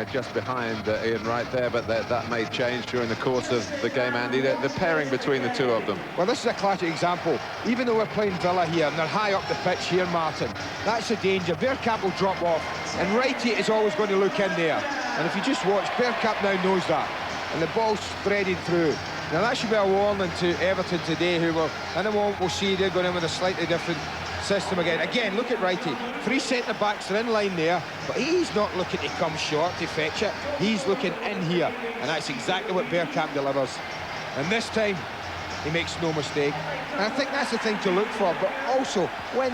just behind Ian right there, but that may change during the course of the game, Andy. The pairing between the two of them. Well, this is a classic example. Even though we're playing Villa here, and they're high up the pitch here, Martin, that's the danger. Bergkamp will drop off, and Righty is always going to look in there. And if you just watch, Bergkamp now knows that. And the ball's spreading through. Now, that should be a warning to Everton today, who will, in a moment, we'll see they're going in with a slightly different system again. Again, look at Righty. 3 centre-backs are in line there, but he's not looking to come short to fetch it. He's looking in here, and that's exactly what Bergkamp delivers. And this time, he makes no mistake. And I think that's the thing to look for, but also, when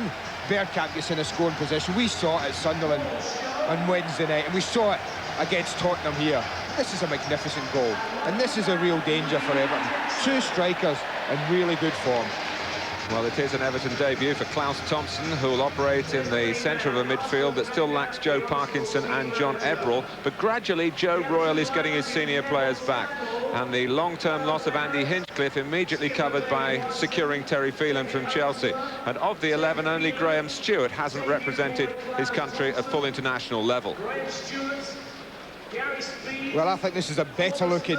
Bergkamp gets in a scoring position, we saw it at Sunderland on Wednesday night, and we saw it against Tottenham here. This is a magnificent goal, and this is a real danger for Everton. 2 strikers in really good form. Well, it is an Everton debut for Klaus Thompson, who will operate in the centre of a midfield that still lacks Joe Parkinson and John Ebrell. But gradually, Joe Royle is getting his senior players back. And the long-term loss of Andy Hinchcliffe immediately covered by securing Terry Phelan from Chelsea. And of the 11, only Graham Stewart hasn't represented his country at full international level. Well, I think this is a better-looking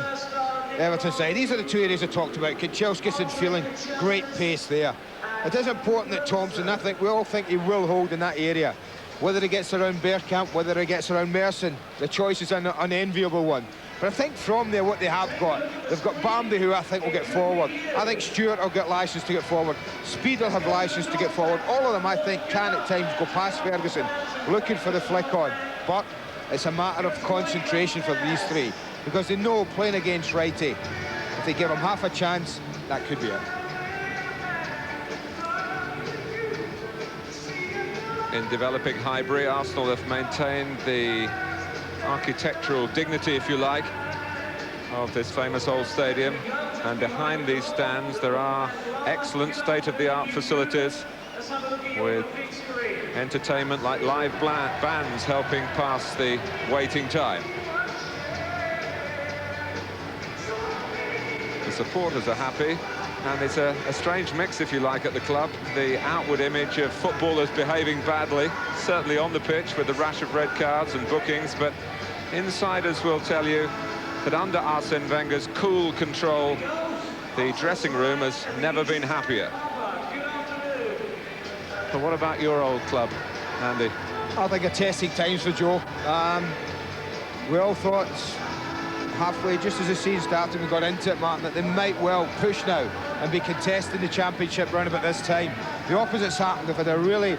Everton side. These are the 2 areas I talked about. Kanchelskis and Phelan, great pace there. It is important that Thompson, I think we all think he will hold in that area. Whether he gets around Bergkamp, whether he gets around Merson, the choice is an unenviable one. But I think from there, what they have got, they've got Bambi, who I think will get forward. I think Stewart will get licence to get forward. Speed will have licence to get forward. All of them, I think, can at times go past Ferguson, looking for the flick on. But it's a matter of concentration for these 3, because they know playing against Righty, if they give him half a chance, that could be it. In developing Highbury, Arsenal have maintained the architectural dignity, if you like, of this famous old stadium. And behind these stands, there are excellent state-of-the-art facilities with entertainment like live bands helping pass the waiting time. The supporters are happy, and it's a strange mix, if you like, at the club. The outward image of footballers behaving badly, certainly on the pitch with the rash of red cards and bookings, but insiders will tell you that under Arsene Wenger's cool control, the dressing room has never been happier. But what about your old club, Andy? I think a testing times for Joe. We all thought halfway, just as the season started, we got into it, Martin, that they might well push now and be contesting the championship round about this time. The opposite's happened. They've had a really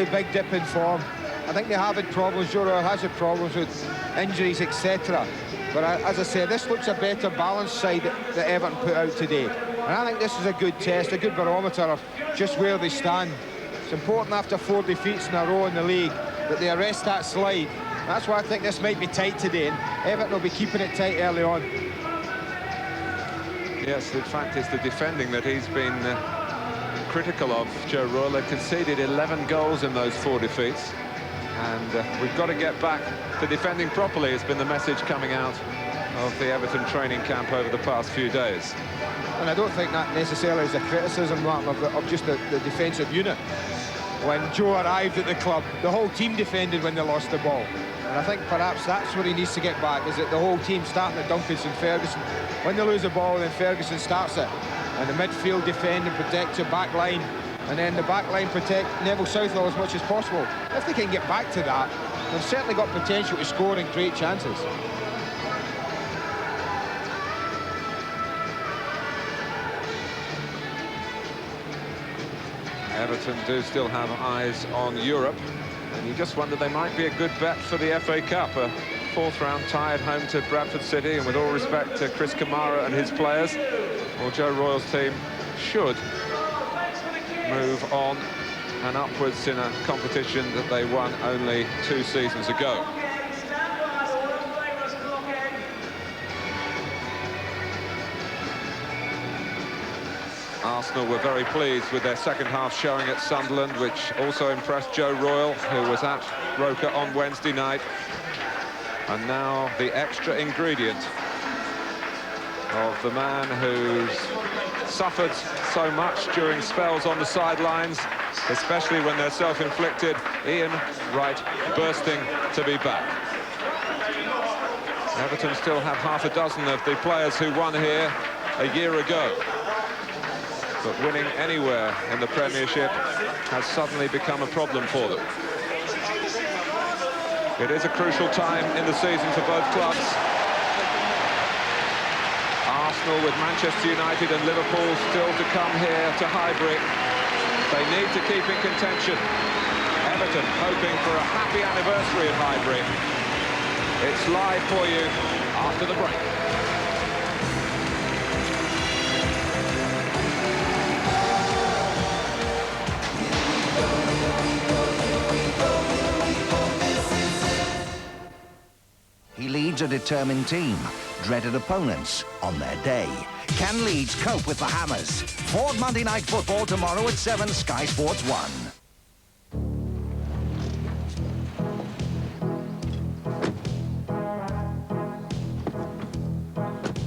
big dip in form. I think they have had problems. Joe Royle has had problems with injuries, etc. But as I said, this looks a better balanced side that Everton put out today. And I think this is a good test, a good barometer of just where they stand. It's important after 4 defeats in a row in the league that they arrest that slide. That's why I think this might be tight today, and Everton will be keeping it tight early on. Yes, in fact, it's the defending that he's been critical of. Joe Royle had conceded 11 goals in those 4 defeats. And we've got to get back to defending properly, has been the message coming out of the Everton training camp over the past few days. And I don't think that necessarily is a criticism, Martin, of just the defensive unit. When Joe arrived at the club, the whole team defended when they lost the ball. And I think perhaps that's where he needs to get back, is that the whole team, starting at Duncanson, Ferguson, when they lose the ball, then Ferguson starts it. And the midfield defend and protect your back line. And then the back line protect Neville Southall as much as possible. If they can get back to that, they've certainly got potential to score in great chances. Everton do still have eyes on Europe, and you just wonder they might be a good bet for the FA Cup. A 4th round tie at home to Bradford City, and with all respect to Chris Kamara and his players, well, Joe Royle's team should move on and upwards in a competition that they won only 2 seasons ago. Arsenal were very pleased with their second half showing at Sunderland, which also impressed Joe Royle, who was at Roker on Wednesday night. And now the extra ingredient of the man who's suffered so much during spells on the sidelines, especially when they're self-inflicted. Ian Wright bursting to be back. Everton still have half a dozen of the players who won here a year ago. But winning anywhere in the Premiership has suddenly become a problem for them. It is a crucial time in the season for both clubs. Arsenal with Manchester United and Liverpool still to come here to Highbury. They need to keep in contention. Everton hoping for a happy anniversary at Highbury. It's live for you after the break. He leads a determined team, dreaded opponents on their day. Can Leeds cope with the Hammers? Ford Monday Night Football tomorrow at 7, Sky Sports 1.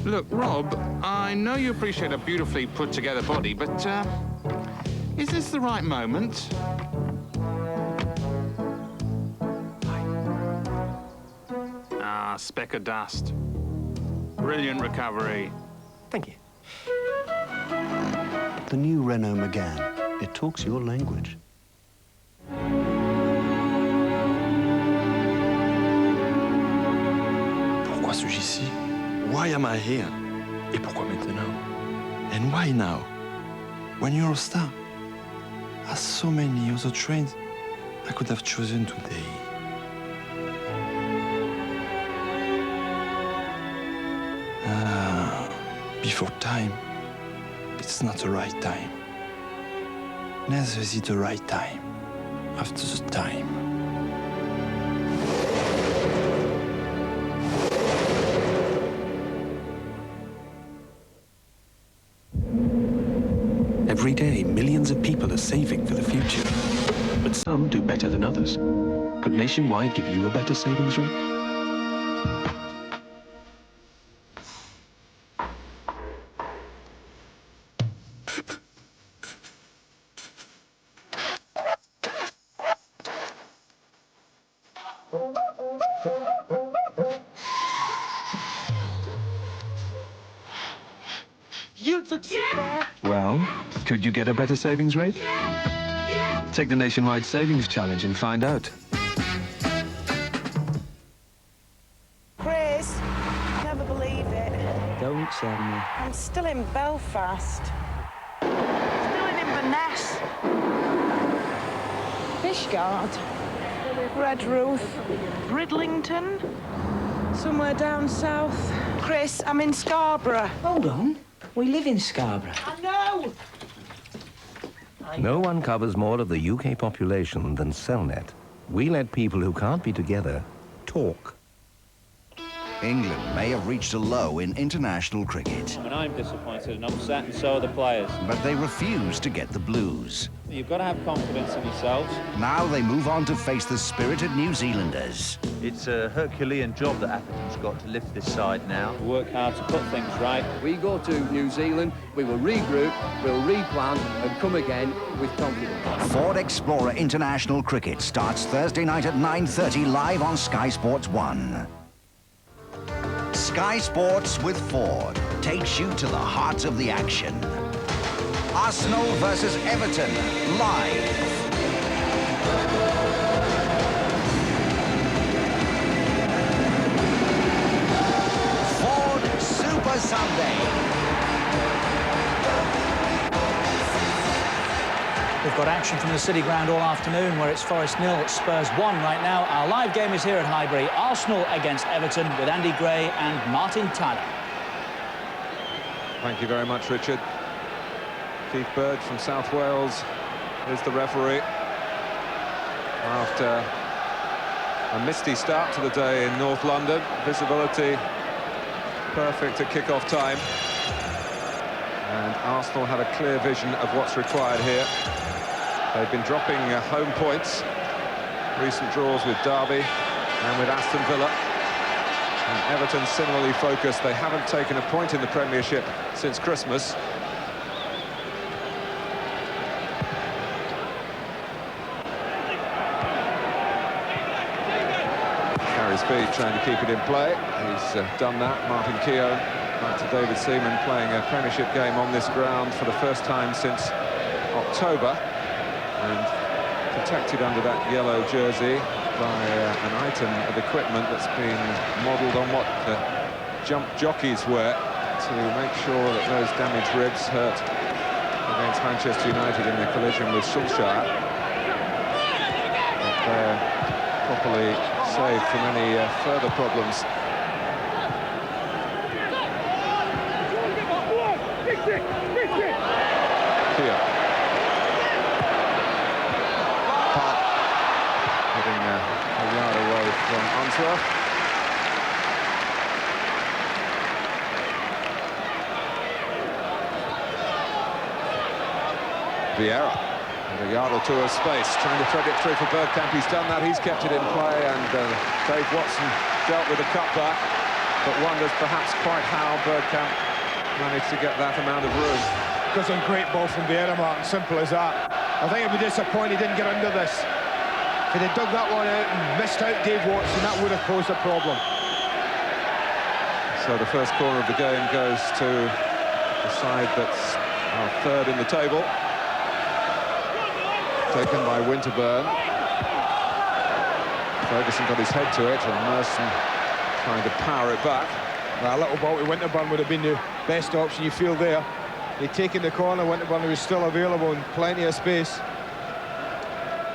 Look, Rob, I know you appreciate a beautifully put-together body, but, is this the right moment? Ah, speck of dust. Brilliant recovery. Thank you. The new Renault Megane. It talks your language. Pourquoi suis-je ici? Why am I here? Et pourquoi maintenant? And why now? When you're a star? As so many other trains I could have chosen today. Before time, it's not the right time. Neither is it the right time after the time. Every day, millions of people are saving for the future. But some do better than others. Could Nationwide give you a better savings rate? Well, could you get a better savings rate? Take the Nationwide Savings Challenge and find out. Chris, never believe it. Don't tell me. I'm still in Belfast. Still in Inverness. Fishguard. Redruth. Bridlington. Somewhere down south. Chris, I'm in Scarborough. Hold on. We live in Scarborough. I know! No one covers more of the UK population than Cellnet. We let people who can't be together talk. England may have reached a low in international cricket. And I'm disappointed and upset, and so are the players. But they refuse to get the blues. You've got to have confidence in yourselves. Now they move on to face the spirited New Zealanders. It's a Herculean job that Atherton's got to lift this side now. Work hard to put things right. We go to New Zealand, we will regroup, we'll replan and come again with confidence. Ford Explorer International Cricket starts Thursday night at 9:30 live on Sky Sports 1. Sky Sports with Ford takes you to the heart of the action. Arsenal versus Everton, live. Ford Super Sunday. We've got action from the City Ground all afternoon, where it's Forest 0, Spurs 1 right now. Our live game is here at Highbury. Arsenal against Everton with Andy Gray and Martin Tyler. Thank you very much, Richard. Keith Bird from South Wales is the referee. After a misty start to the day in North London, visibility perfect at kick-off time. And Arsenal have a clear vision of what's required here. They've been dropping home points. Recent draws with Derby and with Aston Villa. And Everton similarly focused. They haven't taken a point in the Premiership since Christmas. Carries speed, trying to keep it in play. He's done that. Martin Keown, back to David Seaman, playing a Premiership game on this ground for the first time since October, and protected under that yellow jersey by an item of equipment that's been modelled on what jump jockeys wear to make sure that those damaged ribs hurt against Manchester United in their collision with Solskjaer. But they're properly saved from any further problems. Here. Park hitting a yard away from Unsworth. Vieira with a yard or two of space, trying to thread it through for Bergkamp. He's done that, he's kept it in play, and Dave Watson dealt with a cutback, but wonders perhaps quite how Bergkamp managed to get that amount of room. Because a great ball from Vieira, Martin, simple as that. I think I'd be disappointed he didn't get under this. If he'd have dug that one out and missed out Dave Watson, that would have posed a problem. So the first corner of the game goes to the side that's third in the table. Taken by Winterburn. Ferguson got his head to it, and Merson trying to power it back. Well, a little ball to Winterburn would have been the best option, you feel there. He'd taken the corner, Winterburn was still available and plenty of space.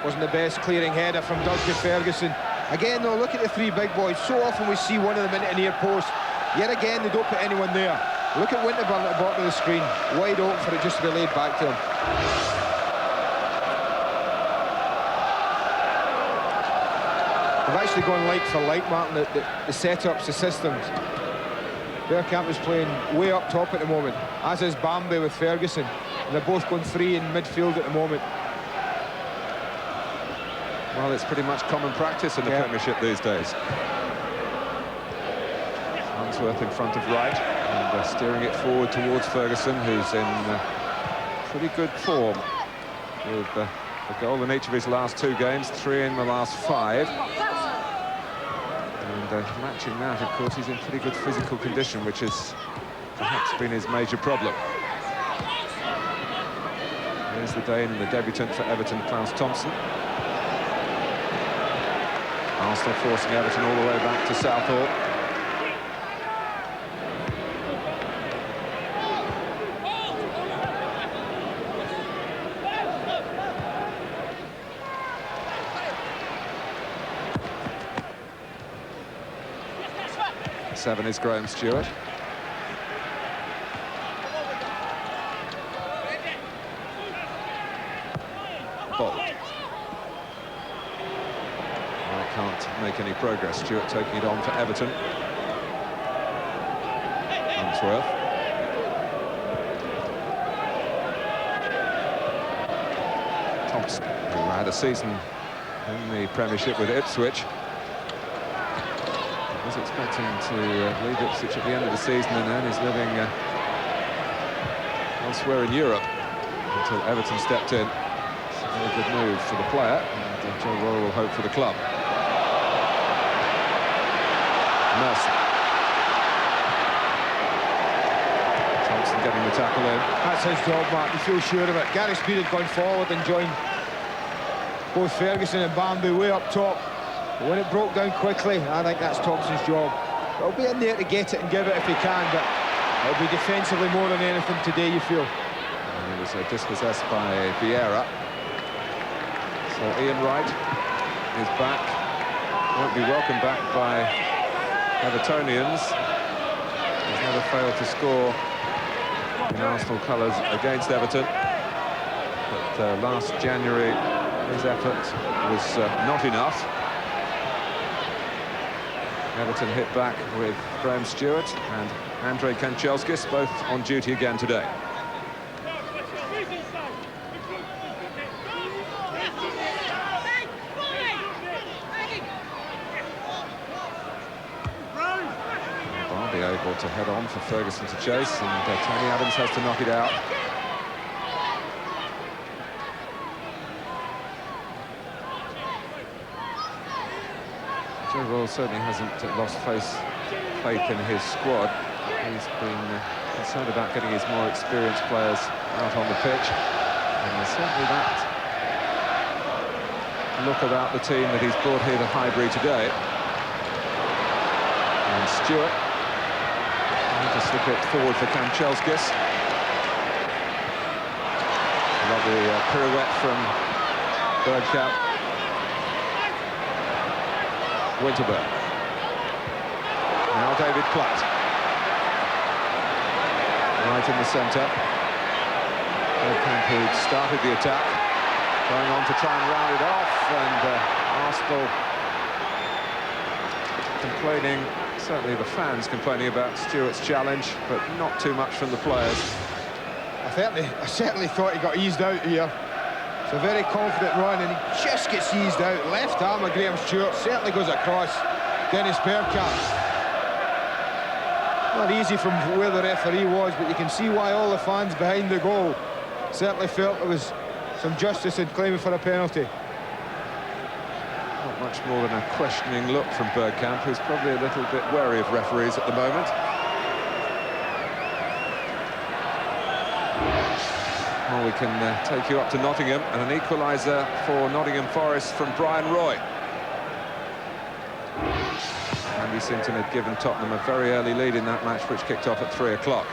Wasn't the best clearing header from Doug to Ferguson. Again, though, look at the three big boys. So often we see one of them in the near post. Yet again, they don't put anyone there. Look at Winterburn at the bottom of the screen. Wide open for it just to be laid back to him. They've actually gone like for like, Martin, the setups, the systems. Bergkamp is playing way up top at the moment, as is Bambi with Ferguson. And they're both going free in midfield at the moment. Well, it's pretty much common practice in the Premiership these days. Unsworth in front of Wright, and steering it forward towards Ferguson, who's in pretty good form, with a goal in each of his last 2 games, 3 in the last 5. And matching that, of course, he's in pretty good physical condition, which has perhaps been his major problem. Here's the Dane and the debutant for Everton, Klaus Thompson. Arsenal forcing Everton all the way back to Southall. Seven is Graham Stewart. Bolt. I can't make any progress. Stewart taking it on for Everton. Unsworth. Thompson, who had a season in the Premiership with Ipswich. Was expecting to leave Ipswich at the end of the season, and then is living elsewhere in Europe until Everton stepped in. It's a very good move for the player, and Joe Royle will hope for the club. Merson. Thompson getting the tackle in. That's his job, Mark. You feel sure of it. Gary Speed had gone forward and joined both Ferguson and Bambi way up top. But when it broke down quickly, I think that's Thompson's job. He'll be in there to get it and give it if he can, but it'll be defensively more than anything today, you feel. And he was dispossessed by Vieira. So Ian Wright is back. Won't be welcomed back by Evertonians. He's never failed to score in Arsenal colours against Everton. But last January, his effort was not enough. Everton hit back with Graham Stewart and Andrei Kanchelskis, both on duty again today. Bambi able to head on for Ferguson to chase, and Tony Adams has to knock it out. Joe Royle certainly hasn't lost faith in his squad. He's been concerned about getting his more experienced players out on the pitch. And there's certainly that look about the team that he's brought here to Highbury today. And Stewart, just slip it forward for Kanchelskis. Lovely pirouette from Bergkamp. Winterburn. Now David Platt. Right in the centre. Bergkamp, who started the attack, going on to try and round it off, and Arsenal complaining, certainly the fans complaining about Stewart's challenge, but not too much from the players. I certainly thought he got eased out here. It's a very confident run, and he just gets eased out. Left arm of Graham Stewart certainly goes across Dennis Bergkamp. Not easy from where the referee was, but you can see why all the fans behind the goal certainly felt there was some justice in claiming for a penalty. Not much more than a questioning look from Bergkamp, who's probably a little bit wary of referees at the moment. Well, we can take you up to Nottingham, and an equaliser for Nottingham Forest from Brian Roy. Andy Sinton had given Tottenham a very early lead in that match, which kicked off at 3 o'clock.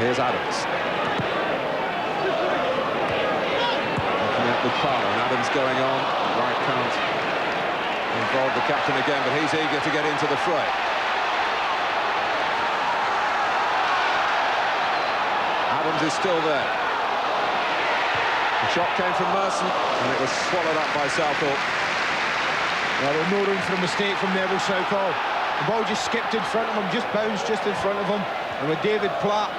Here's Adams. Looking at Lupala, and Adams going on. Right can't involve the captain again, but he's eager to get into the fray. Adams is still there. The shot came from Merson, and it was swallowed up by Southall. Well, there was no room for a mistake from Neville Southall. The ball just skipped in front of him, just bounced just in front of him, and with David Platt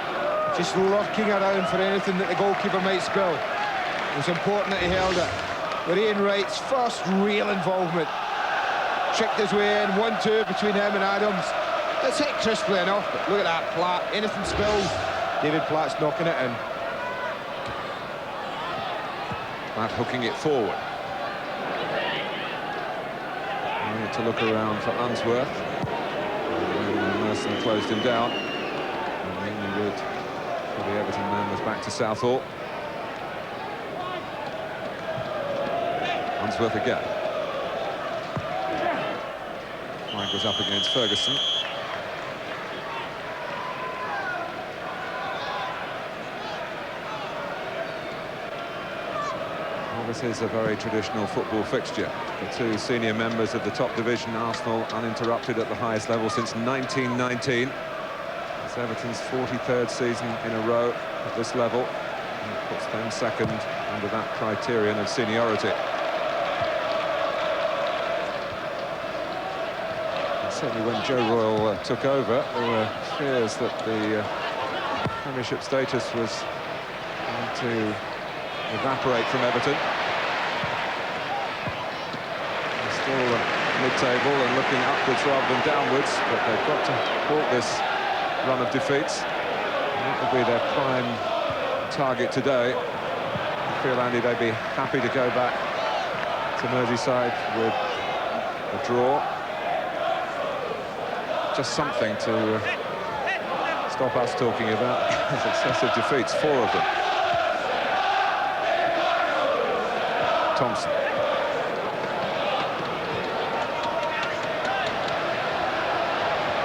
just lurking around for anything that the goalkeeper might spill, it was important that he held it. But Ian Wright's first real involvement, tricked his way in, 1-2 between him and Adams. It's hit crisply enough, but look at that, Platt, anything spills, David Platt's knocking it in. Platt hooking it forward. Need to look around for Unsworth. And Merson closed him down. And then the Everton man was back to Southall. Unsworth again. Flag was up against Ferguson. Well, this is a very traditional football fixture. The two senior members of the top division, Arsenal, uninterrupted at the highest level since 1919. It's Everton's 43rd season in a row at this level, and it puts them second under that criterion of seniority. And certainly when Joe Royle took over, there were fears that the Premiership status was going to evaporate from Everton. They're still mid-table and looking upwards rather than downwards, but they've got to halt this run of defeats. And that will be their prime target today. I feel, Andy, they'd be happy to go back to Merseyside with a draw. Just something to stop us talking about successive defeats, 4 of them. Thompson.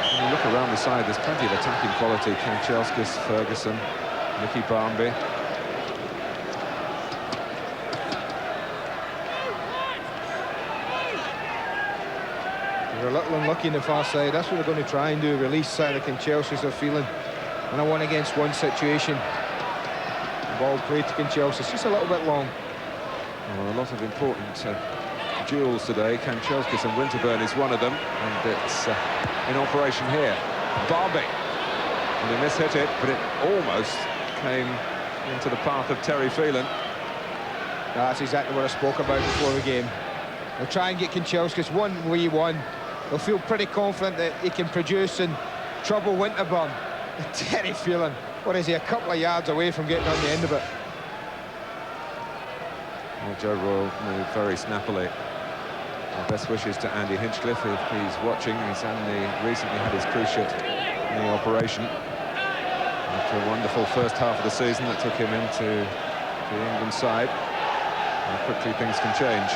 When you look around the side, there's plenty of attacking quality. Kanchelskis, Ferguson, Nicky Barmby. They're a little unlucky in the far side. That's what they're going to try and do, release side of Kanchelskis they're feeling. In a 1-against-1 situation. The ball played to Kanchelskis, just a little bit long. Well, a lot of important duels today. Kanchelskis and Winterburn is one of them, and it's in operation here. Barmby, and he mishit it, but it almost came into the path of Terry Phelan. That's exactly what I spoke about before the game. They'll try and get Kanchelskis 1v1. They'll feel pretty confident that he can produce and trouble Winterburn. Terry Phelan What is he, a couple of yards away from getting on the end of it? Well, Joe Royle moved very snappily. Our best wishes to Andy Hinchcliffe if he's watching. He's recently had his cruciate knee operation after a wonderful first half of the season that took him into the England side. And quickly things can change.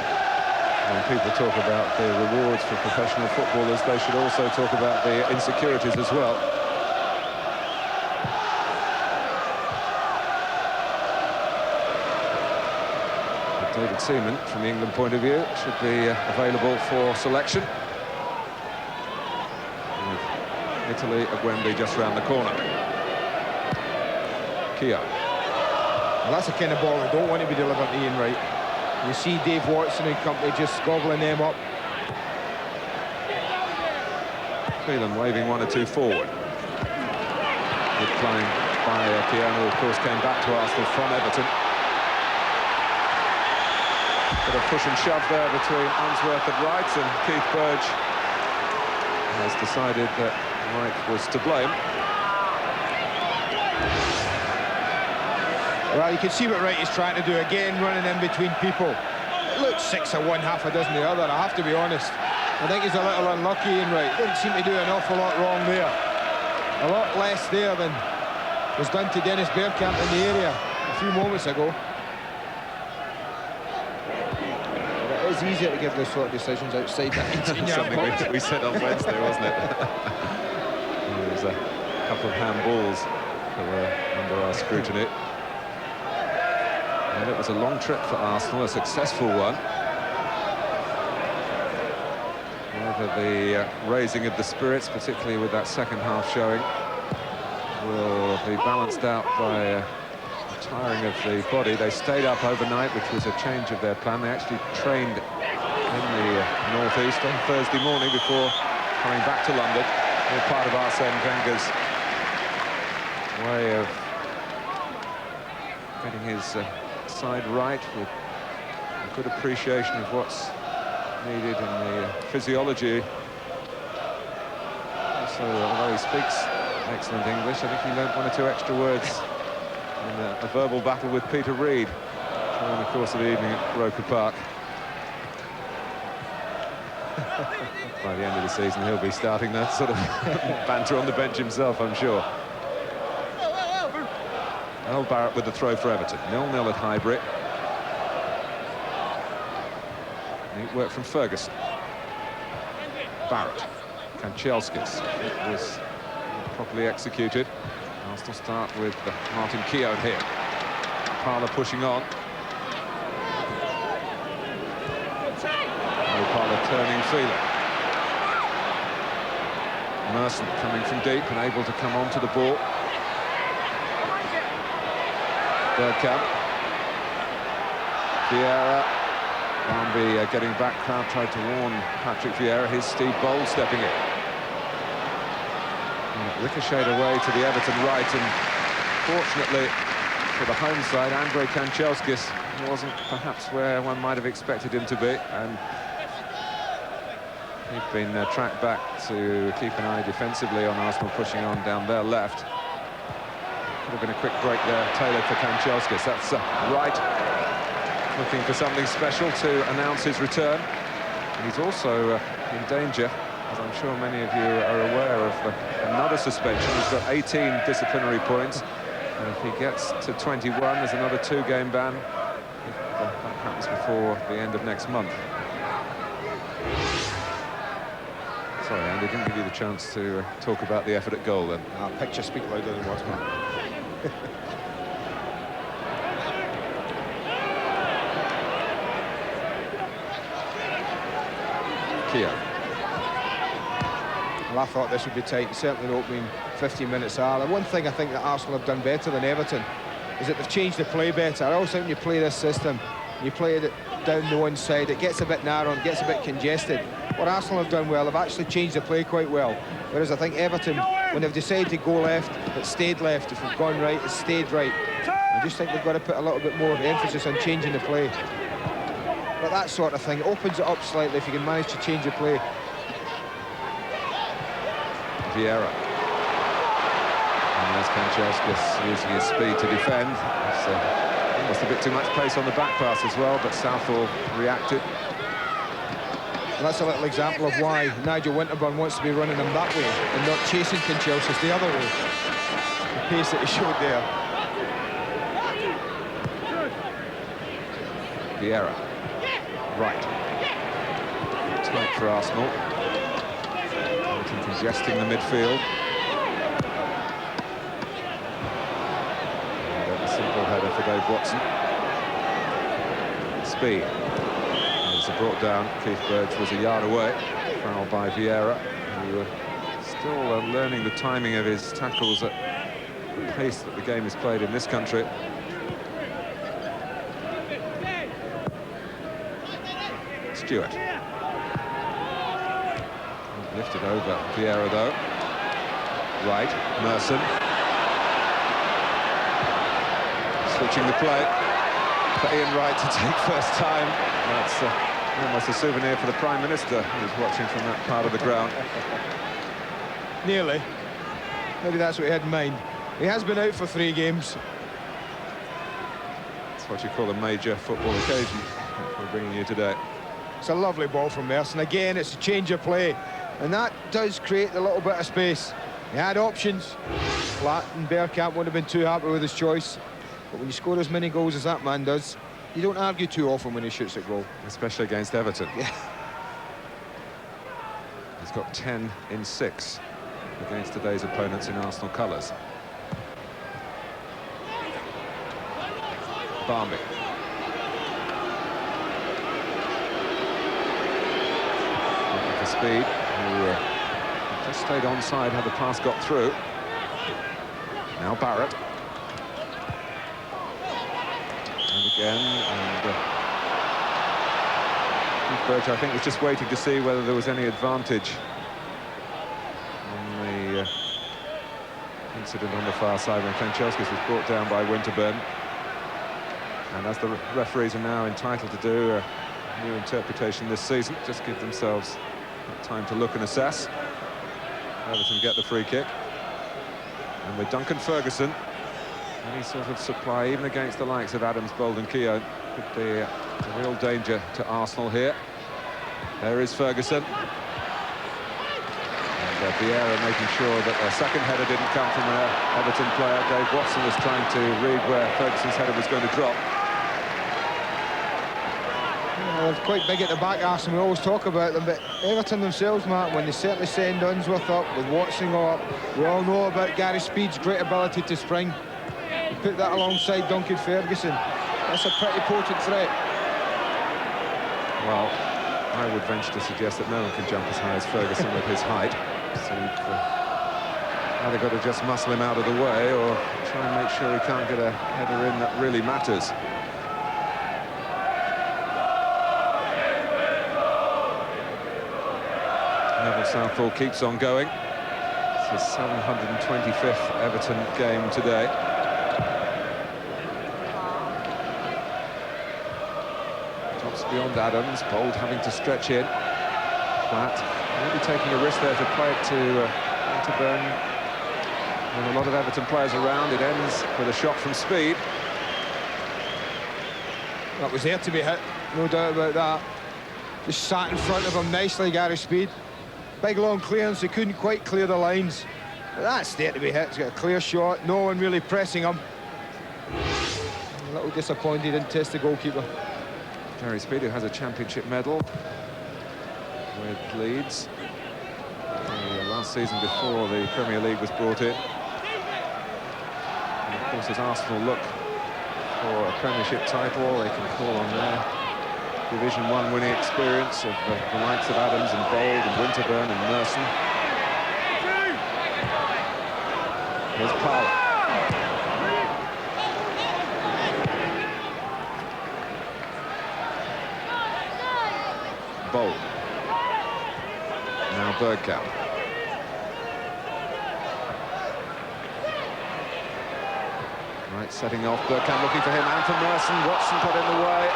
When people talk about the rewards for professional footballers, they should also talk about the insecurities as well. David Seaman, from the England point of view, should be available for selection. With Italy at Wembley just round the corner. Keogh. Well, that's the kind of ball that don't want to be delivered to Ian Wright. You see Dave Watson and company just gobbling them up. Phelan waving one or two forward. Good climb by Keogh, of course, came back to Arsenal from Everton. Bit of push and shove there between Unsworth at right, and Keith Burge has decided that Wright was to blame. Well, you can see what Wright is trying to do again, running in between people. It looks 6 of one, half a dozen the other, I have to be honest. I think he's a little unlucky in Wright. Didn't seem to do an awful lot wrong there. A lot less there than was done to Dennis Bergkamp in the area a few moments ago. It's easier to give those sort of decisions outside that 18-yard box. Something we said on Wednesday, wasn't it? There was a couple of handballs that were under our scrutiny. And it was a long trip for Arsenal, a successful one. Whether the raising of the spirits, particularly with that second half showing, will be balanced out by tiring of the body. They stayed up overnight, which was a change of their plan. They actually trained in the northeast on Thursday morning before coming back to London. They're part of Arsene Wenger's way of getting his side right, with a good appreciation of what's needed in the physiology. Also, although he speaks excellent English, I think he learnt one or two extra words in a verbal battle with Peter Reid during the course of the evening at Roker Park. By the end of the season, he'll be starting that sort of banter on the bench himself, I'm sure. Earl Barrett with the throw for Everton. 0-0 at Highbury. Neat work from Ferguson. Barrett. Kanchelskis. It was properly executed. Arsenal start with Martin Keogh here. Parler pushing on. Parler turning Phelan. Merson coming from deep and able to come onto the ball. Bergkamp. Vieira. Barnby getting back. Crowd tried to warn Patrick Vieira. Here's Steve Bold stepping in. Ricocheted away to the Everton right, and fortunately for the home side, Andrei Kanchelskis wasn't perhaps where one might have expected him to be, and he'd been tracked back to keep an eye defensively on Arsenal pushing on down their left. Could have been a quick break there, tailored for Kanchelskis. That's Wright looking for something special to announce his return. And he's also in danger, as I'm sure many of you are aware of, another suspension. He's got 18 disciplinary points, and if he gets to 21, there's another 2-game ban if that happens before the end of next month. Sorry, Andy, didn't give you the chance to talk about the effort at goal then. Pictures speak louder than words, man. Keogh. Well, I thought this would be tight. Certainly the opening 15 minutes are. The one thing I think that Arsenal have done better than Everton is that they've changed the play better. I always think when you play this system, you play it down the one side, it gets a bit narrow and gets a bit congested. What Arsenal have done well, they've actually changed the play quite well. Whereas I think Everton, when they've decided to go left, it stayed left. If we've gone right, it stayed right. I just think they've got to put a little bit more of emphasis on changing the play. But that sort of thing opens it up slightly if you can manage to change the play. Vieira. And there's Kanchelskis using his speed to defend. It's almost a bit too much pace on the back pass as well, but Southall reacted. That's a little example of why Nigel Winterburn wants to be running him that way and not chasing Kanchelskis the other way. The pace that he showed there. Vieira. Right. Tight for Arsenal. Congesting the midfield. And a simple header for Dave Watson. Speed. As brought down, Keith Burge was a yard away. Foul by Vieira, who still learning the timing of his tackles at the pace that the game is played in this country. Stewart. Lifted over Vieira though. Right, Merson. Switching the play for Ian Wright to take first time. That's almost a souvenir for the Prime Minister who's watching from that part of the ground. Nearly. Maybe that's what he had in mind. He has been out for 3 games. That's what you call a major football occasion we're bringing you today. It's a lovely ball from Merson. Again, it's a change of play, and that does create a little bit of space. He had options. Flat and Bergkamp wouldn't have been too happy with his choice. But when you score as many goals as that man does, you don't argue too often when he shoots at goal. Especially against Everton. Yeah. He's got 10 in 6 against today's opponents in Arsenal colours. Barmby. Looking for speed. Who just stayed onside had the pass got through. Now Barrett. And again, and Keith Burge, I think, was just waiting to see whether there was any advantage on the incident on the far side when Kanchelskis was brought down by Winterburn. And as the referees are now entitled to do a new interpretation this season, just give themselves time to look and assess. Everton get the free kick. And with Duncan Ferguson, any sort of supply, even against the likes of Adams, Bold and Keown, could be a real danger to Arsenal here. There is Ferguson. And Vieira making sure that a second header didn't come from an Everton player. Dave Watson was trying to read where Ferguson's header was going to drop. They're quite big at the back, Arsenal. We always talk about them, but Everton themselves, Matt, when they certainly send Unsworth up, with Watson up, we all know about Gary Speed's great ability to spring. You put that alongside Duncan Ferguson, that's a pretty potent threat. Well, I would venture to suggest that no one can jump as high as Ferguson with his height. So you've either got to just muscle him out of the way or try and make sure he can't get a header in that really matters. Neville Southall keeps on going. It's his 725th Everton game today. Drops beyond Adams, Bold having to stretch in. Flat, maybe taking a risk there to play it to Winterburn. With a lot of Everton players around, it ends with a shot from Speed. That was there to be hit, no doubt about that. Just sat in front of him nicely, Gary Speed. Big long clearance, he couldn't quite clear the lines. But that's there to be hit, he's got a clear shot, no one really pressing him. A little disappointed, didn't test the goalkeeper. Gary Speed, who has a championship medal with Leeds. The last season before the Premier League was brought in. And of course, as Arsenal look for a Premiership title, they can call on their Division 1 winning experience of the likes of Adams and Bold and Winterburn and Merson. Here's Powell. Bold. Now Bergkamp. Right, setting off. Bergkamp looking for him and for Merson. Watson got in the way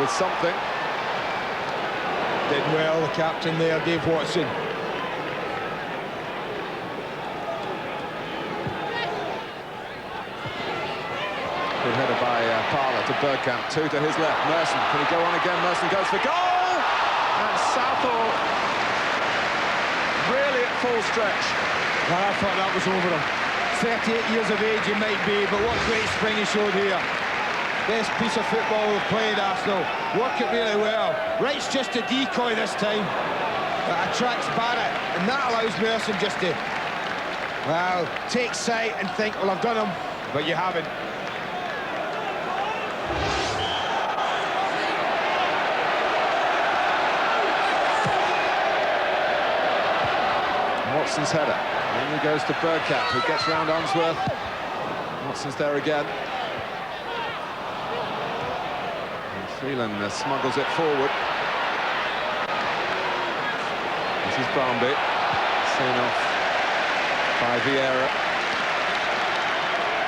with something. Did well, the captain there, Dave Watson. Good header by Parler to Bergkamp, 2 to his left. Merson, can he go on again? Merson goes for goal! And Southall really at full stretch. Well, I thought that was over him. 38 years of age he might be, but what great spring he showed here. Best piece of football we've played, Arsenal. Work it really well. Wright's just a decoy this time. That attracts Barrett, and that allows Merson just to, well, take sight and think, well, I've done him, but you haven't. Watson's header. And he goes to Bergkamp, who gets round Unsworth. Watson's there again. And Phelan smuggles it forward. This is Barmby. Seen off by Vieira.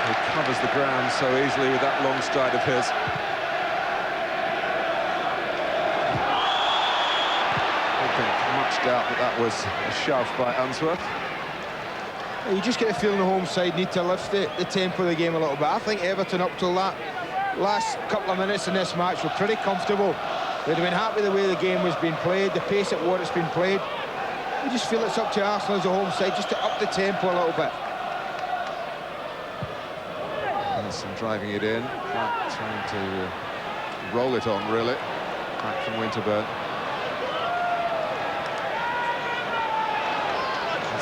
He covers the ground so easily with that long stride of his. Much doubt that was a shove by Unsworth. You just get a feeling the home side need to lift the tempo of the game a little bit. I think Everton, up till that last couple of minutes in this match, were pretty comfortable. They'd have been happy the way the game was being played, the pace at what it's been played. You just feel it's up to Arsenal as a home side just to up the tempo a little bit. Anderson driving it in, trying to roll it on, really. Back from Winterburn.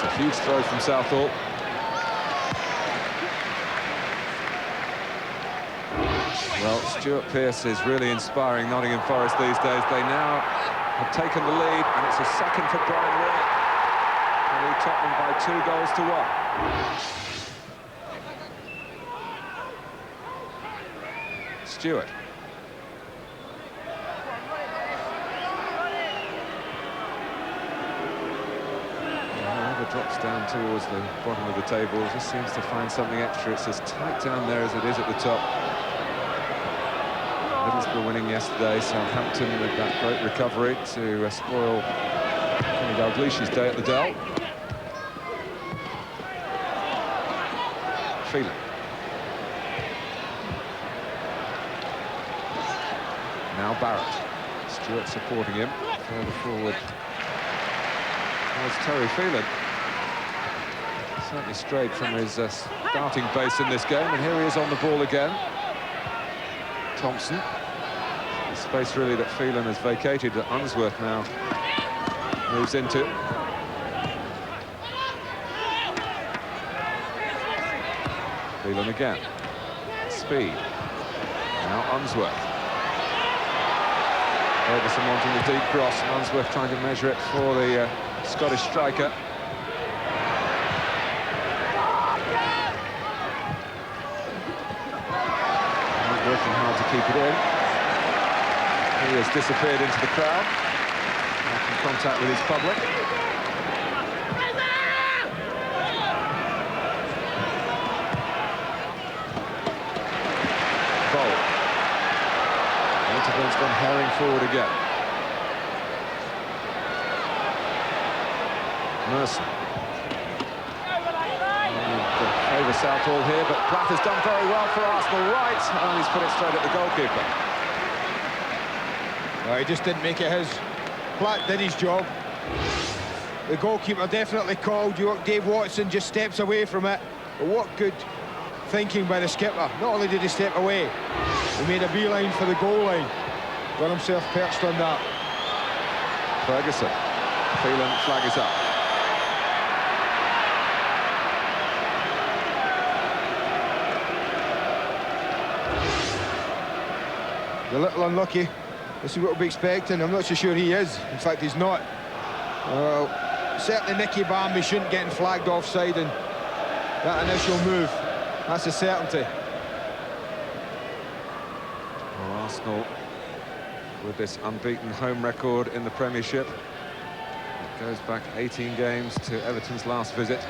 A huge throw from Southall. Well, Stuart Pearce is really inspiring Nottingham Forest these days. They now have taken the lead, and it's a second for Brian Wright. They lead Tottenham by 2 goals to 1. Stewart. Drops down towards the bottom of the table, just seems to find something extra. It's as tight down there as it is at the top. Middlesbrough winning yesterday, Southampton with that great recovery to spoil Kenny Dalglish's day at the Dell. Phelan. Now Barrett. Stewart supporting him. Further forward. There's Terry Phelan. Certainly strayed from his starting base in this game, and here he is on the ball again. Thompson. The space really that Phelan has vacated that Unsworth now moves into. Phelan again. Speed. Now Unsworth. Ferguson wanting the deep cross, and Unsworth trying to measure it for the Scottish striker. Working hard to keep it in. He has disappeared into the crowd, making contact with his public. Bowl. Winterburn's gone herring forward again. Merson. Over Southall here, but Platt has done very well for Arsenal. Right, and he's put it straight at the goalkeeper. Well, he just didn't make it his. Platt did his job. The goalkeeper definitely called. Dave Watson just steps away from it. But what good thinking by the skipper. Not only did he step away, he made a beeline for the goal line. Got himself perched on that. Ferguson. Phelan, flag is up. A little unlucky. This is what we'll be expecting. I'm not so sure he is. In fact, he's not. Well, certainly Nicky Barmby shouldn't get flagged offside in that initial move. That's a certainty. Well, Arsenal with this unbeaten home record in the Premiership. It goes back 18 games to Everton's last visit.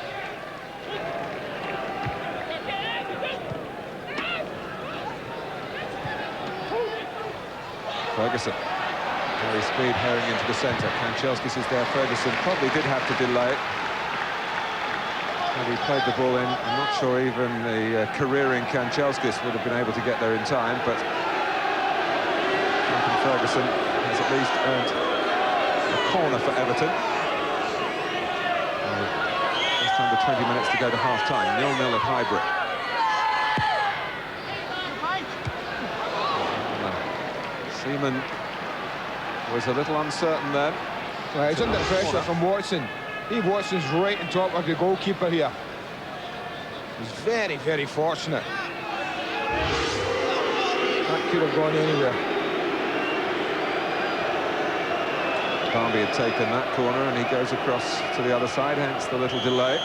Ferguson. Very speed herring into the centre. Kanchelskis is there. Ferguson probably did have to delay it. Had he played the ball in, I'm not sure even the careering Kanchelskis would have been able to get there in time, but Duncan Ferguson has at least earned a corner for Everton. Just under 20 minutes to go to half-time, 0-0 at Highbury. Seaman was a little uncertain then. Well, he's under pressure from Watson. Steve Watson's right on top of the goalkeeper here. He's very, very fortunate. That could have gone anywhere. Barmby had taken that corner and he goes across to the other side, hence the little delay.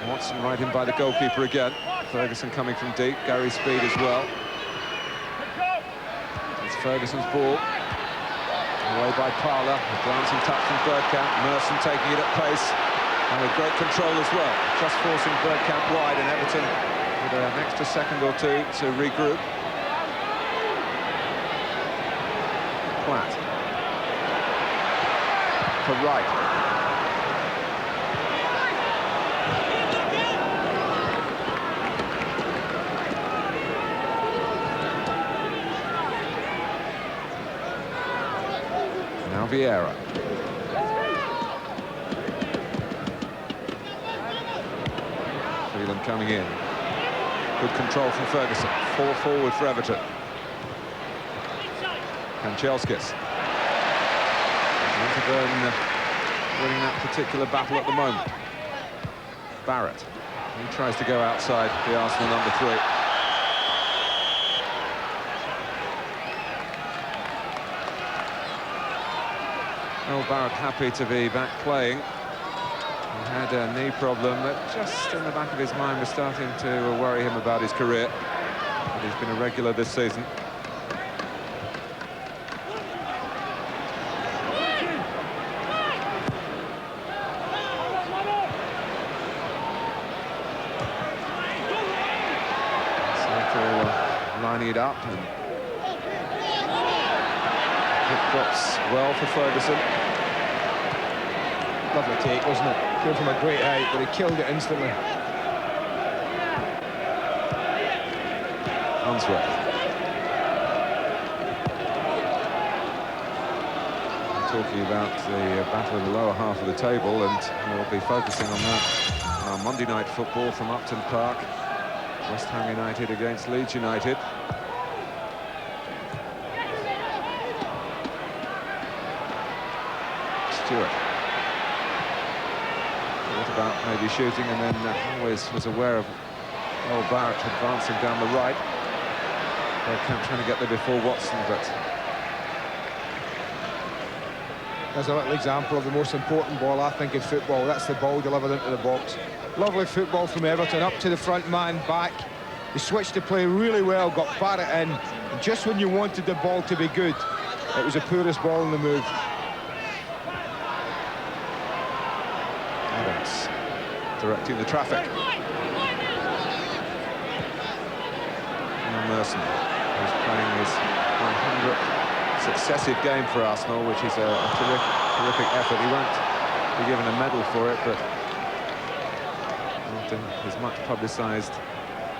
Watson right in by the goalkeeper again. Ferguson coming from deep, Gary Speed as well. It's Ferguson's ball. Away by Parler, a glancing touch from Bergkamp. Merson taking it at pace and with great control as well. Just forcing Bergkamp wide, and Everton with an extra second or two to regroup. Platt for Wright. Now Vieira. Freeland coming in. Good control from Ferguson. 4 forward for Everton. Kanchelskis. Everton winning that particular battle at the moment. Barrett. He tries to go outside the Arsenal number 3. Well, Barrett happy to be back playing. He had a knee problem that just in the back of his mind was starting to worry him about his career. But he's been a regular this season. Lining it up, and it drops well for Ferguson. Lovely take, wasn't it? Came from a great height, but he killed it instantly. Unsworth. We're talking about the battle in the lower half of the table, and we'll be focusing on that. Monday night football from Upton Park. West Ham United against Leeds United. Stewart. Thought about maybe shooting, and then always was aware of Barrett advancing down the right. Bergkamp trying to get there before Watson, but there's a little example of the most important ball, I think, in football. That's the ball delivered into the box. Lovely football from Everton, up to the front man, back. He switched the play really well, got Barrett in. And just when you wanted the ball to be good, it was the poorest ball in the move. Adams directing the traffic. And Merson, who's playing his 100th successive game for Arsenal, which is a terrific effort. He won't be given a medal for it, but after his much publicised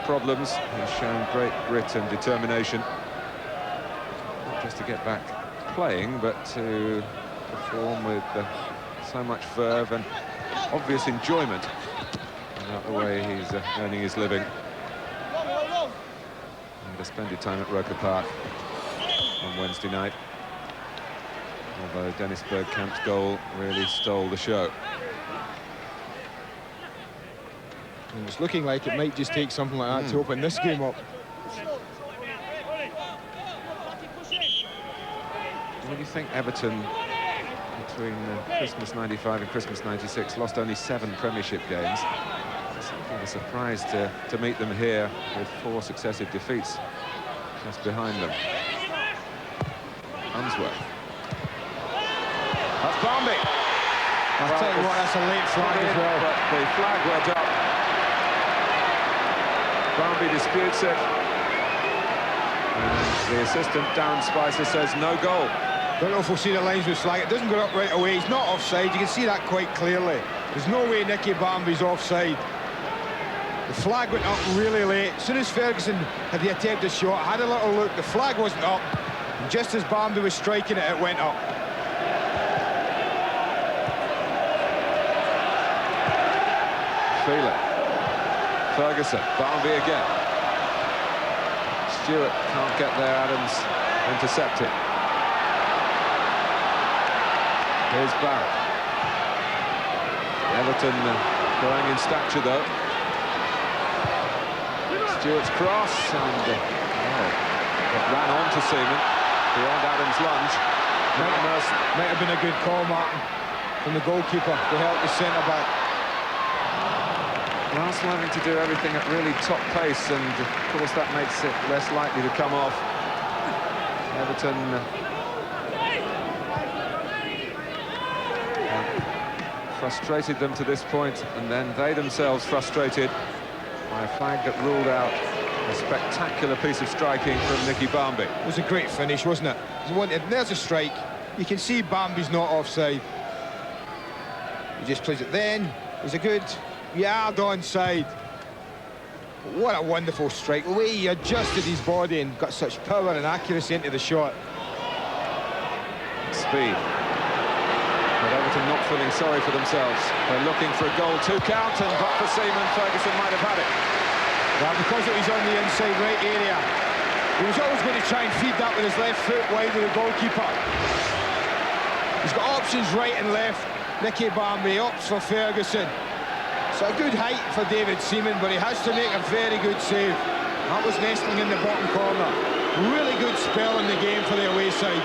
problems, he's shown great grit and determination, not just to get back playing, but to perform with so much verve and obvious enjoyment about the way he's earning his living. And a splendid time at Roker Park on Wednesday night, although Dennis Bergkamp's goal really stole the show. And it's looking like it might just take something like that to open this game up. What do you think Everton, between Christmas '95 and Christmas '96, lost only 7 Premiership games? It's something of a surprise to meet them here with 4 successive defeats just behind them. Unsworth. That's Barmby. I'll tell you what, that's a late flag as well. But the flag went up. Barmby disputes it. And the assistant, Darren Spicer, says no goal. Don't know if we'll see the lines with flag. It doesn't go up right away. He's not offside. You can see that quite clearly. There's no way Nicky Bambi's offside. The flag went up really late. As soon as Ferguson had the attempted shot, had a little look, the flag wasn't up. And just as Bambi was striking it, it went up. Feel it. Ferguson, Bambi again. Stewart can't get there, Adams intercepted. Here's Barrett. Everton growing in stature though. Stewart's cross and it ran on to Seaman beyond Adams' lunge. Might have been a good call, Martin, from the goalkeeper to help the centre-back. Arsenal having to do everything at really top pace, and of course that makes it less likely to come off. Everton frustrated them to this point, and then they themselves frustrated by a flag that ruled out a spectacular piece of striking from Nicky Bambi. It was a great finish, wasn't it? There's a strike. You can see Bambi's not offside. He just plays it then. It was a good yard onside. What a wonderful strike. The way he adjusted his body and got such power and accuracy into the shot. Speed. But Everton not feeling sorry for themselves. They're looking for a goal to count, and but for Seaman, Ferguson might have had it. Well, because it was on the inside right area, he was always going to try and feed that with his left foot wide of the goalkeeper. He's got options right and left. Nicky Bambi opts for Ferguson. It's a good height for David Seaman, but he has to make a very good save. That was nestling in the bottom corner. Really good spell in the game for the away side.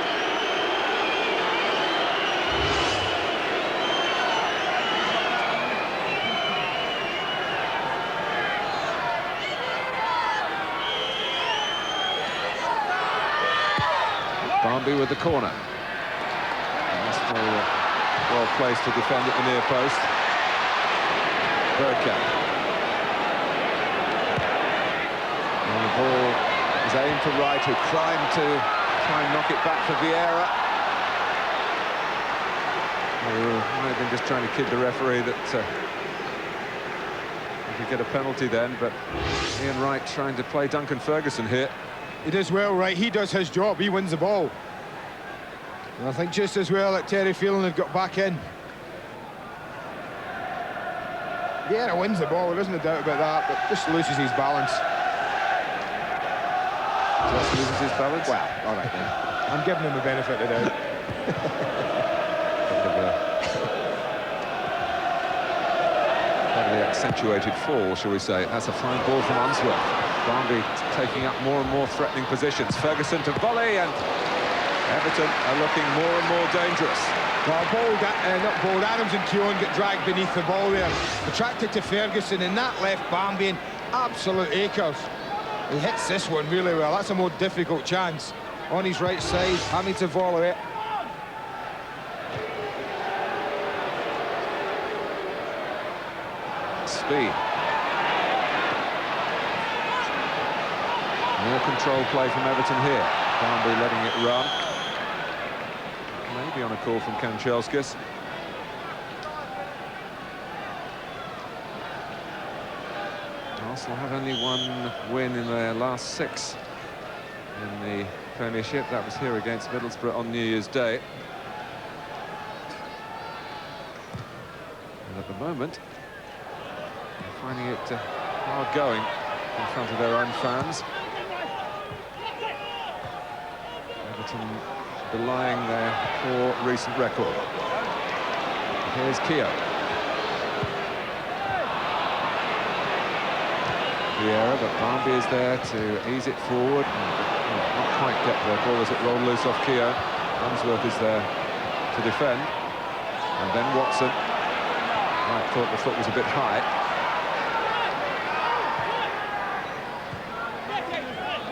Bambi with the corner. And still well placed to defend at the near post. Bergkamp. And the ball is aimed to right, who climbed to try and knock it back for Vieira. Might have been just trying to kid the referee that he could get a penalty then, but Ian Wright trying to play Duncan Ferguson here. He does well, right? He does his job. He wins the ball. And I think just as well that Terry Phelan had got back in. Yeah, he wins the ball, there isn't a doubt about that, but just loses his balance. Just loses his balance? Well, all right then. I'm giving him the benefit of the doubt. Heavily accentuated fall, shall we say. That's a fine ball from Unsworth. Bambi taking up more and more threatening positions. Ferguson to volley, and Everton are looking more and more dangerous. Well, not bold. Adams and Keown get dragged beneath the ball there. Attracted to Ferguson, and that left Bambi in absolute acres. He hits this one really well. That's a more difficult chance. On his right side, having to volley it. Speed. More control play from Everton here. Bambi letting it run. Maybe on a call from Kanchelskis. Arsenal have only one win in their last 6 in the Premiership. That was here against Middlesbrough on New Year's Day. And at the moment, they're finding it hard going in front of their own fans. Everton belying their poor recent record. Here's Keown. Vieira, but Bambi is there to ease it forward. And, not quite get the ball as it rolled loose off Keown. Unsworth is there to defend. And then Watson. I thought the foot was a bit high.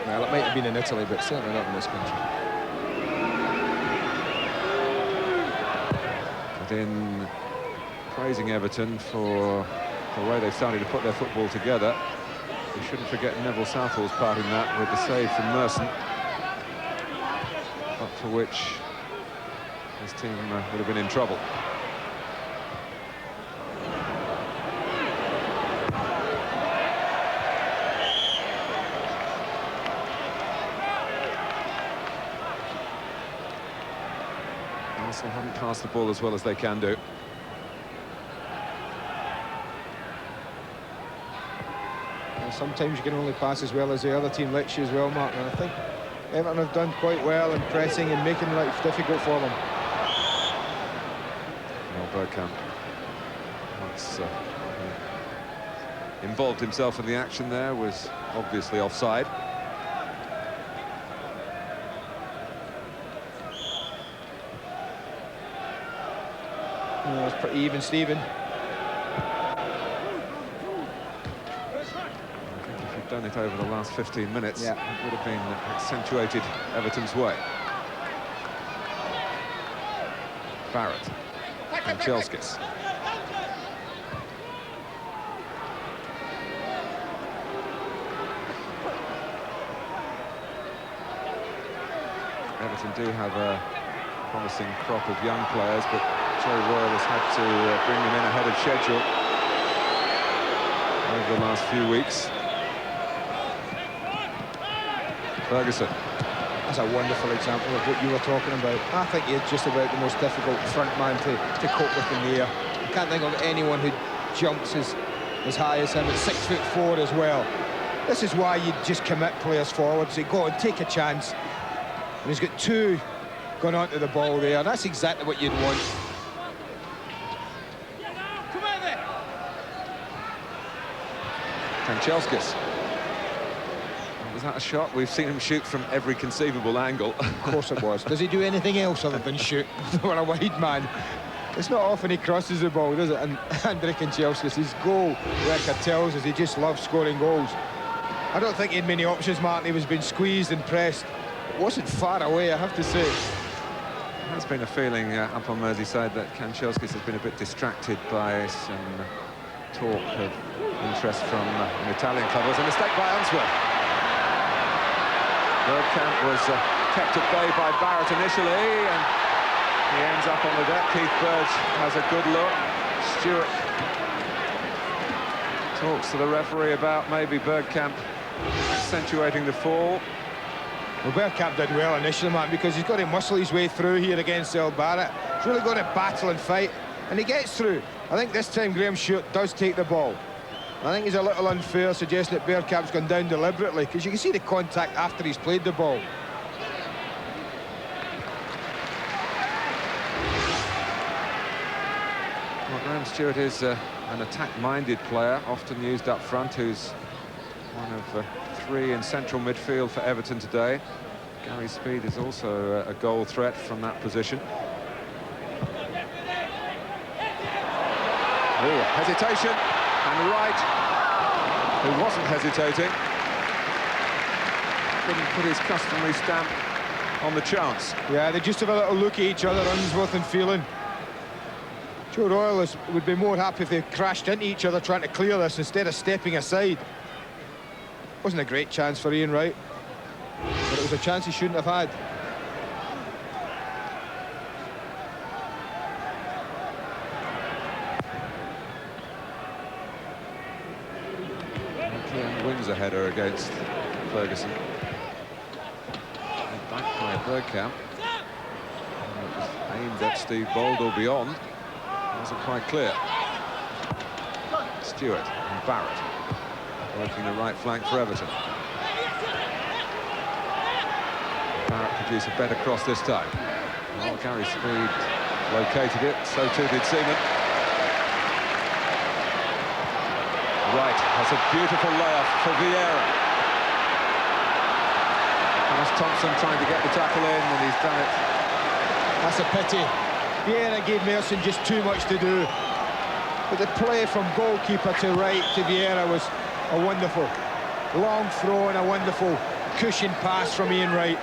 Well, it might have been in Italy, but certainly not in this country. But in praising Everton for the way they've started to put their football together, we shouldn't forget Neville Southall's part in that with the save from Merson, but for which his team would have been in trouble. Arsenal haven't passed the ball as well as they can do. Sometimes you can only pass as well as the other team lets you as well, Mark. And I think Everton have done quite well in pressing and making life difficult for them. Well, Bergkamp once involved himself in the action there, was obviously offside. Oh, it's pretty even, Stephen. Done it over the last 15 minutes, yeah. It would have been accentuated Everton's way. Barrett and Chelskis. Everton do have a promising crop of young players, but Joe Royle has had to bring them in ahead of schedule over the last few weeks. Ferguson. That's a wonderful example of what you were talking about. I think he's just about the most difficult front man to cope with in the air. I can't think of anyone who jumps as high as him at 6'4" as well. This is why you just commit players forward, so you go and take a chance. And he's got two going onto the ball there. That's exactly what you'd want. Chelskis. Was that a shot? We've seen him shoot from every conceivable angle. Of course it was. Does he do anything else other than shoot? For a wide man. It's not often he crosses the ball, does it? And Andrei Chelskis, his goal record tells us he just loves scoring goals. I don't think he had many options, Martin. He was being squeezed and pressed. It wasn't far away, I have to say. There has been a feeling up on Merseyside that Chelskis has been a bit distracted by some talk of interest from an Italian club. It was a mistake by Unsworth. Bergkamp was kept at bay by Barrett initially, and he ends up on the deck. Keith Burge has a good look. Stewart talks to the referee about maybe Bergkamp accentuating the fall. Well, Bergkamp did well initially, man, because he's got to muscle his way through here against El Barrett. He's really got to battle and fight, and he gets through. I think this time Graham Stewart does take the ball. I think he's a little unfair suggesting that Bergkamp's gone down deliberately, because you can see the contact after he's played the ball. Well, Graham Stewart is an attack-minded player, often used up front, who's one of three in central midfield for Everton today. Gary Speed is also a goal threat from that position. Oh, hesitation. And Wright, who wasn't hesitating, couldn't put his customary stamp on the chance. Yeah, they just have a little look at each other, Unsworth and Phelan. Joe Royle would be more happy if they crashed into each other trying to clear this instead of stepping aside. Wasn't a great chance for Ian Wright, but it was a chance he shouldn't have had. Wins a header against Ferguson. Back by Bergkamp. It was aimed at Steve Bold or beyond. Wasn't quite clear. Stewart and Barrett working the right flank for Everton. Barrett produced a better cross this time. Well, Gary Speed located it, so too did Seaman. Wright has a beautiful layup for Vieira. Thomas Thompson trying to get the tackle in, and he's done it. That's a pity. Vieira gave Merson just too much to do. But the play from goalkeeper to Wright to Vieira was a wonderful long throw and a wonderful cushion pass from Ian Wright.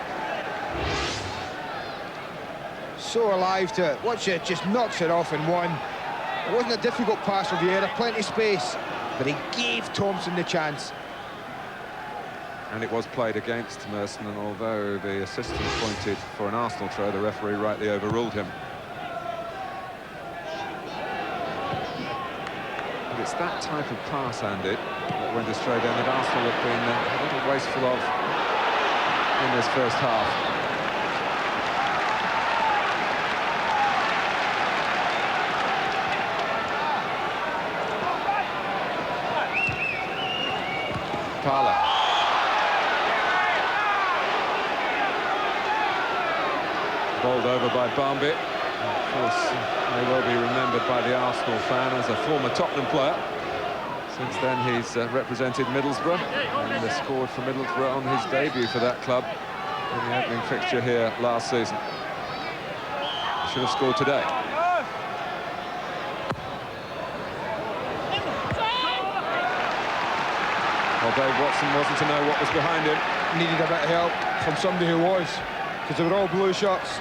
So alive to it. Watch it, just knocks it off in one. It wasn't a difficult pass for Vieira, plenty of space. But he gave Thompson the chance. And it was played against Merson, and although the assistant pointed for an Arsenal throw, the referee rightly overruled him. it's that type of pass, Andy, that went astray then that Arsenal have been a little wasteful of in this first half. Parla. Bowled over by Barmby. Of course, may well be remembered by the Arsenal fan as a former Tottenham player. Since then, he's represented Middlesbrough and scored for Middlesbrough on his debut for that club in the opening fixture here last season. He should have scored today. Well, Dave Watson wasn't to know what was behind him. Needed a bit of help from somebody who was, because they were all blue shirts.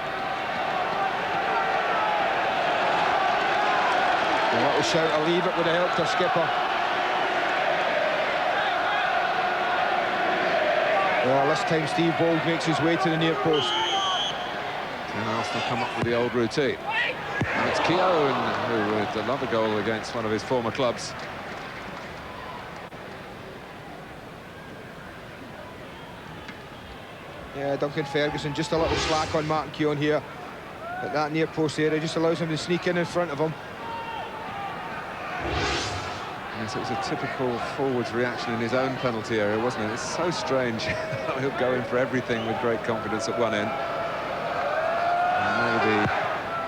A little shout, "I'll leave it," would have helped their skipper. Well, this time Steve Bold makes his way to the near post. And Arsenal come up with the old routine. And it's Keown who would love a goal against one of his former clubs. Yeah, Duncan Ferguson, just a little slack on Martin Keown here. At that near post area, just allows him to sneak in front of him. Yes, it was a typical forwards reaction in his own penalty area, wasn't it? It's so strange. He'll go in for everything with great confidence at one end. And maybe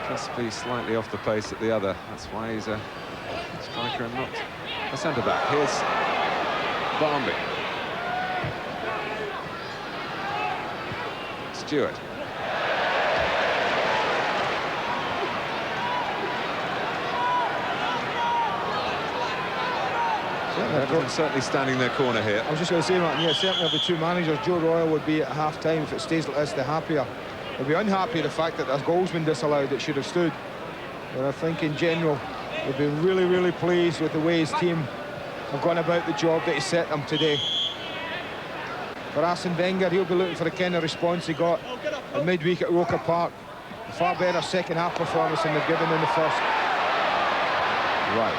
just be slightly off the pace at the other. That's why he's a striker and not a centre-back. Here's Barmby. Stewart. Everton certainly standing their corner here. I was just going to say, Martin, yeah, certainly of the two managers, Joe Royle would be at half-time, if it stays like this, the happier. He'll be unhappy the fact that there's goals been disallowed that should have stood. But I think in general, he'll be really, really pleased with the way his team have gone about the job that he set them today. For Arsene Wenger, he'll be looking for the kind of response he got at midweek at Roker Park. A far better second-half performance than they've given in the first. Right.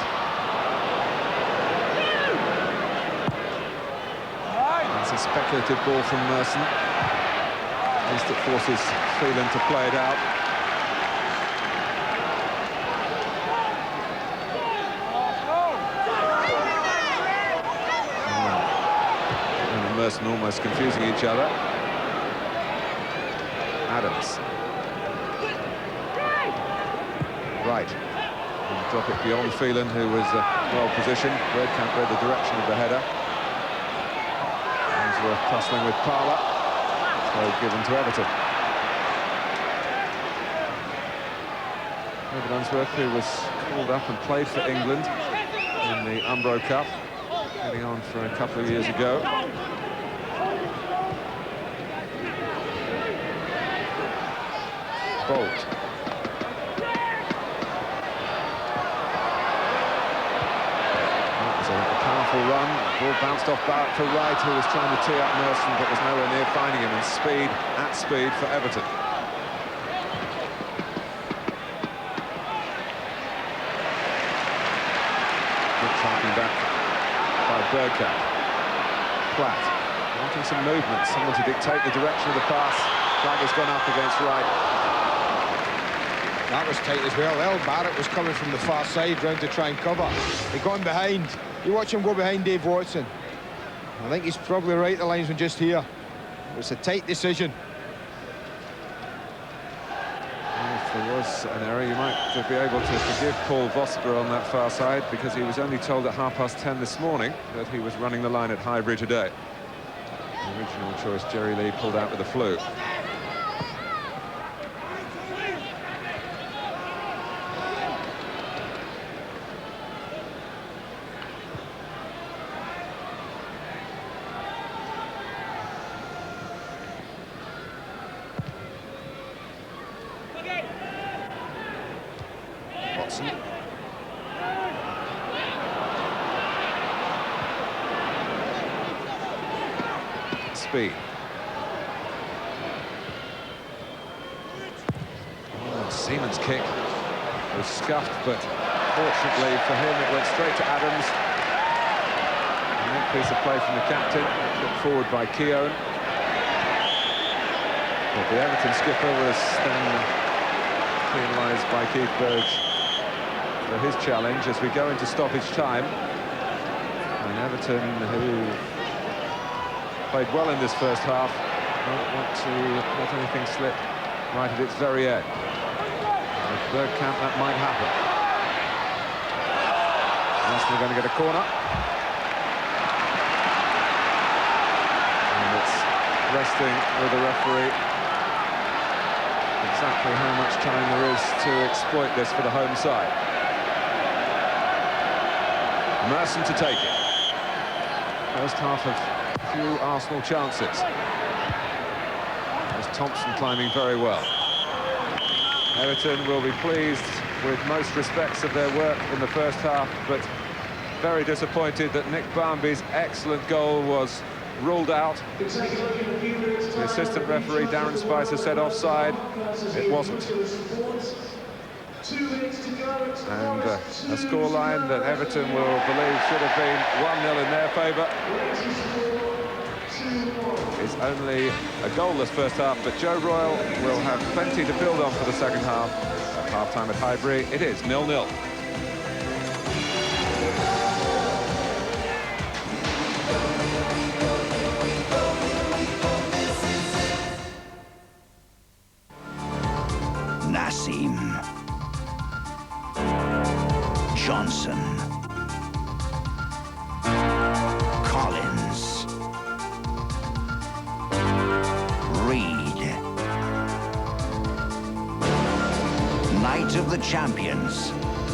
That's a speculative ball from Merson. At least it forces Phelan to play it out. And Merson almost confusing each other. Adams. Right. And drop it beyond Phelan, who was well positioned. Bergkamp read the direction of the header. Unsworth tussling with Parla. Throw given to Everton. David Unsworth, who was called up and played for England in the Umbro Cup, getting on for a couple of years ago. Bolt. Powerful run, ball bounced off Barrett for Wright, who was trying to tee up Merson but was nowhere near finding him, and at speed for Everton. Good tracking back by Bergkamp. Platt wanting some movement, someone to dictate the direction of the pass. Flag has gone up against Wright. That was tight as well. El Barrett was coming from the far side round to try and cover. They've gone behind. You watch him go behind Dave Watson. I think he's probably right, the linesman, just here. It's a tight decision. If there was an error, you might be able to forgive Paul Vosper on that far side, because he was only told at 10:30 this morning that he was running the line at Highbury today. The original choice, Jerry Lee, pulled out with the flu. Speed. Oh, Seaman's kick was scuffed, but Fortunately for him, it went straight to Adams. A neat piece of play from the captain, put forward by Keown. But the Everton skipper was then penalised by Keith Burge for his challenge as we go into stoppage time. And Everton, who played well in this first half, don't want to let anything slip right at its very end. With Bergkamp, that might happen. Arsenal are going to get a corner. And it's resting with the referee. Exactly how much time there is to exploit this for the home side. Merson to take it. First half of few Arsenal chances. There's Thompson climbing very well. Everton will be pleased with most respects of their work in the first half, but very disappointed that Nick Barmby's excellent goal was ruled out. The assistant referee, Darren Spicer, said offside. It wasn't. And a scoreline that Everton will believe should have been 1-0 in their favour. It's only a goalless first half, but Joe Royle will have plenty to build on for the second half. At half-time at Highbury, it is 0-0. Nassim, Johnson, Collins, Reed, Night of the Champions,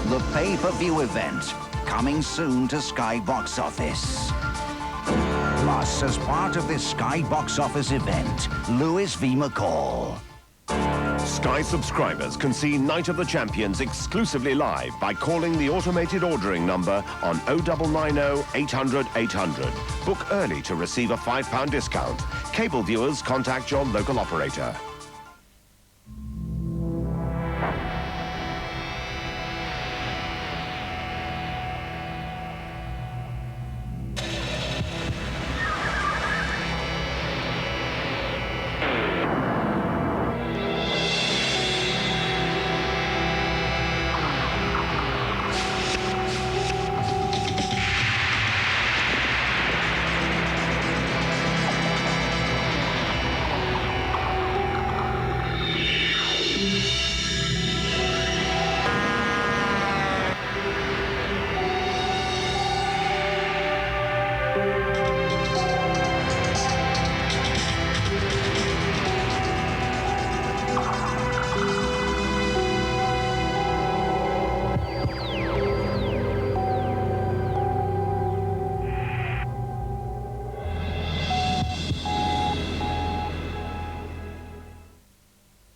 the pay-per-view event, coming soon to Sky Box Office. Plus, as part of this Sky Box Office event, Lewis v. McCall. Sky subscribers can see Night of the Champions exclusively live by calling the automated ordering number on 0990 800 800. Book early to receive a £5 discount. Cable viewers contact your local operator.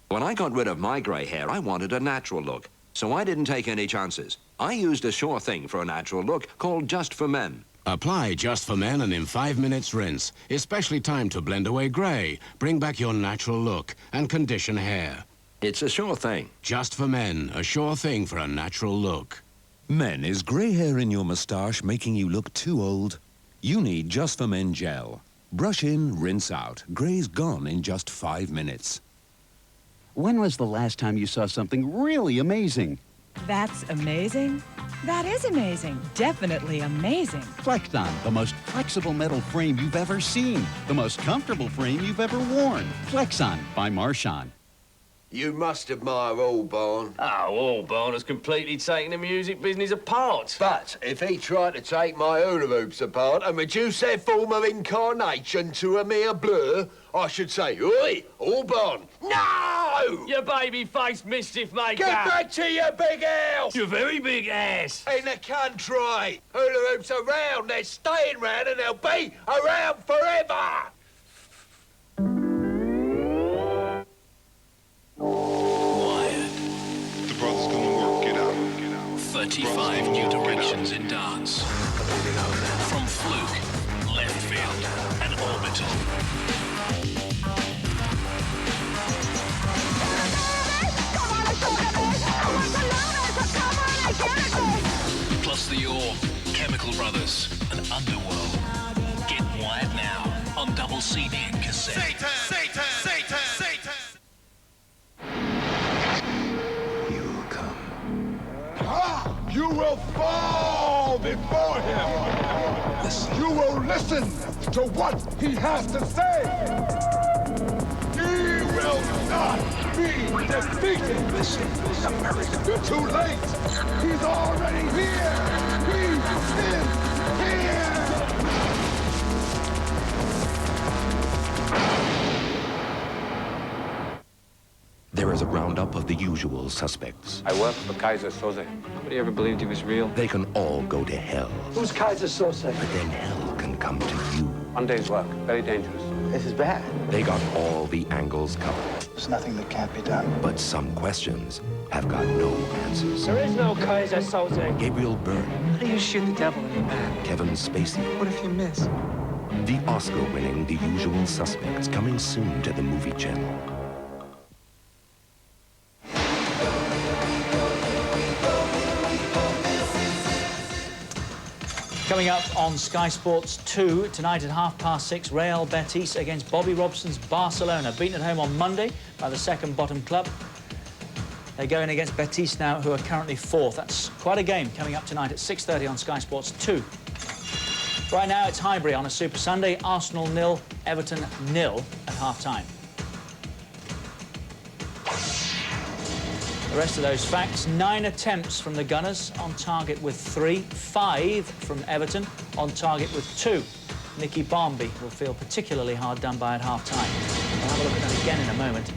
When I got rid of my grey hair, I wanted a natural look. So I didn't take any chances. I used a sure thing for a natural look called Just for Men. Apply Just for Men and in 5 minutes rinse. Especially timed to blend away grey, bring back your natural look and condition hair. It's a sure thing. Just for Men, a sure thing for a natural look. Men, is grey hair in your moustache making you look too old? You need Just for Men gel. Brush in, rinse out. Grey's gone in just 5 minutes. When was the last time you saw something really amazing? That's amazing? That is amazing. Definitely amazing. Flexon, the most flexible metal frame you've ever seen. The most comfortable frame you've ever worn. Flexon by Marchand. You must admire Albarn. Oh, Albarn has completely taken the music business apart. But if he tried to take my hula hoops apart and reduce their form of incarnation to a mere blur, I should say, oi, Albarn, no! You baby-faced mischief maker! Get back to your big house! Your very big ass! In the country! Hula hoops are round, they're staying round, and they'll be around forever! The brother's gonna work it out. 35 new directions in dance. From fluke, left field, and orbital. Bell Brothers and Underworld. Get wired now on double CD and cassette. Satan! Satan! Satan! Satan! You will fall before him. Listen. You will listen to what he has to say. He will not be defeated. Listen, America. You're too late. He's already here. He is here. There is a roundup of the usual suspects. I work for Kaiser Soze. Nobody ever believed he was real. They can all go to hell. Who's Kaiser Soze? But then hell can come to you. One day's work. Very dangerous. This is bad. They got all the angles covered. There's nothing that can't be done. But some questions have got no answers. There is no Kaiser Soze. Gabriel Byrne. How do you shoot the devil in the back? Kevin Spacey. What if you miss? The Oscar-winning The Usual Suspects coming soon to the Movie Channel. Coming up on Sky Sports 2 tonight at 6:30, Real Betis against Bobby Robson's Barcelona. Beaten at home on Monday by the second bottom club. They're going against Betis now, who are currently fourth. That's quite a game coming up tonight at 6:30 on Sky Sports 2. Right now it's Highbury on a Super Sunday. Arsenal 0, Everton 0 at half-time. The rest of those facts: 9 attempts from the Gunners, on target with 3, 5 from Everton, on target with 2. Nicky Barmby will feel particularly hard done by at half-time. We'll have a look at that again in a moment.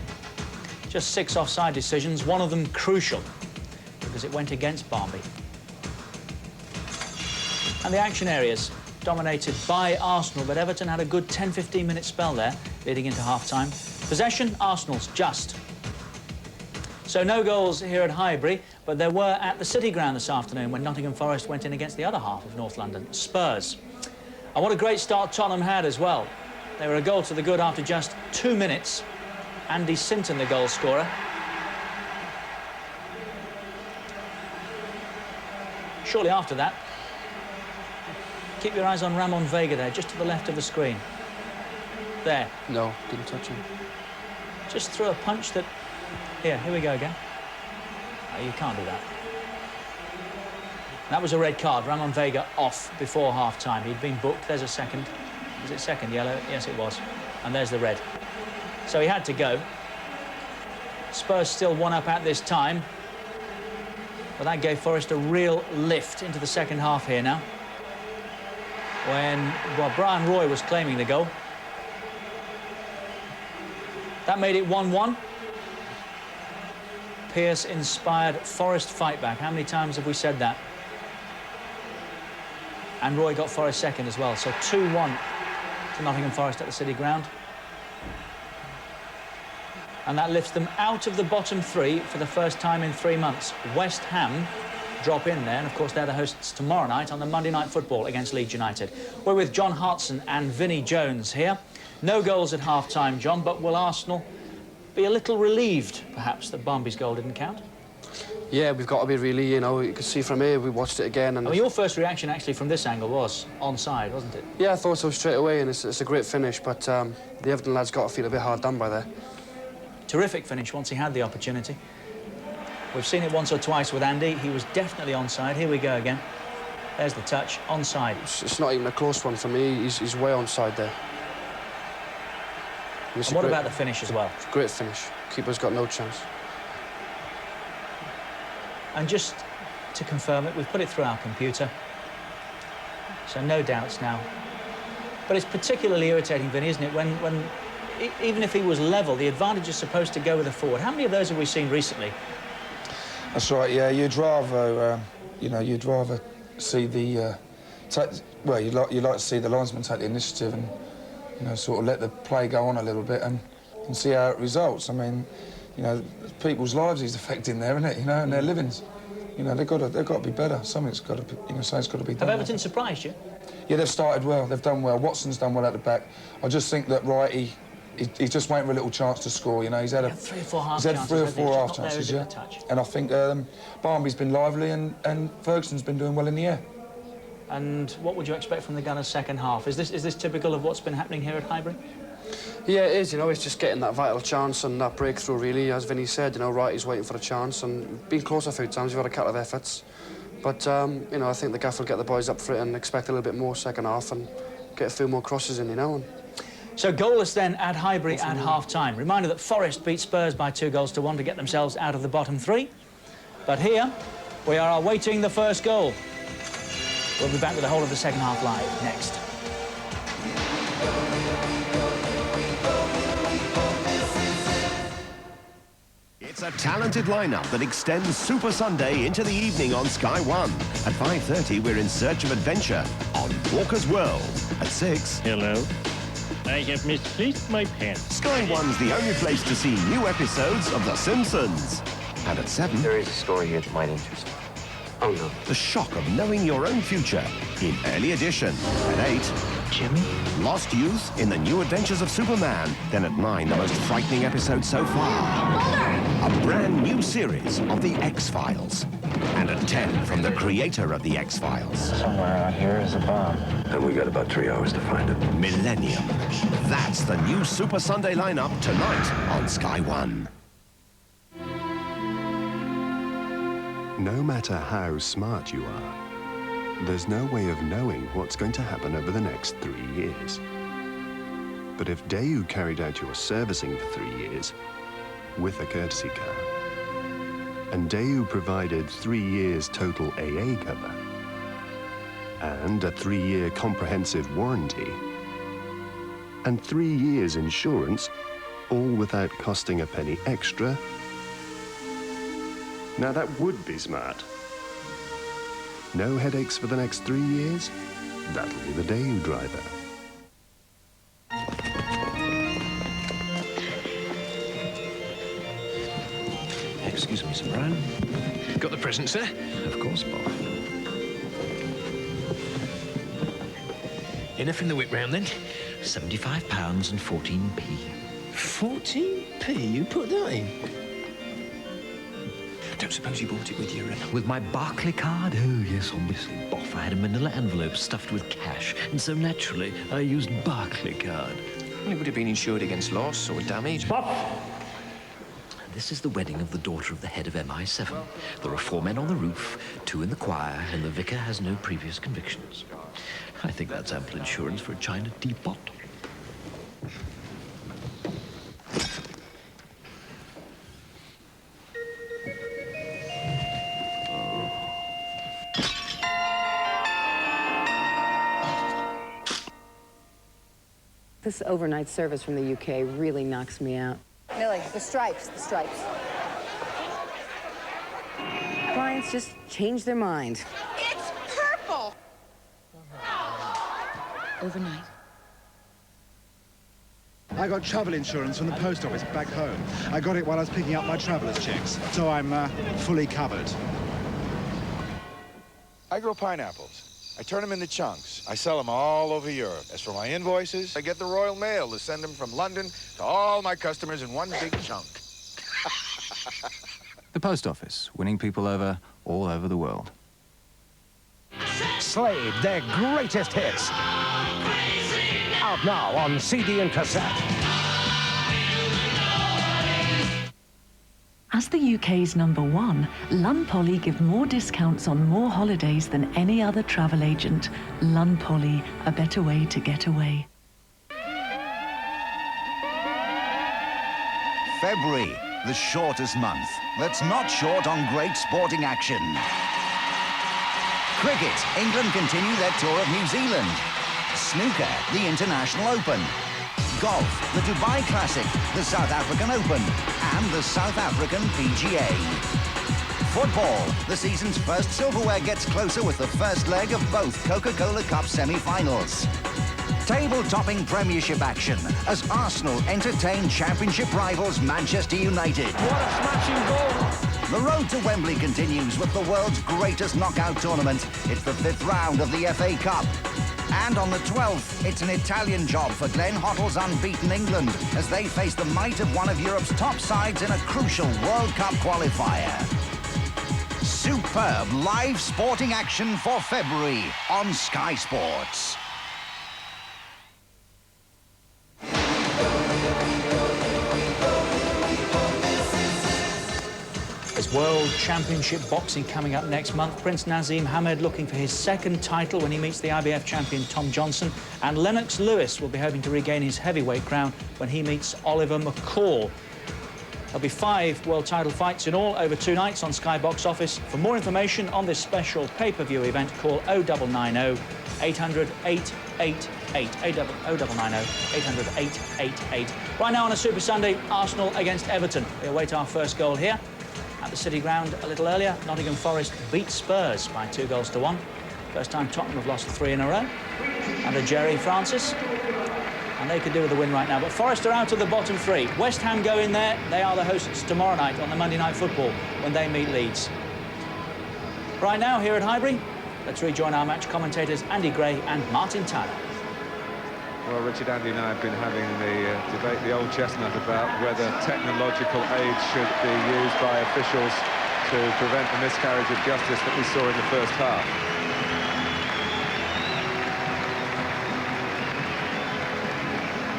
Just 6 offside decisions, one of them crucial, because it went against Barmby. And the action areas, dominated by Arsenal, but Everton had a good 10-15 minute spell there, leading into half-time. Possession, Arsenal's just. So no goals here at Highbury, but there were at the City Ground this afternoon when Nottingham Forest went in against the other half of North London, Spurs. And what a great start Tottenham had as well. They were a goal to the good after just 2 minutes. Andy Sinton, the goal scorer. Shortly after that, keep your eyes on Ramon Vega there, just to the left of the screen. There. No, didn't touch him. Just threw a punch that... Here we go again. Oh, you can't do that. That was a red card. Ramon Vega off before half-time. He'd been booked. There's a second. Was it second yellow? Yes, it was. And there's the red. So he had to go. Spurs still 1 up at this time. But that gave Forest a real lift into the second half here now. When, well, Brian Roy was claiming the goal. That made it 1-1. Pearce-inspired Forest fight back. How many times have we said that? And Roy got Forest second as well. So 2-1 to Nottingham Forest at the City Ground. And that lifts them out of the bottom 3 for the first time in 3 months. West Ham drop in there, and of course they're the hosts tomorrow night on the Monday Night Football against Leeds United. We're with John Hartson and Vinnie Jones here. No goals at half-time, John, but will Arsenal be a little relieved, perhaps, that Barmby's goal didn't count? Yeah, we've got to be really, you know, you can see from here, we watched it again. And I mean, your first reaction, actually, from this angle was onside, wasn't it? Yeah, I thought so straight away, and it's a great finish, but the Everton lads got to feel a bit hard done by there. Terrific finish once he had the opportunity. We've seen it once or twice with Andy. He was definitely onside. Here we go again. There's the touch, onside. It's not even a close one for me. He's way onside there. And what about the finish as well? Great finish. Keeper's got no chance. And just to confirm it, we've put it through our computer. So no doubts now. But it's particularly irritating, Vinny, isn't it? When even if he was level, the advantage is supposed to go with a forward. How many of those have we seen recently? That's right, yeah. You'd rather, you know, you'd rather see the... well, you'd like to see the linesman take the initiative and, you know, sort of let the play go on a little bit and see how it results. I mean, you know, people's lives he's affecting there, isn't it? You know, and their livings. You know, they've got to be better. Something's got to be, you know, something's got to be done. Have Everton surprised you? Yeah, they've started well. They've done well. Watson's done well at the back. I just think that Wrighty, he's just waiting for a little chance to score. You know, he's had 3 or 4 half chances. He's had 3 or 4 half chances, yeah. And I think Barmby's been lively and Ferguson's been doing well in the air. And what would you expect from the Gunners' second half? Is this typical of what's been happening here at Highbury? Yeah, it is, you know, it's just getting that vital chance and that breakthrough, really. As Vinny said, you know, Wrighty's waiting for a chance, and been close a few times, we've had a couple of efforts. But, you know, I think the gaff will get the boys up for it and expect a little bit more second half and get a few more crosses in, you know. So goalless then at Highbury at half-time. Reminder that Forest beat Spurs by 2-1 to get themselves out of the bottom three. But here, we are awaiting the first goal. We'll be back with the whole of the second half live next. It's a talented lineup that extends Super Sunday into the evening on Sky One. At 5:30, we're in search of adventure on Walker's World. At 6... Hello. I have misplaced my pen. Sky One's the only place to see new episodes of The Simpsons. And at 7... There is a story here that might interest you. Oh, no. The shock of knowing your own future in Early Edition. At 8... Jimmy? Lost Youth in the New Adventures of Superman. Then at 9, the most frightening episode so far. A brand new series of The X-Files. And at 10, from the creator of The X-Files. Somewhere out here is a bomb. And we got about 3 hours to find it. Millennium. That's the new Super Sunday lineup tonight on Sky One. No matter how smart you are, there's no way of knowing what's going to happen over the next 3 years. But if Daewoo carried out your servicing for 3 years with a courtesy car, and Daewoo provided 3 years total AA cover, and a 3-year comprehensive warranty, and 3 years insurance, all without costing a penny extra, now that would be smart. No headaches for the next 3 years? That'll be the Daewoo driver. Excuse me, Sir Brown. Got the present, sir? Of course, Bob. Enough in the whip round, then? £75 and 14p. 14p? You put that in? Don't suppose you bought it with your... With my Barclay card? Oh, yes, obviously. Boff, I had a manila envelope stuffed with cash, and so naturally, I used Barclay card. Well, it would have been insured against loss or damage. This is the wedding of the daughter of the head of MI7. There are 4 men on the roof, 2 in the choir, and the vicar has no previous convictions. I think that's ample insurance for a China teapot. This overnight service from the UK really knocks me out. Millie, the stripes, the stripes. Clients just change their mind. It's purple! Overnight. I got travel insurance from the post office back home. I got it while I was picking up my traveller's checks, so I'm fully covered. I grow pineapples. I turn them into chunks. I sell them all over Europe. As for my invoices, I get the Royal Mail to send them from London to all my customers in one big chunk. The post office, winning people over all over the world. Slade, their greatest hits. Out now on CD and cassette. As the UK's #1, Lun Poly give more discounts on more holidays than any other travel agent. Lun Poly, a better way to get away. February, the shortest month. That's not short on great sporting action. Cricket, England continue their tour of New Zealand. Snooker, the International Open. Golf, the Dubai Classic, the South African Open, and the South African PGA. Football, the season's first silverware gets closer with the first leg of both Coca-Cola Cup semi-finals. Table-topping Premiership action as Arsenal entertain Championship rivals Manchester United. What a smashing goal! The road to Wembley continues with the world's greatest knockout tournament. It's the 5th round of the FA Cup. And on the 12th, it's an Italian job for Glenn Hoddle's unbeaten England as they face the might of one of Europe's top sides in a crucial World Cup qualifier. Superb live sporting action for February on Sky Sports. There's World Championship Boxing coming up next month. Prince Naseem Hamed looking for his second title when he meets the IBF champion Tom Johnson. And Lennox Lewis will be hoping to regain his heavyweight crown when he meets Oliver McCall. There'll be 5 world title fights in all over 2 nights on Sky Box Office. For more information on this special pay-per-view event, call 0990 800 888. 0990 800 888. Right now on a Super Sunday, Arsenal against Everton. We await our first goal here. At the City Ground a little earlier, Nottingham Forest beat Spurs by 2-1. First time Tottenham have lost 3 in a row under Jerry Francis. And they could do with a win right now. But Forest are out of the bottom 3. West Ham go in there. They are the hosts tomorrow night on the Monday Night Football when they meet Leeds. Right now, here at Highbury, let's rejoin our match commentators Andy Gray and Martin Tyler. Well, Richard, Andy and I have been having the debate, the old chestnut, about whether technological aid should be used by officials to prevent the miscarriage of justice that we saw in the first half.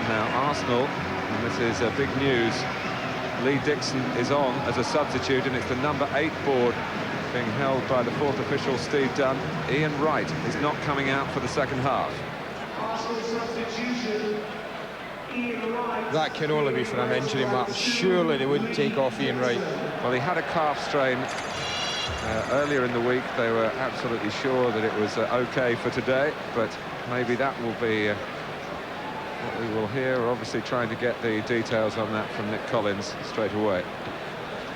Now, Arsenal, and this is big news, Lee Dixon is on as a substitute, and it's the number 8 board being held by the 4th official, Steve Dunn. Ian Wright is not coming out for the second half. That can only be for an injury, Martin. Surely they wouldn't take off Ian Wright. Well, he had a calf strain earlier in the week. They were absolutely sure that it was OK for today, but maybe that will be what we will hear. We're obviously trying to get the details on that from Nick Collins straight away.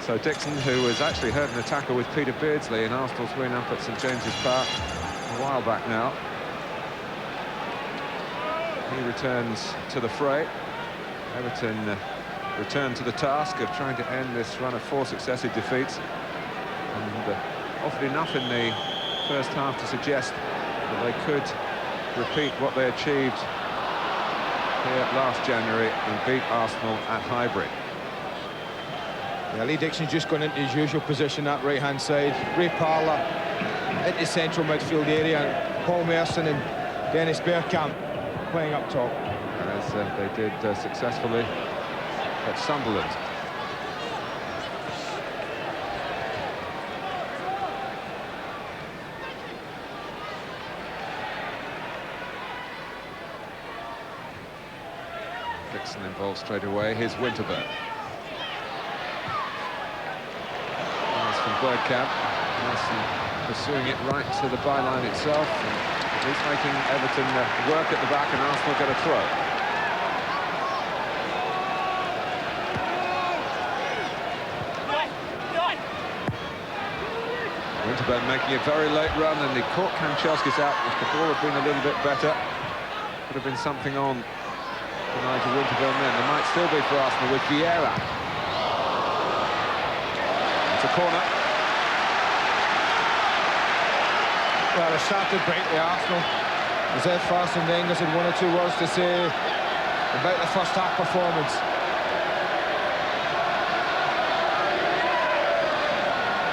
So Dixon, who was actually hurt in a tackle with Peter Beardsley in Arsenal's win up at St James's Park a while back now. He returns to the fray. Everton return to the task of trying to end this run of 4 successive defeats. And offered enough in the first half to suggest that they could repeat what they achieved here last January and beat Arsenal at Highbury. Yeah, Lee Dixon's just gone into his usual position, that right-hand side. Ray Parlour into central midfield area, and Paul Merson and Dennis Bergkamp playing up top. As they did successfully at Sunderland. Dixon involved straight away. Here's Winterburn. That's from Bergkamp. Merson pursuing it right to the byline itself. He's making Everton work at the back, and Arsenal get a throw. Winterburn making a very late run, and he caught Kanchelskis out. If the ball had been a little bit better, could have been something on for Nigel Winterburn then. There might still be for Arsenal with Vieira. It's a corner. Well, it started brightly, Arsenal. As if Arsene Wenger had 1 or 2 words to say about the first half performance.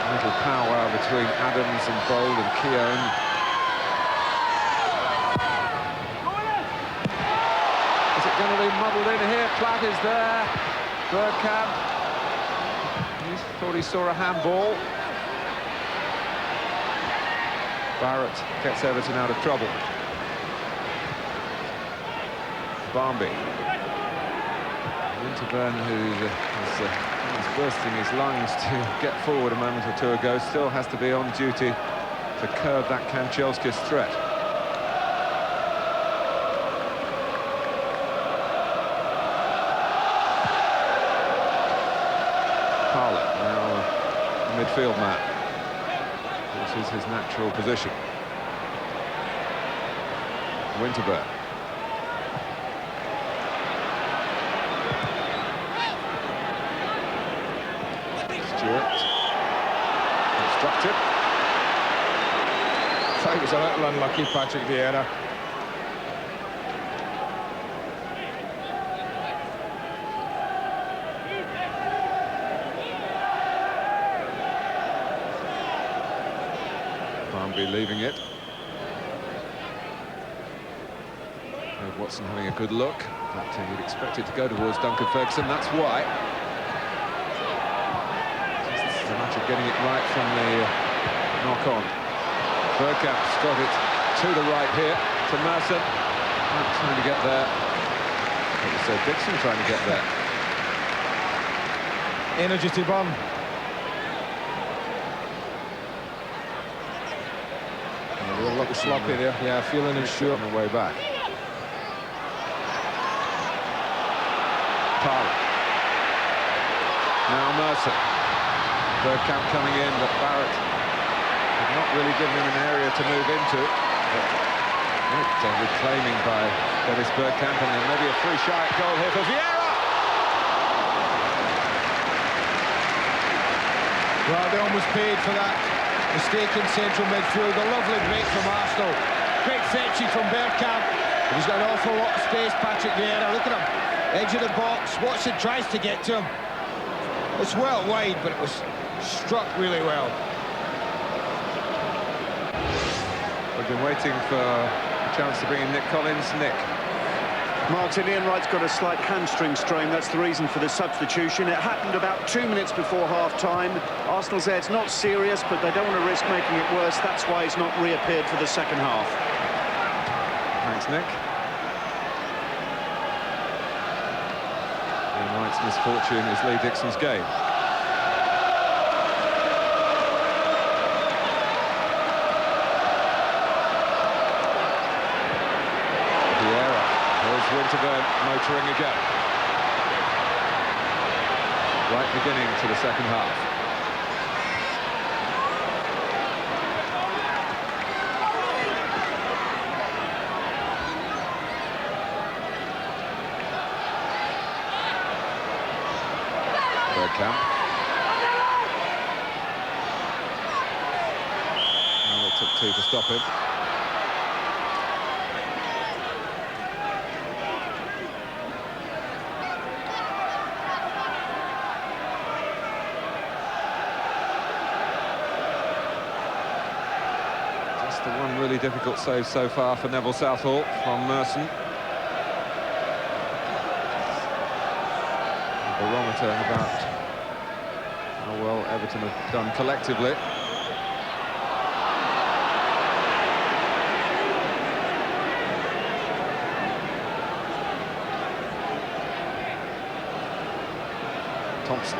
A little power between Adams and Bold and Keown. Is it going to be muddled in here? Platt is there. Bergkamp. He thought he saw a handball. Barrett gets Everton out of trouble. Barmby. Winterburn, who is bursting his lungs to get forward a moment or 2 ago, still has to be on duty to curb that Kanchelskis threat. Parlour, now a midfield man. This is his natural position. Winterburn. Stewart. Obstructed. I think it was a little unlucky, Patrick Vieira. Brownby leaving it. Watson having a good look, but you'd expect it to go towards Duncan Ferguson. That's why. This is a matter of getting it right from the knock-on. Bergkamp's got it to the right here, to Merson. Not trying to get there. It was Dixon trying to get there. Energy to burn. A little sloppy there. Yeah, feeling unsure on the way back. Parlour. Now Mercer. Bergkamp coming in, but Barrett had not really given him an area to move into. But reclaiming by Dennis Bergkamp, and then maybe a free shot goal here for Vieira. Well, they almost paid for that mistake in central midfield. A lovely break from Arsenal. Great fetching from Bergkamp. He's got an awful lot of space, Patrick Vieira. Look at him. Edge of the box. Watson tries to get to him. It's well wide, but it was struck really well. We've been waiting for a chance to bring in Nick Collins. Nick. Martin, Ian Wright's got a slight hamstring strain. That's the reason for the substitution. It happened about 2 minutes before half-time. Arsenal say it's not serious, but they don't want to risk making it worse. That's why he's not reappeared for the second half. Thanks, Nick. Ian Wright's misfortune is Lee Dixon's game. Winterburn motoring again. Right beginning to the second half. Bergkamp. Well, it took two to stop him. The one really difficult save so far for Neville Southall from Merson. A barometer about how well Everton have done collectively. Thompson.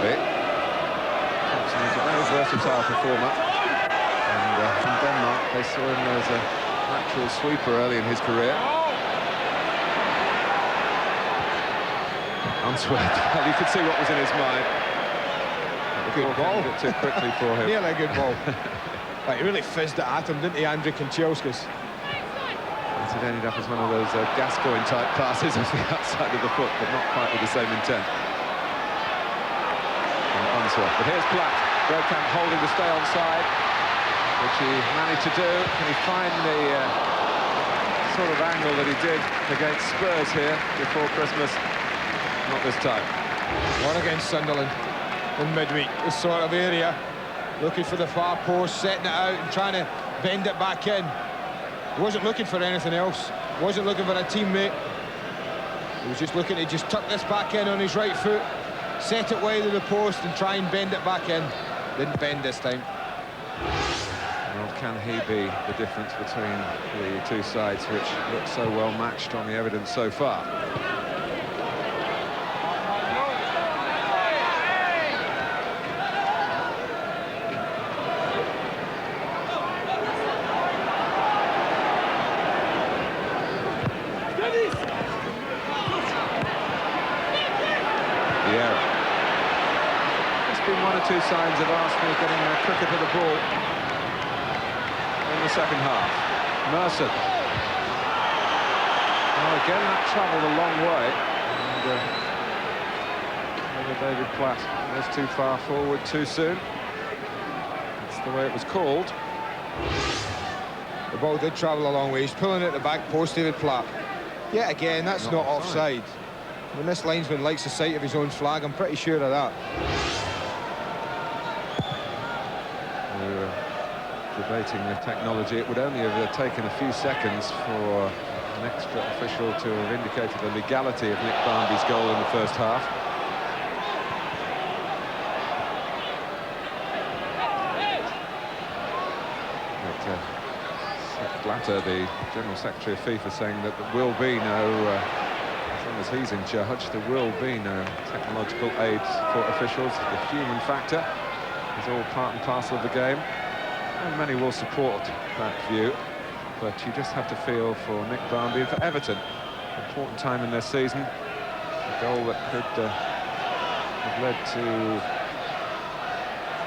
Thompson is a very versatile performer, and from Denmark they saw him as a natural sweeper early in his career. Unswept. Well, you could see what was in his mind. Good ball. A bit too quickly for him. Nearly a good ball. Like, he really fizzed it at him, didn't he, Andrew Kanchelskis? It ended up as one of those Gascoigne type passes off the outside of the foot, but not quite with the same intent. But here's Platt. Bergkamp holding to stay onside, which he managed to do. Can he find the sort of angle that he did against Spurs here before Christmas? Not this time. One against Sunderland in midweek. This sort of area, looking for the far post, setting it out and trying to bend it back in. He wasn't looking for anything else. Wasn't looking for a teammate. He was just looking to just tuck this back in on his right foot, set it wide of the post and try and bend it back in. Didn't bend this time. Well, can he be the difference between the two sides, which look so well matched on the evidence so far? Two signs of Arsenal getting a quicker to the ball in the second half. Merson. Well, again, that travelled a long way. And David Platt was too far forward too soon. That's the way it was called. The ball did travel a long way. He's pulling at the back post, David Platt. Yet again, that's not offside. When this linesman likes the sight of his own flag, I'm pretty sure of that. We're debating the technology. It would only have taken a few seconds for an extra official to have indicated the legality of Nick Barmby's goal in the first half. Blatter, the General Secretary of FIFA, saying that there will be no, as long as he's in charge, there will be no technological aid for officials. The human factor is all part and parcel of the game, and many will support that view. But you just have to feel for Nick Barmby and for Everton. Important time in their season. A goal that could have led to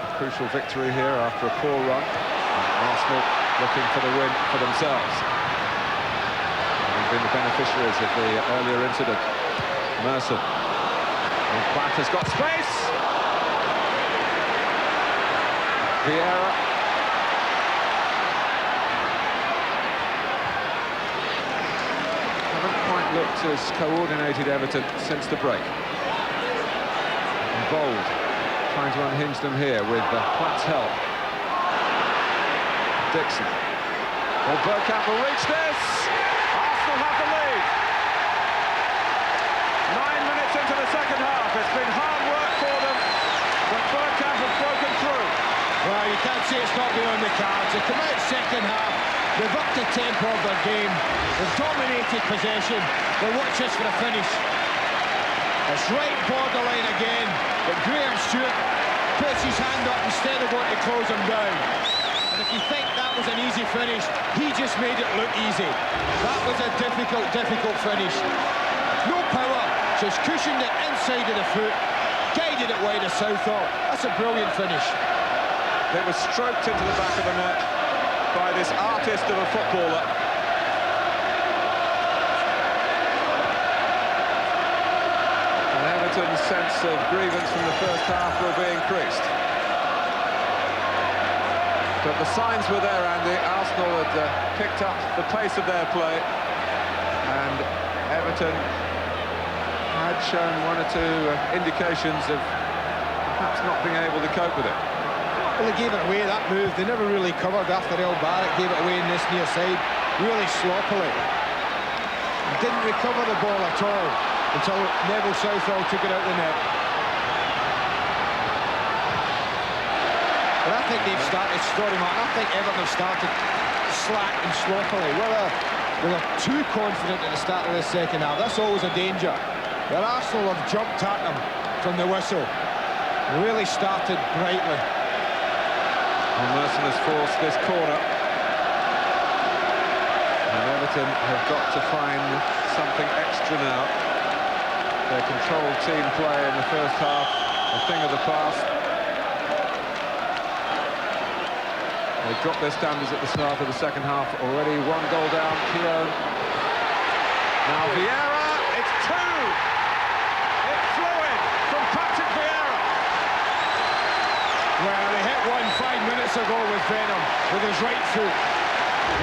a crucial victory here after a poor run. Arsenal looking for the win for themselves. They've been the beneficiaries of the earlier incident. Merson. And Platter's got space. Vieira. Haven't quite looked as coordinated Everton since the break. And Bold trying to unhinge them here with Platt's help. Dixon. Well, Bergkamp will reach this. Arsenal have the lead. 9 minutes into the second half. It's been hard work for them, but Bergkamp has broken through. Well, you can't say it's not been on the cards. They come out second half. They've upped the tempo of their game. They've dominated possession. They watch this for a finish. It's right borderline again, but Graham Stewart puts his hand up instead of going to close him down. And if you think that was an easy finish, he just made it look easy. That was a difficult finish. No power, just cushioned it inside of the foot, guided it wide of Southall. That's a brilliant finish. It was stroked into the back of the net by this artist of a footballer. And Everton's sense of grievance from the first half will be increased. But the signs were there, Andy. Arsenal had picked up the pace of their play, and Everton had shown one or two indications of perhaps not being able to cope with it. Well, they gave it away, that move. They never really covered after El Barrett gave it away in this near side, really sloppily. Didn't recover the ball at all until Neville Southall took it out the net. But I think they've started, I think Everton have started slack and sloppily. They were too confident at the start of the second half. That's always a danger. But Arsenal have jumped at them from the whistle. Really started brightly. Well, Merson has forced this corner. And Everton have got to find something extra now. Their controlled team play in the first half, a thing of the past. They dropped their standards at the start of the second half. Already one goal down. Keown. Now Vieira. It's two. It flew in from Patrick Vieira. Well, he hit one 5 minutes ago with Venom with his right foot.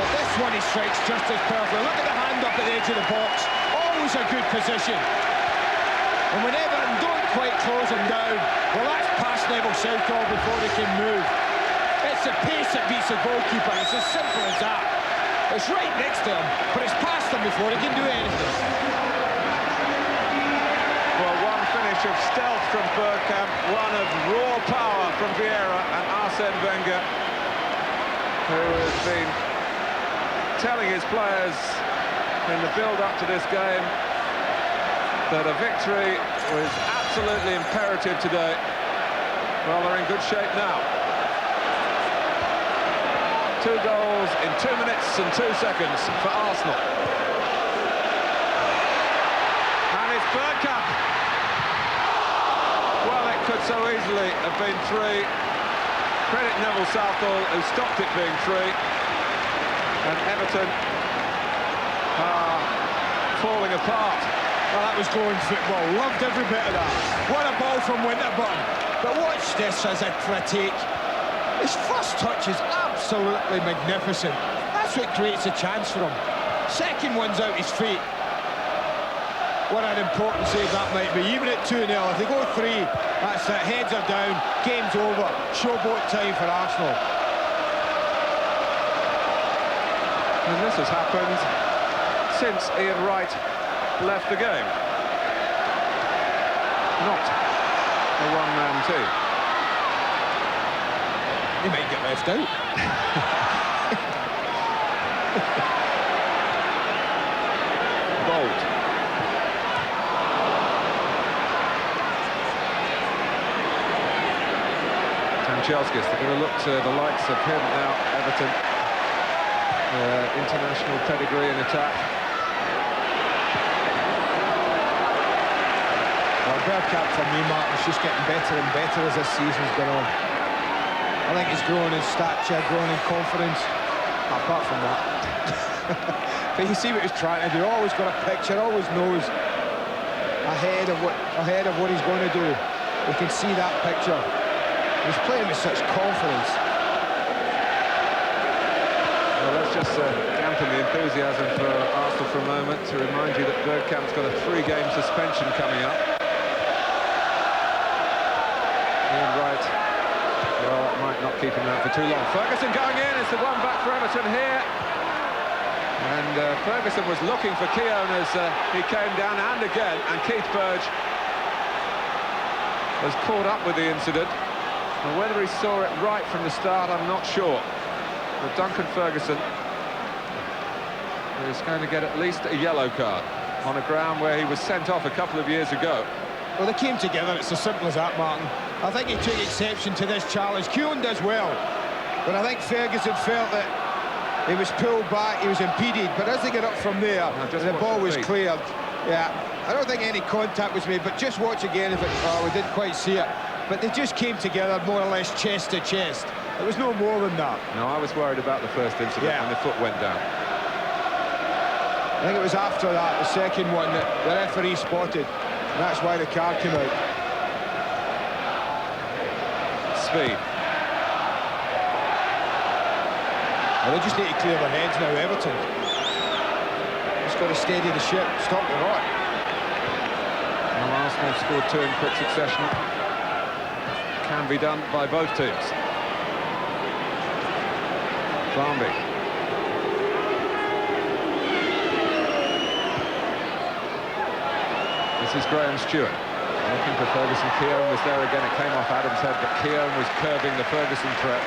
But this one he strikes just as perfectly. Look at the hand up at the edge of the box. Always a good position. And when Everton don't quite close him down, well, that's past Neville Southall before he can move. It's the pace that beats the goalkeeper. It's as simple as that. It's right next to him, but it's past him before he can do anything. Well, one finish of stealth from Bergkamp, one of raw power from Vieira, and Arsene Wenger, who has been telling his players in the build-up to this game that a victory was absolutely imperative today. Well, they're in good shape now. 2 goals in 2 minutes and 2 seconds for Arsenal. And it's Bergkamp. Well, it could so easily have been 3. Credit Neville Southall, who stopped it being 3. And Everton are falling apart. Well, that was glowing football. Loved every bit of that. What a ball from Winterburn. But watch this as for a take. His first touch is absolutely magnificent. That's what creates a chance for him. Second one's out his feet. what an important save that might be. Even at 2-0, if they go 3, that's it. Heads are down, game's over. Showboat time for Arsenal. And this has happened since Ian Wright left the game. Not a one-man team. He might get left out. Bold. Kanchelskis, they're going to look to the likes of him now, Everton. International pedigree in attack. Well, Bergkamp for me, Martin, is just getting better and better as this season's gone on. I think he's grown in stature, grown in confidence. Apart from that. But you see what he's trying to do. Always got a picture, always knows ahead of what he's going to do. You can see that picture. He's playing with such confidence. Well, let's just dampen the enthusiasm for Arsenal for a moment to remind you that Bergkamp's got a 3-game suspension coming up. Ian Wright, well, it might not keep him out for too long. Ferguson going in, it's the one back for Everton here. And Ferguson was looking for Keown as he came down, and again, and Keith Burge was caught up with the incident. And whether he saw it right from the start, I'm not sure. But Duncan Ferguson is going to get at least a yellow card on a ground where he was sent off a couple of years ago. Well, they came together, it's as simple as that, Martin. I think he took exception to this challenge. Keown does well, but I think Ferguson felt that he was pulled back, he was impeded, but as they get up from there, the ball was cleared. Yeah, I don't think any contact was made, but just watch again if we didn't quite see it. But they just came together more or less chest to chest. There was no more than that. No, I was worried about the first incident when the foot went down. I think it was after that, the second one, that the referee spotted. And that's why the card came out. Speed. Well, they just need to clear their heads now, Everton. Just got to steady the ship, stop the rot. Well, Arsenal scored 2 in quick succession. Can be done by both teams. Barnby. This is Graham Stewart. Looking for Ferguson. Keown was there again. It came off Adams' head, but Keown was curbing the Ferguson threat.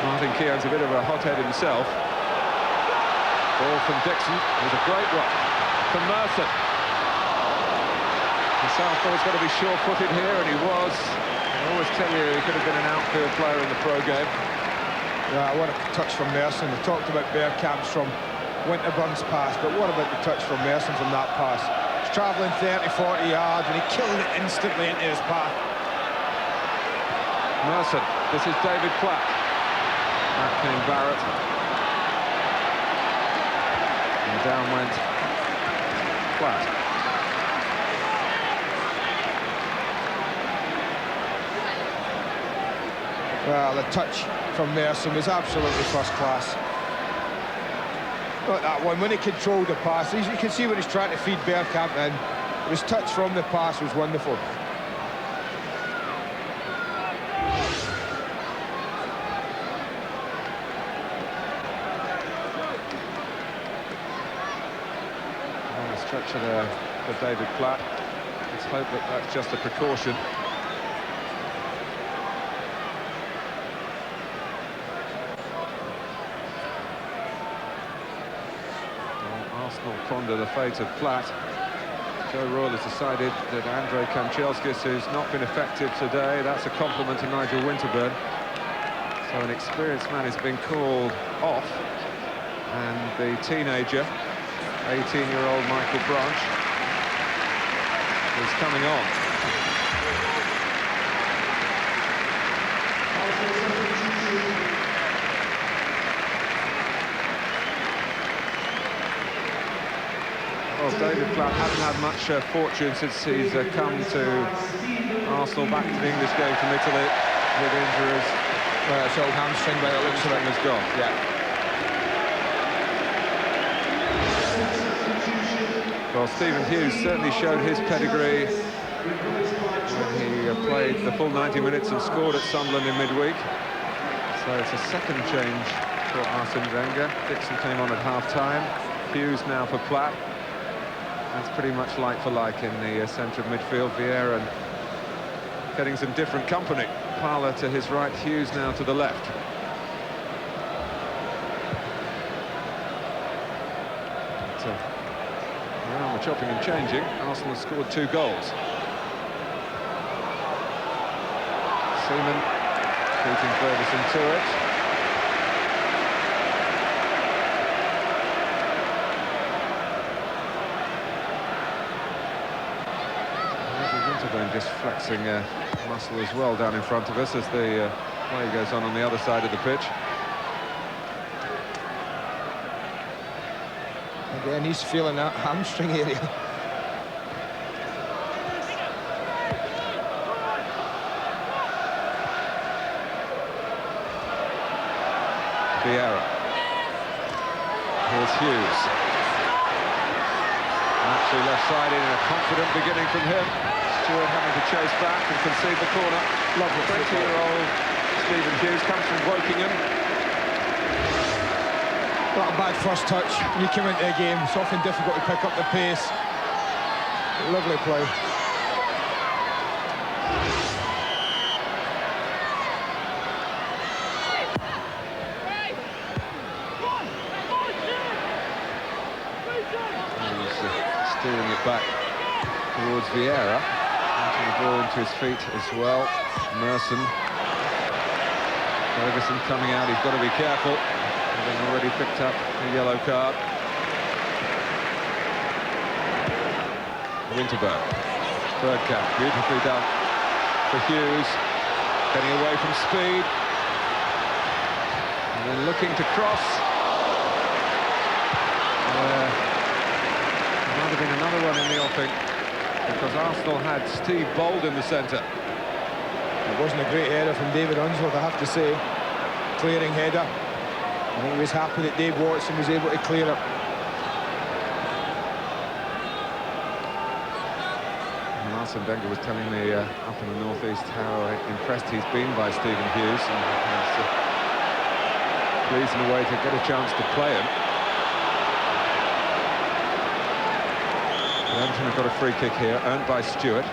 Martin Keown's a bit of a hothead himself. Ball from Dixon. It was a great one from Merson. The Southpaw's got to be sure-footed here, and he was. I always tell you, he could have been an outfield player in the pro game. Yeah, what a touch from Merson. We talked about Bergkamp's from Winterburn's pass, but what about the touch from Merson from that pass? He's travelling 30-40 yards, and he killed it instantly into his path. Merson, this is David Platt. Back came Barrett. And down went Platt. Well, the touch from Merson was absolutely first class. Look at that one, when he controlled the pass, you can see when he's trying to feed Bergkamp in. His touch from the pass was wonderful. On the stretcher there for David Platt. Let's hope that that's just a precaution. Arsenal ponder the fate of Platt. Joe Royle has decided that Andrei Kanchelskis, who's not been effective today, that's a compliment to Nigel Winterburn. So an experienced man has been called off, and the teenager, 18-year-old Michael Branch, is coming on. Well, David Platt hasn't had much fortune since he's come to Arsenal, back to the English game from Italy with injuries. It's old hamstring by the looks of it. Has gone. Yeah. Well, Stephen Hughes certainly showed his pedigree when he played the full 90 minutes and scored at Sunderland in midweek. So it's a second change for Arsene Wenger. Dixon came on at half-time. Hughes now for Platt. That's pretty much like for like in the centre of midfield. Vieira getting some different company. Parlour to his right, Hughes now to the left. Around the chopping and changing, Arsenal has scored 2 goals. Seaman beating Ferguson to it. Winterburn just flexing muscle as well down in front of us as the play goes on the other side of the pitch. Again, he's feeling that hamstring area. Vieira. Here's Hughes. Actually left-sided and a confident beginning from him. Stewart having to chase back and concede the corner. Lovely 20-year-old Stephen Hughes comes from Wokingham. Not a bad first touch when you come into the game. It's often difficult to pick up the pace. Lovely play. Steering it back towards Vieira. Getting the ball into his feet as well. Merson. Ferguson coming out, he's got to be careful. Having already picked up a yellow card. Winterburn. Bergkamp, beautifully done for Hughes. Getting away from speed. And then looking to cross. There might have been another one in the offing, because Arsenal had Steve Bold in the centre. It wasn't a great header from David Unsworth, I have to say. Clearing header. I think he was happy that Dave Watson was able to clear it. And Arsene Wenger was telling me up in the northeast how impressed he's been by Stephen Hughes, and he's pleased in a way to get a chance to play him. Everton have got a free kick here, earned by Stewart.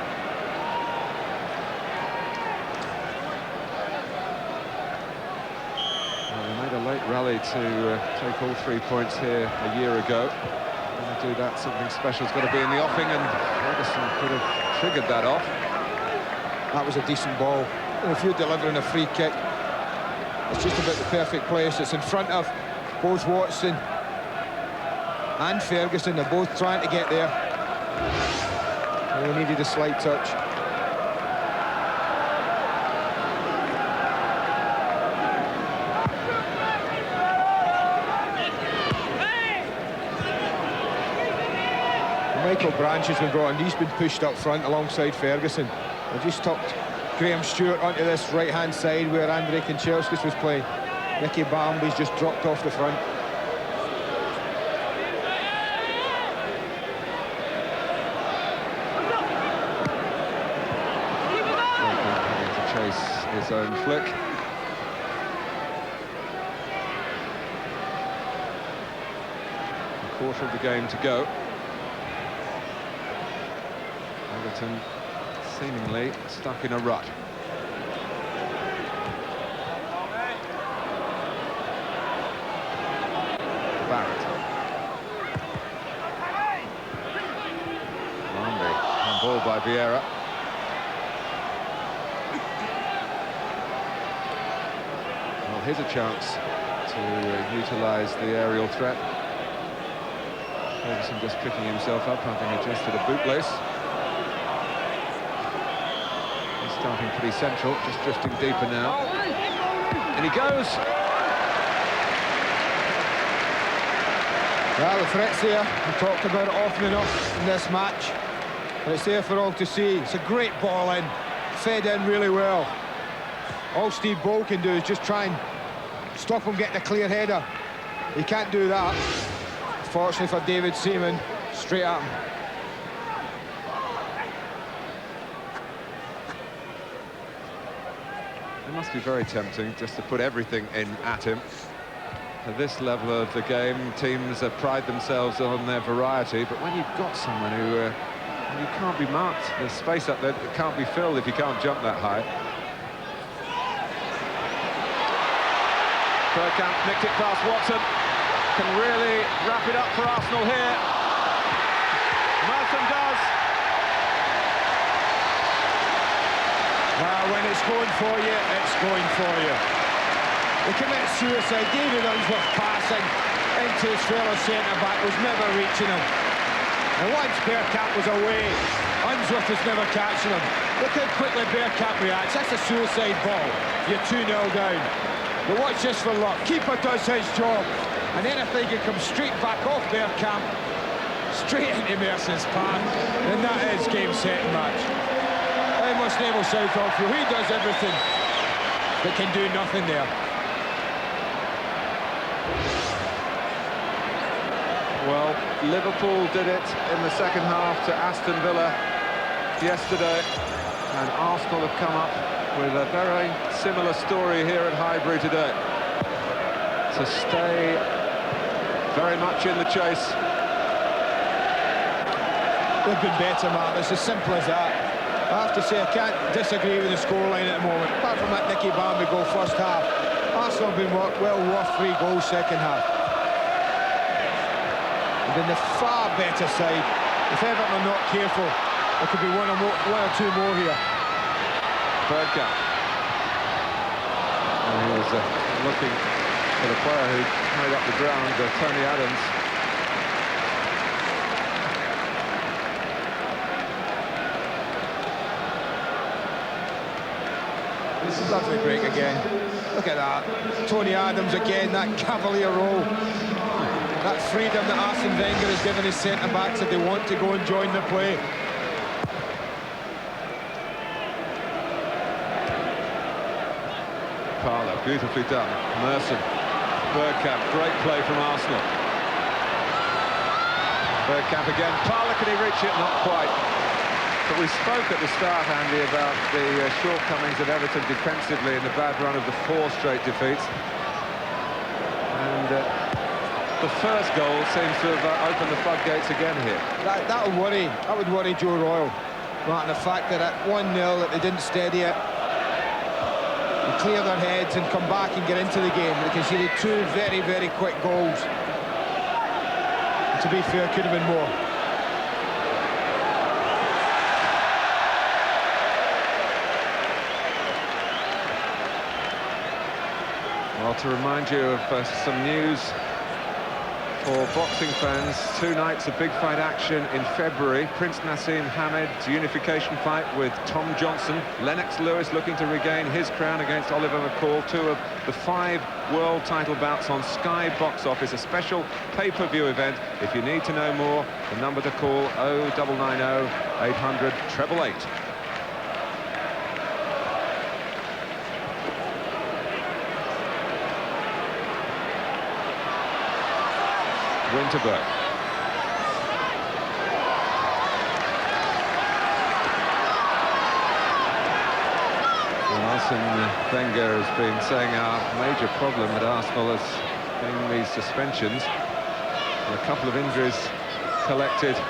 Rally to take all 3 points here a year ago. Want to do that, something special's got to be in the offing, and Ferguson could have triggered that off. That was a decent ball. And if you're delivering a free kick, it's just about the perfect place. It's in front of both Watson and Ferguson. They're both trying to get there. Only needed a slight touch. Michael Branch has been brought in. He's been pushed up front alongside Ferguson. They just tucked Graham Stewart onto this right-hand side where Andrei Kanchelskis was playing. Nicky Bambi's just dropped off the front. Having to chase his own flick. A quarter of the game to go. Everton seemingly stuck in a rut. Barrett. Bambi on ball by Vieira. Well, here's a chance to utilise the aerial threat. Ferguson just picking himself up, having adjusted a bootlace. Starting pretty central, just drifting deeper now. And he goes! Well, the threat's there. We talked about it often enough in this match. But it's there for all to see. It's a great ball in. Fed in really well. All Steve Bowl can do is just try and stop him getting a clear header. He can't do that. Fortunately for David Seaman, Straight at him. It must be very tempting just to put everything in at him. At this level of the game, teams pride themselves on their variety, but when you've got someone who you can't be marked, there's space up there that can't be filled if you can't jump that high. Bergkamp nicked it past Watson. Can really wrap it up for Arsenal here. Merson does. Well, when it's going for you, it's going for you. He commits suicide. David Unsworth passing into his fellow centre-back, was never reaching him. And once Bergkamp was away, Unsworth was never catching him. Look how quickly Bergkamp reacts. That's a suicide ball. You're 2-0 down. But watch this for luck. Keeper does his job. And anything can come straight back off Bergkamp, straight into Merson's path. And that is game, set, and match. I must name Southall. He does everything, but can do nothing there. Well, Liverpool did it in the second half to Aston Villa yesterday, and Arsenal have come up with a very similar story here at Highbury today. To stay very much in the chase. They've been better, Mark. It's as simple as that. I have to say, I can't disagree with the scoreline at the moment. Apart from that Nicky Bambi goal first half, Arsenal have been well worth 3 goals second half. And then the far better side, if Everton are not careful, there could be one or two more here. Bergkamp. And he was looking for the player who made up the ground, Tony Adams. Lovely break again. Look at that. Tony Adams again, that cavalier role. That freedom that Arsene Wenger has given his centre-backs if they want to go and join the play. Parlour, beautifully done. Merson. Bergkamp, great play from Arsenal. Bergkamp again. Parlour, can he reach it? Not quite. But we spoke at the start, Andy, about the shortcomings of Everton defensively in the bad run of the 4 straight defeats. And the first goal seems to have opened the floodgates again here. That would worry Joe Royle. Right, and the fact that at 1-0 that they didn't steady it, and clear their heads and come back and get into the game. They conceded 2 very, very quick goals. And to be fair, could have been more. Well, to remind you of some news for boxing fans, 2 nights of big fight action in February. Prince Nassim Hamed's unification fight with Tom Johnson. Lennox Lewis looking to regain his crown against Oliver McCall. 2 of the 5 world title bouts on Sky Box Office, a special pay-per-view event. If you need to know more, the number to call 0990 800 888. Winterberg. Arsene Wenger has been saying our major problem at Arsenal has been these suspensions. A couple of injuries collected in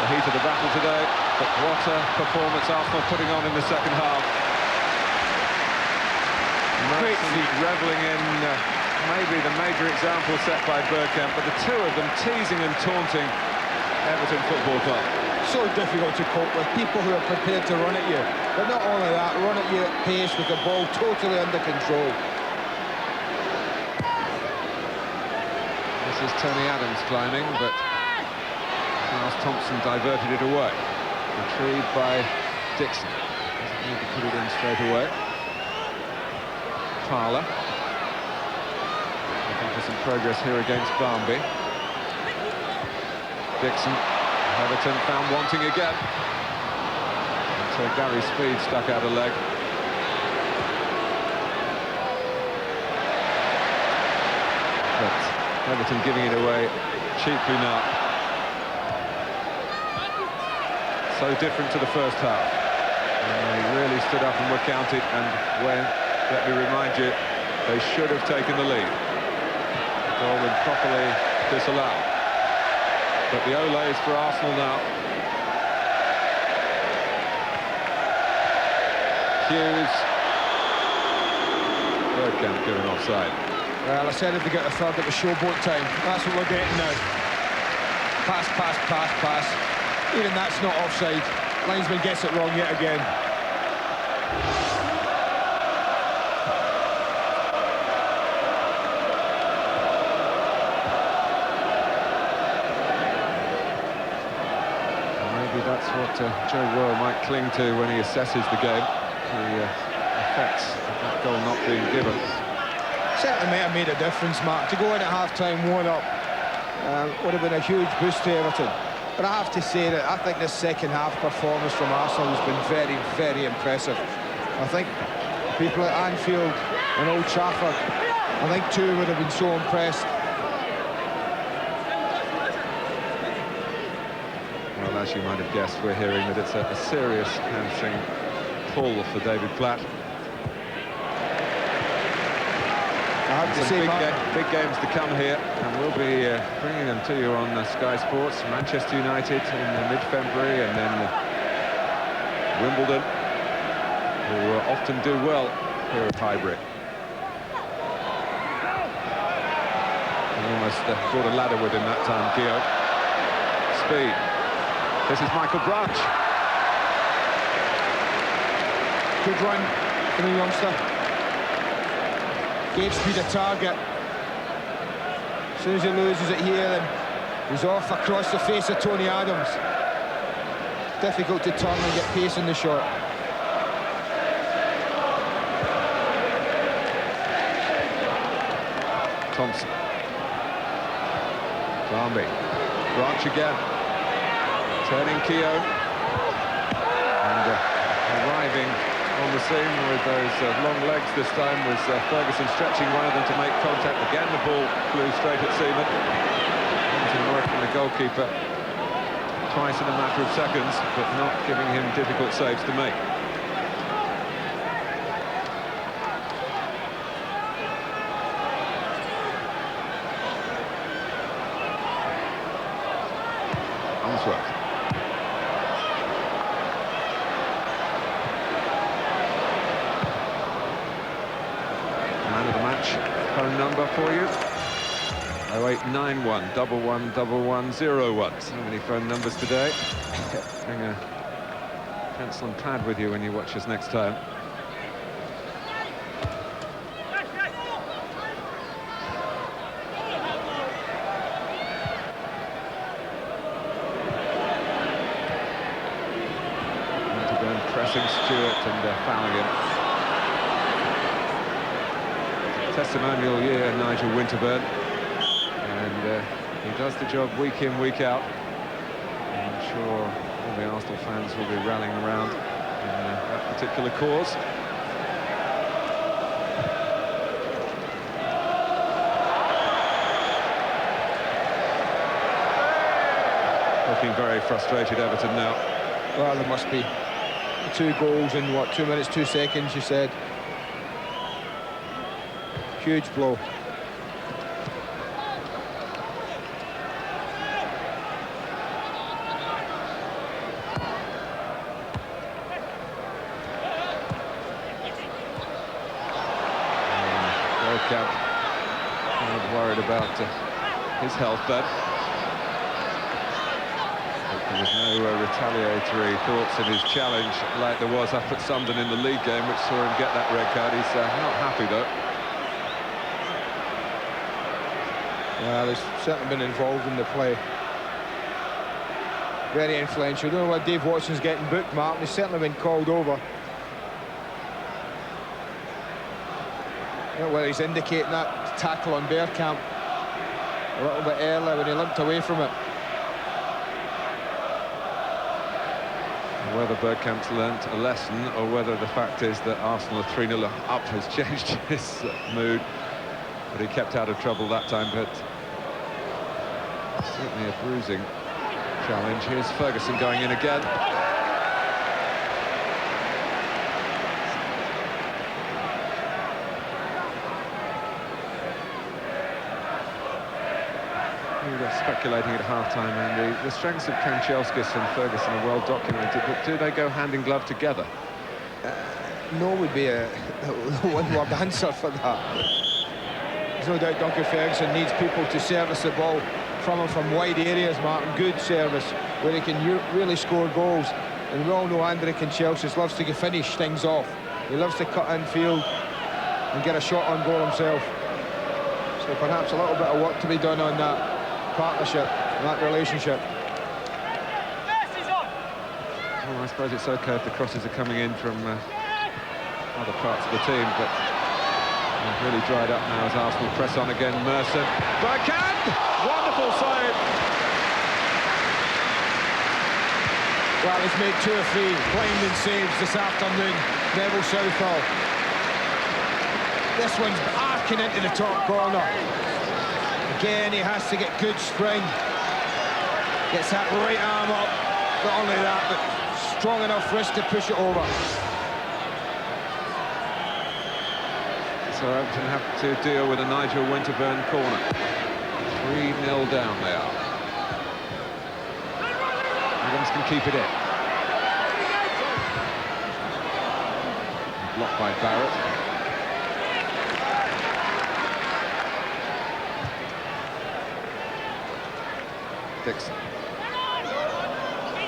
the heat of the battle today. But what a performance Arsenal putting on in the second half. Revelling in maybe the major example set by Bergkamp, but the 2 of them teasing and taunting Everton Football Club. So difficult to cope with, people who are prepared to run at you, but not only that, run at you at pace with the ball totally under control. This is Tony Adams climbing, but Miles Thompson diverted it away. Retrieved by Dixon. Doesn't need to put it in straight away. Parlour. Looking for some progress here against Barnby. Dixon. Everton found wanting again. So Gary Speed stuck out a leg. But Everton giving it away cheaply now. So different to the first half. And they really stood up and were counted, and when, let me remind you, they should have taken the lead. The goal was properly disallowed. But the Olays for Arsenal now. Hughes. Bergkamp given offside. Well, I said if they get the third, it was showboat time. That's what we're getting now. Pass, pass, pass, pass. Even that's not offside. Linesman gets it wrong yet again. Maybe that's what Joe Worrell might cling to when he assesses the game. The effects of that goal not being given. Certainly may have made a difference, Mark. To go in at half-time 1-up would have been a huge boost to Everton. But I have to say that I think this second-half performance from Arsenal has been very, very impressive. I think people at Anfield and Old Trafford, I think too, would have been so impressed. Well, as you might have guessed, we're hearing that it's a serious hamstring pull for David Platt. I have to Some say, big games to come here, and we'll be bringing them to you on Sky Sports. Manchester United in mid-February, and then Wimbledon, who often do well here at Highbury. Almost brought a ladder with him that time, Keogh. Speed. This is Michael Branch. good run from the youngster. Gave Speed a target. As soon as he loses it here, then he's off across the face of Tony Adams. Difficult to turn and get pace in the shot. Thompson. Barmby. Branch again. Turning Keogh. And arriving on the scene with those long legs this time was Ferguson, stretching one of them to make contact. Again, the ball flew straight at Seaman. Amazing work from the goalkeeper. Twice in a matter of seconds, but not giving him difficult saves to make. Unsworth. Man of the match phone number for you. 0891 111101. So many phone numbers today. Bring a pencil and pad with you when you watch us next time. Pressing Stewart and fouling him. Testimonial year, Nigel Winterburn, and he does the job week in, week out. And I'm sure all the Arsenal fans will be rallying around in that particular cause. Looking very frustrated, Everton now. Well, there must be. 2 goals in, what, 2 minutes, 2 seconds, you said. Huge blow. Bergkamp kind of worried about his health then. There was no retaliatory thoughts in his challenge like there was up at Sunderland in the league game, which saw him get that red card. He's not happy, though. Well, he's certainly been involved in the play. Very influential. I don't know why Dave Watson's getting booked, Mark. He's certainly been called over. I don't know whether he's indicating that tackle on Bergkamp a little bit earlier when he limped away from it. Whether Bergkamp's learnt a lesson or whether the fact is that Arsenal are 3-0 up has changed his mood. But he kept out of trouble that time, but Certainly a bruising challenge. Here's Ferguson going in again. We were speculating at half-time, and the strengths of Kanchelskis and Ferguson are well documented, but do they go hand in glove together? No would be a one-word answer for that. There's no doubt Duncan Ferguson needs people to service the ball from him from wide areas, Martin. Good service, where he can really score goals. And we all know Andre Kanchelskis loves to finish things off. He loves to cut infield and get a shot on goal himself. So perhaps a little bit of work to be done on that partnership, that relationship. Well, I suppose it's okay if the crosses are coming in from other parts of the team, but they've really dried up now as Arsenal press on again. Merson, backhand, wonderful save. Well, he's made 2 or 3 blinding saves this afternoon, Neville Southall. This one's arcing into the top corner. Again, he has to get good spring. Gets that right arm up. Not only that, but strong enough wrist to push it over. So Everton have to deal with a Nigel Winterburn corner. 3-0 down they are. Adams can keep it in. Blocked by Barrett. Dixon.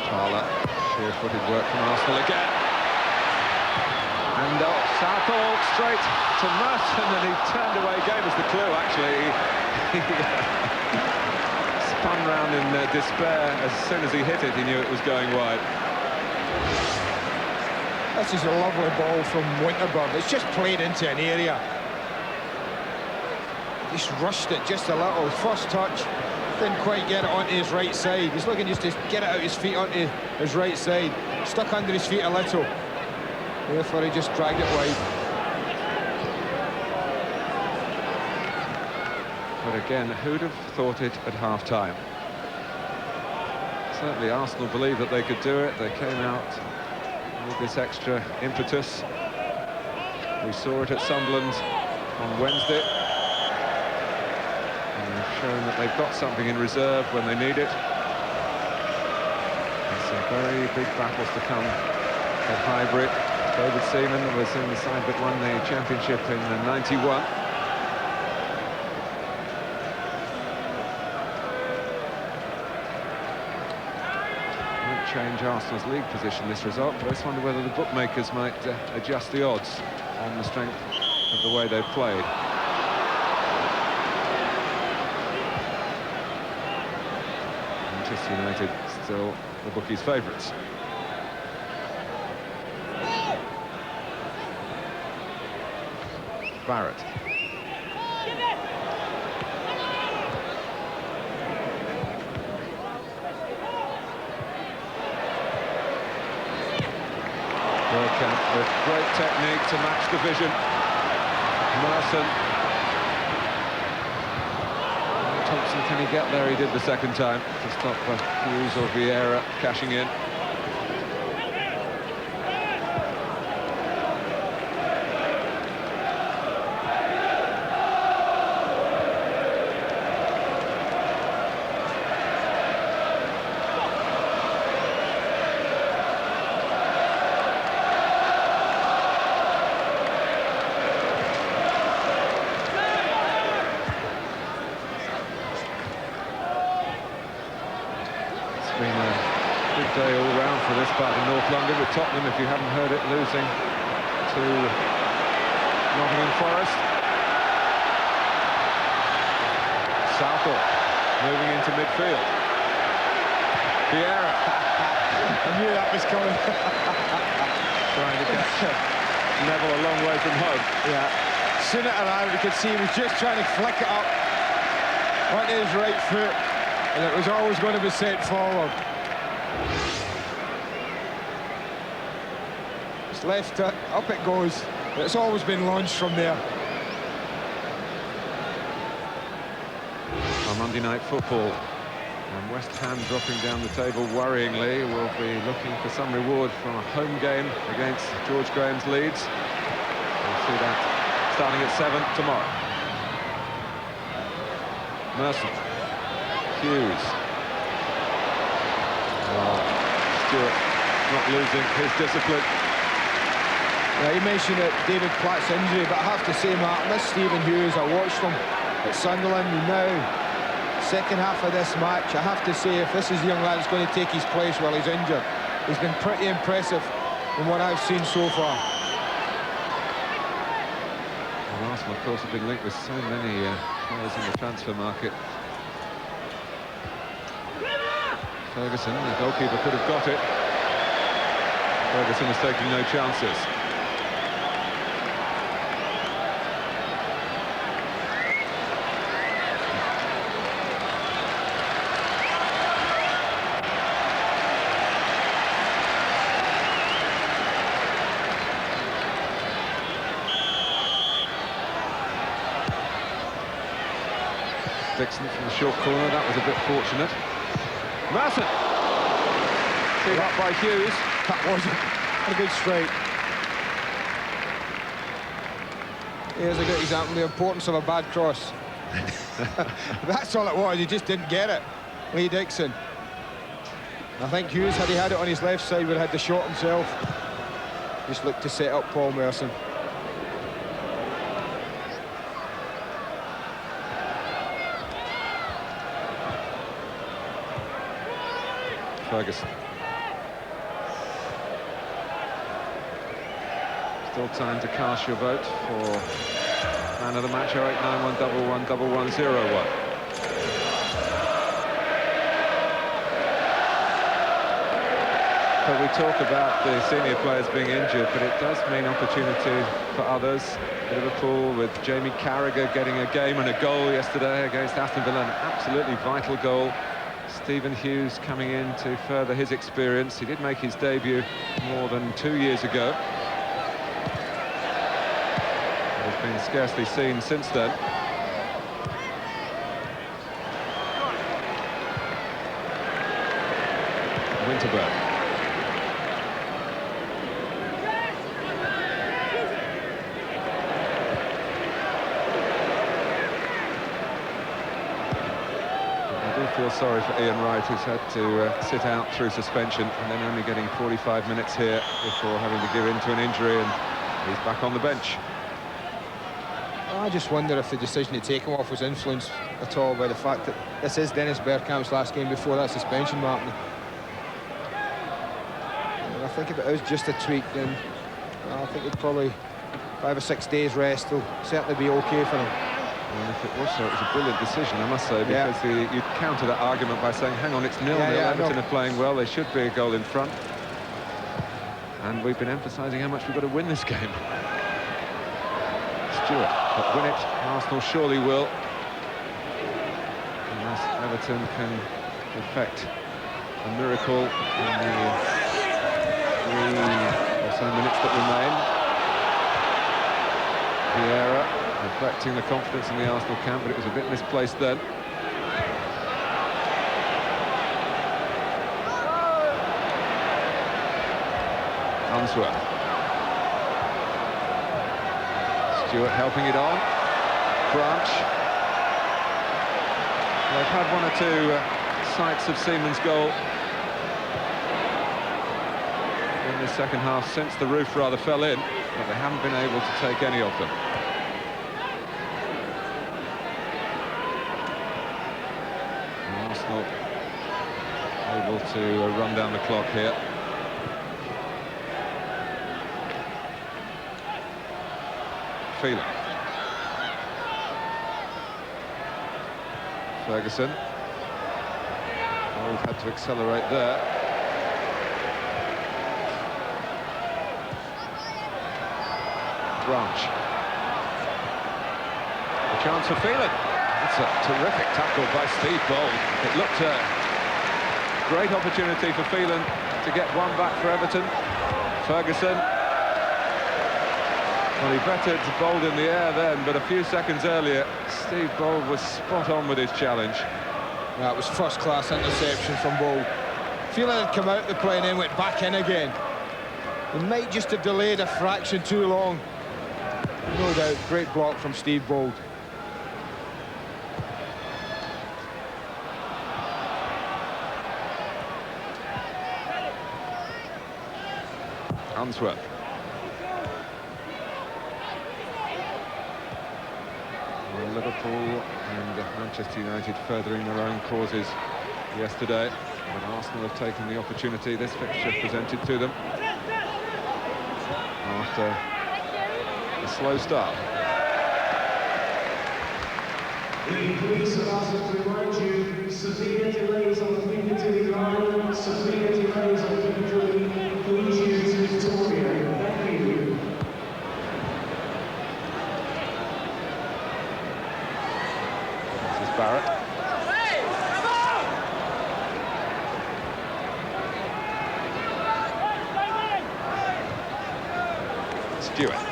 Parler, sheer-footed work from Arsenal again. And Southall straight to Merson, and he turned away. Gave us the clue, actually. He spun round in despair. As soon as he hit it, he knew it was going wide. This is a lovely ball from Winterburn. It's just played into an area. Just rushed it just a little. First touch, didn't quite get it onto his right side. He's looking just to get it out his feet onto his right side. Stuck under his feet a little. Therefore, he just dragged it wide. But again, who'd have thought it at half-time? Certainly Arsenal believed that they could do it. They came out with this extra impetus. We saw it at Sunderland on Wednesday. And they've shown that they've got something in reserve when they need it. There's some very big battles to come at Highbury. David Seaman was in the side that won the championship in '91. Won't change Arsenal's league position, this result, but I just wonder whether the bookmakers might adjust the odds on the strength of the way they've played. Manchester United still the bookies' favourites. Barrett. Bergkamp with great technique to match the vision. Merson. Thompson, can he get there? He did the second time to stop Hughes or Vieira cashing in. Day all round for this part of North London, with Tottenham, if you haven't heard it, losing to Nottingham Forest. Southall moving into midfield. Vieira. I knew that was coming. Trying to catch Neville a long way from home. Yeah. Soon it arrived, you could see he was just trying to flick it up onto his right foot, and it was always going to be sent forward. It's left it, up it goes. It's always been launched from there. On Monday Night Football, And West Ham dropping down the table worryingly will be looking for some reward from a home game against George Graham's Leeds. We'll see that starting at 7 tomorrow. Merson. Hughes. Stewart not losing his discipline. Yeah, you mentioned that David Platt's injury, but I have to say, Martin, this Stephen Hughes, I watched him at Sunderland, and now, second half of this match, I have to say, if this is the young lad that's going to take his place while he's injured, he's been pretty impressive in what I've seen so far. Well, Arsenal, of course, have been linked with so many players in the transfer market. Ferguson, the goalkeeper, could have got it. Ferguson is taking no chances. Dixon from the short corner, that was a bit fortunate. Merson! Teed up by Hughes. That wasn't a good strike. Here's a good example of the importance of a bad cross. That's all it was, he just didn't get it. Lee Dixon. I think Hughes, had he had it on his left side, would have had the shot himself. Just looked to set up Paul Merson. Ferguson. Still time to cast your vote for man of the match. 0891111101. But we talk about the senior players being injured, but it does mean opportunity for others. Liverpool with Jamie Carragher getting a game and a goal yesterday against Aston Villa, an absolutely vital goal. Stephen Hughes coming in to further his experience. He did make his debut more than 2 years ago. He's been scarcely seen since then. Winterberg. I feel sorry for Ian Wright, who's had to sit out through suspension and then only getting 45 minutes here before having to give in to an injury, and he's back on the bench. I just wonder if the decision to take him off was influenced at all by the fact that this is Dennis Bergkamp's last game before that suspension, Martin. And I think if it was just a tweak, then I think it'd probably 5 or 6 days rest will certainly be okay for him. Well, if it was so, it was a brilliant decision, I must say, because you'd counter that argument by saying, hang on, it's 0-0, Everton are playing well, they should be a goal in front. And we've been emphasising how much we've got to win this game. Stewart, but win it, Arsenal surely will. Unless Everton can effect a miracle in the 3 or so minutes that remain. Vieira reflecting the confidence in the Arsenal camp, but it was a bit misplaced then. Unsworth. Stewart helping it on. Branch. They've had 1 or 2 sights of Seaman's goal in the second half since the roof rather fell in, but they haven't been able to take any of them. Arsenal able to run down the clock here. Phelan. Ferguson. Oh, we've had to accelerate there. Branch. A chance for Phelan. That's a terrific tackle by Steve Bold. It looked a great opportunity for Phelan to get one back for Everton. Ferguson. Well, he bettered Bold in the air then, but a few seconds earlier, Steve Bold was spot on with his challenge. That was first-class interception from Bold. Feeling it had come out the play and then went back in again. He might just have delayed a fraction too long. No doubt, great block from Steve Bold. Unsworth. Well, Liverpool and Manchester United furthering their own causes yesterday, but Arsenal have taken the opportunity this fixture presented to them after a slow start. The police have asked us to remind you, severe delays on the Piccadilly line, severe delays on Piccadilly, please use Victoria. Thank you. This is Barrett. Stewart.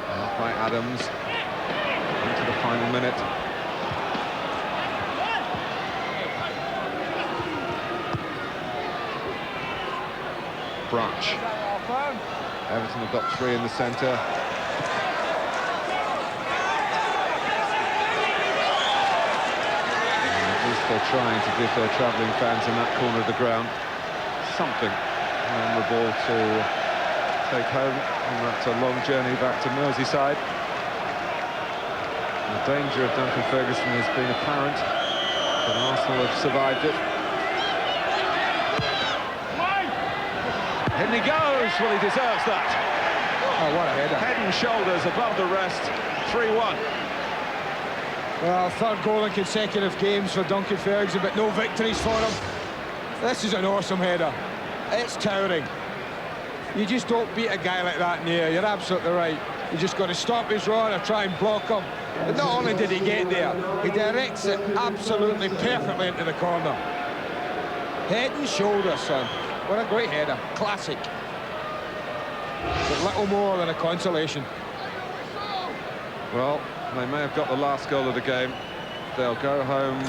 Out by Adams into the final minute. Branch. Everton have got 3 in the centre. They're trying to give their travelling fans in that corner of the ground something memorable to take home on that long journey back to Merseyside. The danger of Duncan Ferguson has been apparent, but Arsenal have survived it. In he goes! Well, he deserves that. Oh, what a header. Head and shoulders above the rest, 3-1. Well, third goal in consecutive games for Duncan Ferguson, but no victories for him. This is an awesome header. It's towering. You just don't beat a guy like that in the air. You're absolutely right. You just got to stop his run or try and block him. But not only did he get there, he directs it absolutely perfectly into the corner. Head and shoulders, son. What a great header. Classic. But little more than a consolation. Well, they may have got the last goal of the game. They'll go home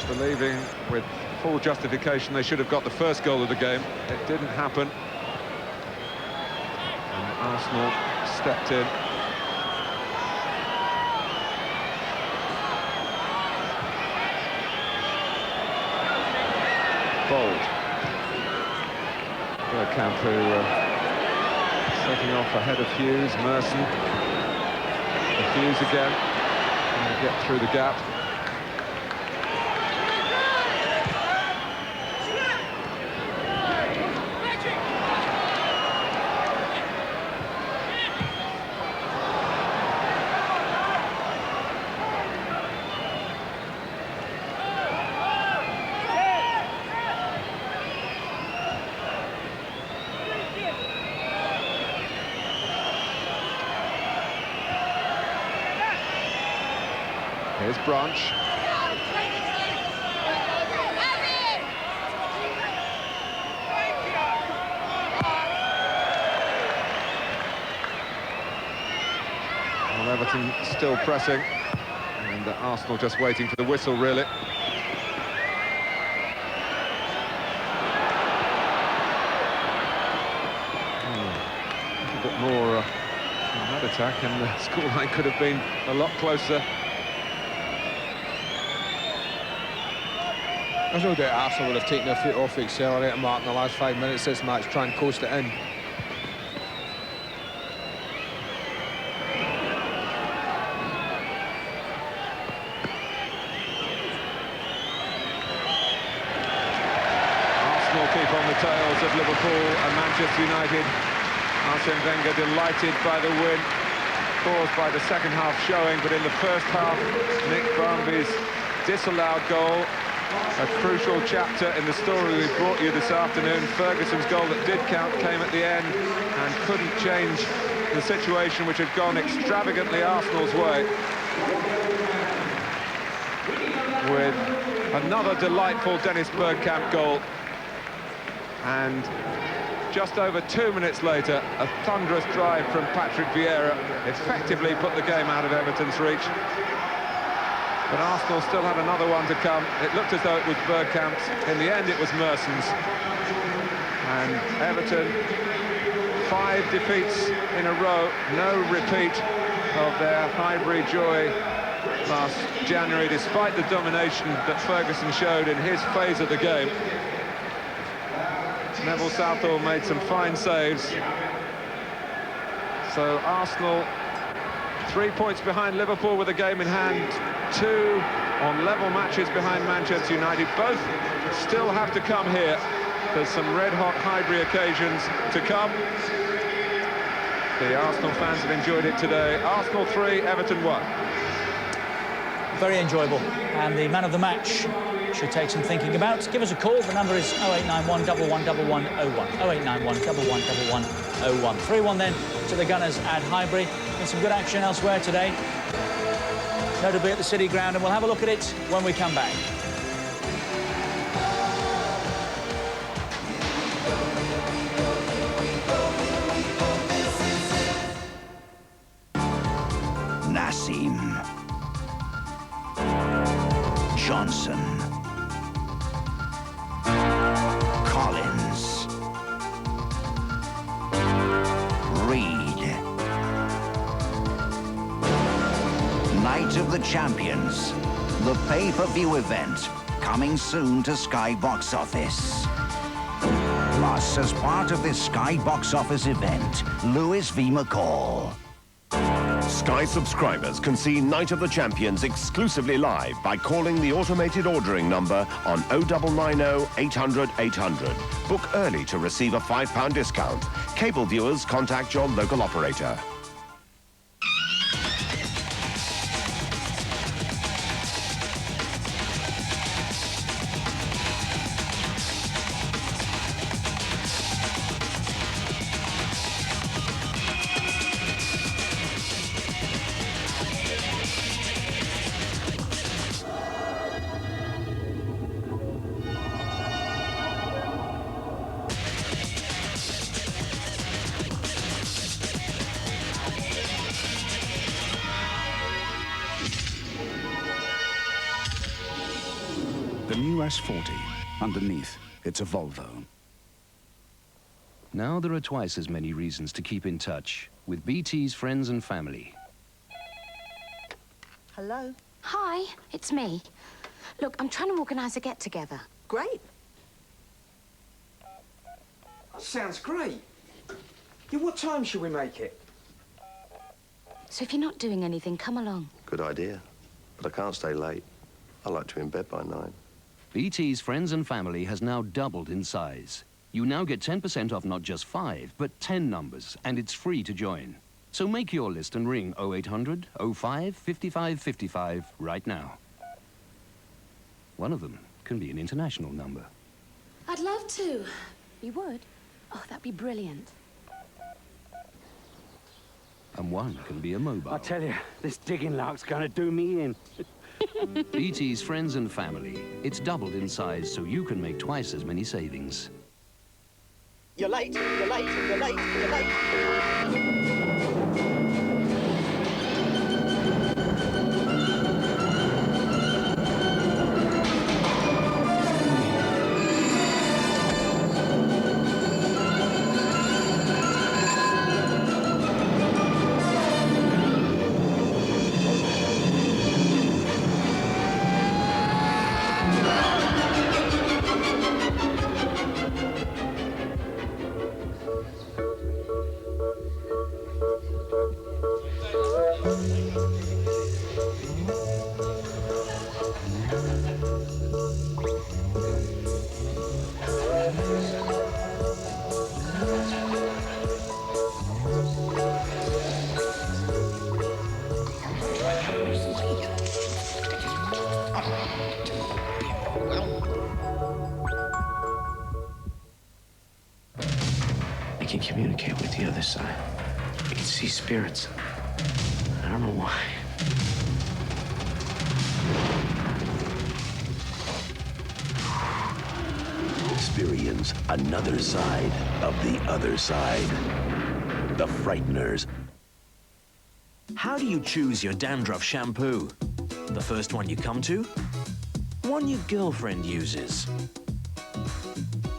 believing with full justification they should have got the first goal of the game. It didn't happen. And Arsenal stepped in. Bold. Bergkamp who setting off ahead of Hughes. Merson. Hughes again, and get through the gap. Here's Branch. Well, Everton still pressing, and Arsenal just waiting for the whistle, really. A bit more on that attack, and the scoreline could have been a lot closer. There's no doubt Arsenal would have taken their foot off the accelerator mark in the last 5 minutes of this match, try and coast it in. Arsenal keep on the tails of Liverpool and Manchester United. Arsene Wenger delighted by the win caused by the second half showing, but in the first half, Nick Barmby's disallowed goal, a crucial chapter in the story we brought you this afternoon. Ferguson's goal that did count came at the end and couldn't change the situation, which had gone extravagantly Arsenal's way. With another delightful Dennis Bergkamp goal, and just over 2 minutes later, a thunderous drive from Patrick Vieira effectively put the game out of Everton's reach. But Arsenal still had another one to come. It looked as though it was Bergkamp's. In the end, it was Merson's. And Everton, 5 defeats in a row, no repeat of their Highbury joy last January, despite the domination that Ferguson showed in his phase of the game. Neville Southall made some fine saves. So Arsenal 3 points behind Liverpool with a game in hand, 2 on level matches behind Manchester United. Both still have to come here. There's some red-hot Highbury occasions to come. The Arsenal fans have enjoyed it today. Arsenal 3, Everton 1. Very enjoyable. And the man of the match should take some thinking about. Give us a call. The number is 0891 111101. 0891 111101. 3-1 then to the Gunners at Highbury. And some good action elsewhere today, notably at the City Ground, and we'll have a look at it when we come back. Nassim, Johnson, Collins, Reed. Night of the Champions, the pay-per-view event, coming soon to Sky Box Office. Plus, as part of this Sky Box Office event, Lewis V. McCall. Sky subscribers can see Night of the Champions exclusively live by calling the automated ordering number on 0990 800 800. Book early to receive a £5 discount. Cable viewers contact your local operator. The new S40. Underneath, it's a Volvo. Now there are twice as many reasons to keep in touch with BT's friends and family. Hello? Hi, it's me. Look, I'm trying to organise a get-together. Great. That sounds great. Yeah, what time should we make it? So if you're not doing anything, come along. Good idea. But I can't stay late. I like to be in bed by 9. BT's friends and family has now doubled in size. You now get 10% off not just 5, but 10 numbers, and it's free to join. So make your list and ring 0800 05 55 55 right now. One of them can be an international number. I'd love to. You would? Oh, that'd be brilliant. And one can be a mobile. I tell you, this digging lark's gonna do me in. BT's friends and family. It's doubled in size so you can make twice as many savings. You're late, you're late, you're late, you're late. I can communicate with the other side. I can see spirits. I don't know why. Experience another side of the other side. The Frighteners. How do you choose your dandruff shampoo? The first one you come to? One your girlfriend uses?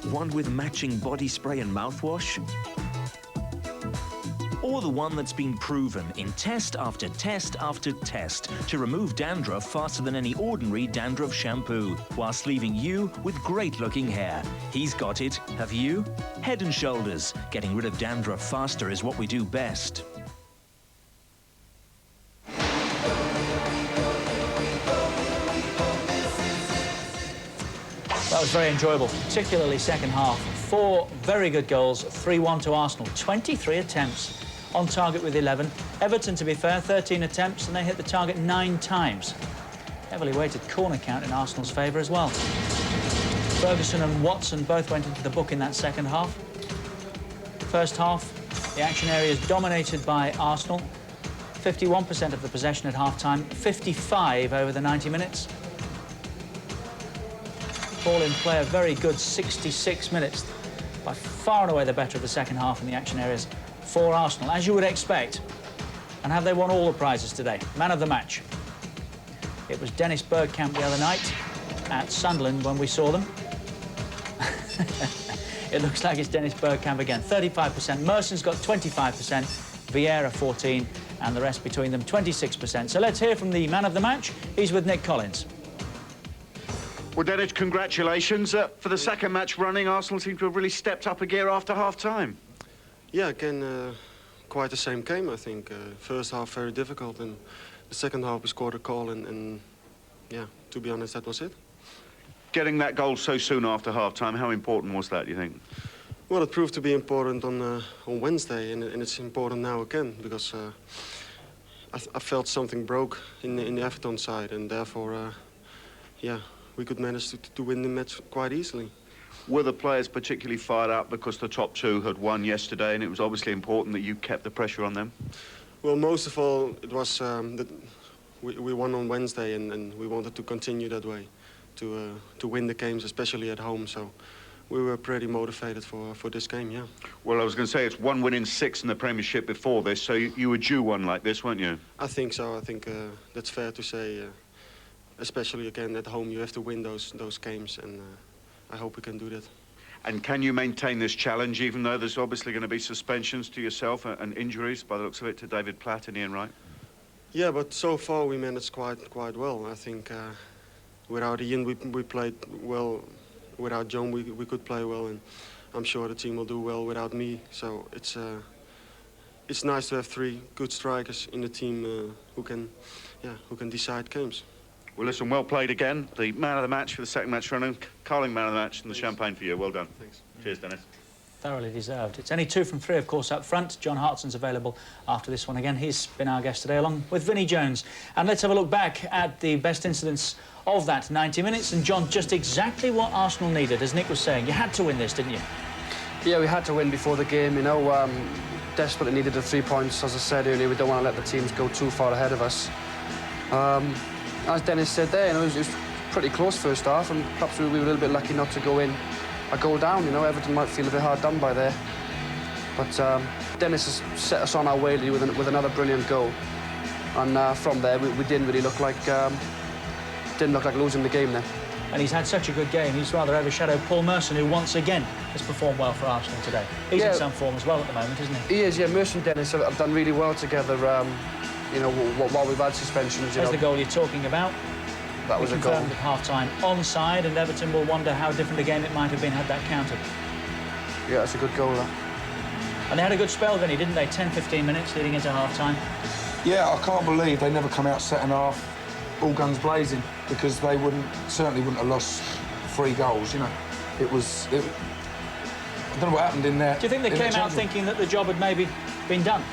One with matching body spray and mouthwash? Or the one that's been proven in test after test after test to remove dandruff faster than any ordinary dandruff shampoo, whilst leaving you with great-looking hair? He's got it. Have you? Head and Shoulders. Getting rid of dandruff faster is what we do best. That was very enjoyable, particularly second half. 4 very good goals, 3-1 to Arsenal. 23 attempts, on target with 11. Everton, to be fair, 13 attempts, and they hit the target 9 times. Heavily weighted corner count in Arsenal's favour as well. Ferguson and Watson both went into the book in that second half. First half, the action area is dominated by Arsenal. 51% of the possession at half-time, 55 over the 90 minutes. Ball in play, a very good 66 minutes. By far and away the better of the second half in the action areas for Arsenal, as you would expect. And have they won all the prizes today? Man of the match. It was Dennis Bergkamp the other night at Sunderland when we saw them. It looks like it's Dennis Bergkamp again. 35%. Merson's got 25%. Vieira 14%. And the rest between them 26%. So let's hear from the man of the match. He's with Nick Collins. Well, Dennis, congratulations. For the second match running, Arsenal seem to have really stepped up a gear after half-time. Yeah, again, quite the same game, I think. First half, very difficult, and the second half, we scored a goal, and yeah, to be honest, that was it. Getting that goal so soon after half-time, how important was that, do you think? Well, it proved to be important on Wednesday, and it's important now again, because I felt something broke in the Everton side, and therefore, yeah, we could manage to win the match quite easily. Were the players particularly fired up because the top two had won yesterday, and it was obviously important that you kept the pressure on them? Well, most of all, it was that we won on Wednesday, and we wanted to continue that way, to win the games, especially at home. So we were pretty motivated for this game, yeah. Well, I was going to say, it's 1 win in 6 in the Premiership before this, so you were due one like this, weren't you? I think so. I think that's fair to say. Especially again at home, you have to win those games, and I hope we can do that. And can you maintain this challenge, even though there's obviously going to be suspensions to yourself and injuries, by the looks of it, to David Platt and Ian Wright? Yeah, but so far we managed quite well. I think without Ian, we played well. Without John, we could play well, and I'm sure the team will do well without me. So it's nice to have 3 good strikers in the team who can decide games. Well, listen, well played again. The man of the match for the second match running, Carling man of the match, and the champagne for you. Well done. Thanks. Cheers, Dennis. Thoroughly deserved. It's only 2 from 3, of course, up front. John Hartson's available after this one again. He's been our guest today, along with Vinnie Jones. And let's have a look back at the best incidents of that 90 minutes. And, John, just exactly what Arsenal needed, as Nick was saying. You had to win this, didn't you? Yeah, we had to win before the game, you know. Desperately needed the 3 points. As I said earlier, we don't want to let the teams go too far ahead of us. As Dennis said there, you know, it was pretty close first half, and perhaps we were a little bit lucky not to go in a goal down. You know, Everton might feel a bit hard done by there. But Dennis has set us on our way with another brilliant goal. And from there, we didn't really look like losing the game then. And he's had such a good game. He's rather overshadowed Paul Merson, who once again has performed well for Arsenal today. He's in some form as well at the moment, isn't he? He is, yeah. Merson and Dennis have done really well together. You know, while we've had suspensions. There's the goal you're talking about. That was a goal. At half-time onside, and Everton will wonder how different a game it might have been had that counted. Yeah, that's a good goal, that. And they had a good spell, Vinny, didn't they? 10-15 minutes leading into half-time. Yeah, I can't believe they never come out second half all guns blazing, because they certainly wouldn't have lost 3 goals, you know. I don't know what happened in there. Do you think they came out thinking that the job had maybe been done?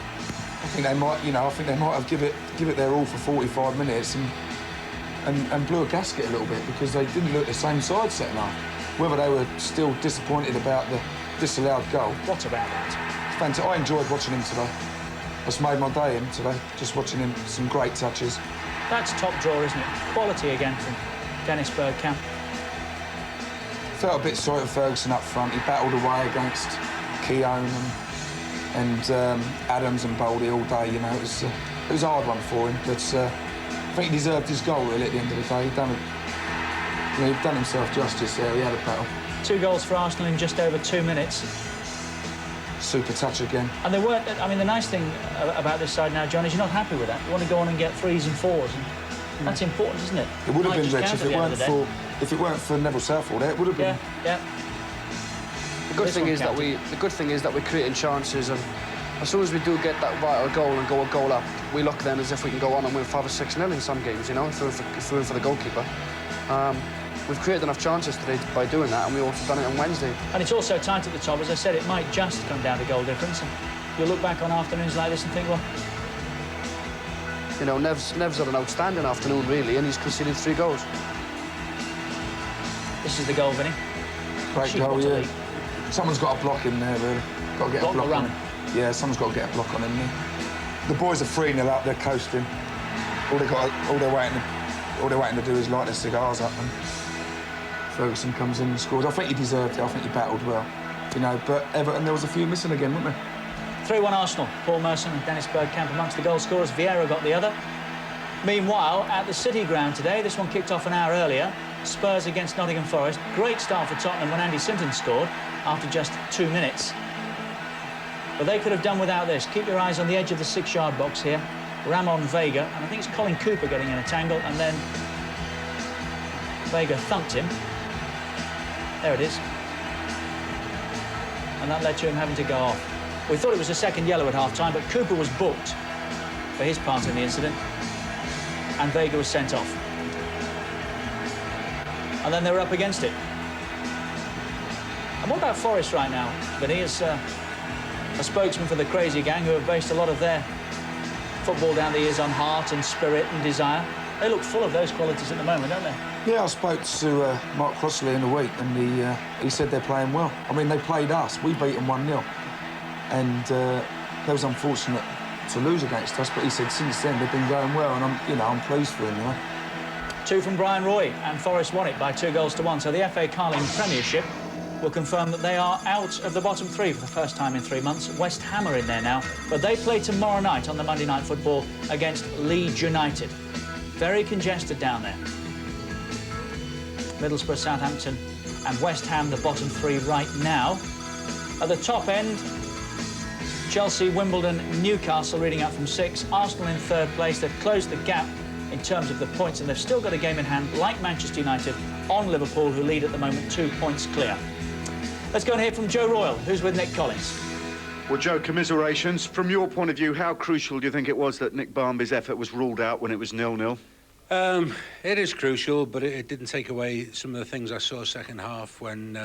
I think they might, you know, have give it their all for 45 minutes and blew a gasket a little bit, because they didn't look the same side second half. Whether they were still disappointed about the disallowed goal. What about that? It's fantastic. I enjoyed watching him today. It's made my day him today, just watching him, some great touches. That's top draw, isn't it? Quality again from Dennis Bergkamp. felt a bit sorry for Ferguson up front. He battled away against Keown and Adams and Boldy all day. You know, it was a hard one for him, but I think he deserved his goal really at the end of the day. He'd done himself justice there. He had a battle. 2 goals for Arsenal in just over 2 minutes. Super touch again. And they weren't. I mean, the nice thing about this side now, John, is you're not happy with that. You want to go on and get 3s and 4s, and that's important, isn't it? It would have been rich if it weren't for Neville Southall. It would have been. Yeah. The good thing is that we're creating chances, and as soon as we do get that vital goal and go a goal up, we look then as if we can go on and win 5 or 6-0 in some games. You know, if we're in for the goalkeeper. We've created enough chances today by doing that, and we also done it on Wednesday. And it's also tight at the top. As I said, it might just come down to goal difference. And you'll look back on afternoons like this and think, well... You know, Nev's had an outstanding afternoon, really, and he's conceded 3 goals. This is the goal, Vinny. Great goal, yeah. Someone's got a block in there, really. Got to get a block on him. Yeah, someone's got to get a block on him there. The boys are 3-0 up, they're coasting. All they're waiting to do is light their cigars up, and Ferguson comes in and scores. I think he deserved it. I think he battled well, you know. But Everton, there was a few missing again, weren't there? 3-1 Arsenal. Paul Merson and Dennis Bergkamp amongst the goal scorers. Vieira got the other. Meanwhile, at the City Ground today, this one kicked off an hour earlier. Spurs against Nottingham Forest. Great start for Tottenham when Andy Sinton scored after just 2 minutes. But they could have done without this. Keep your eyes on the edge of the 6-yard box here. Ramon Vega, and I think it's Colin Cooper getting in a tangle, and then Vega thumped him. There it is. And that led to him having to go off. We thought it was a second yellow at half-time, but Cooper was booked for his part in the incident, and Vega was sent off. And then they were up against it. And what about Forest right now? But he is a spokesman for the Crazy Gang, who have based a lot of their football down the years on heart and spirit and desire. They look full of those qualities at the moment, don't they? Yeah, I spoke to Mark Crossley in the week, and he said they're playing well. I mean, they played us. We beat them 1-0. And they was unfortunate to lose against us, but he said since then they've been going well, and I'm pleased for them, you know. 2 from Brian Roy, and Forest won it by 2-1. So the FA Carling Premiership will confirm that they are out of the bottom 3 for the first time in 3 months. West Ham are in there now, but they play tomorrow night on the Monday Night Football against Leeds United. Very congested down there. Middlesbrough, Southampton and West Ham, the bottom 3 right now. At the top end, Chelsea, Wimbledon, Newcastle reading up from 6. Arsenal in 3rd place. They've closed the gap in terms of the points, and they've still got a game in hand, like Manchester United, on Liverpool, who lead at the moment 2 points clear. Let's go and hear from Joe Royal, who's with Nick Collins. Well, Joe, commiserations. From your point of view, how crucial do you think it was that Nick Barmby's effort was ruled out when it was 0-0? It is crucial, but it didn't take away some of the things I saw second half when,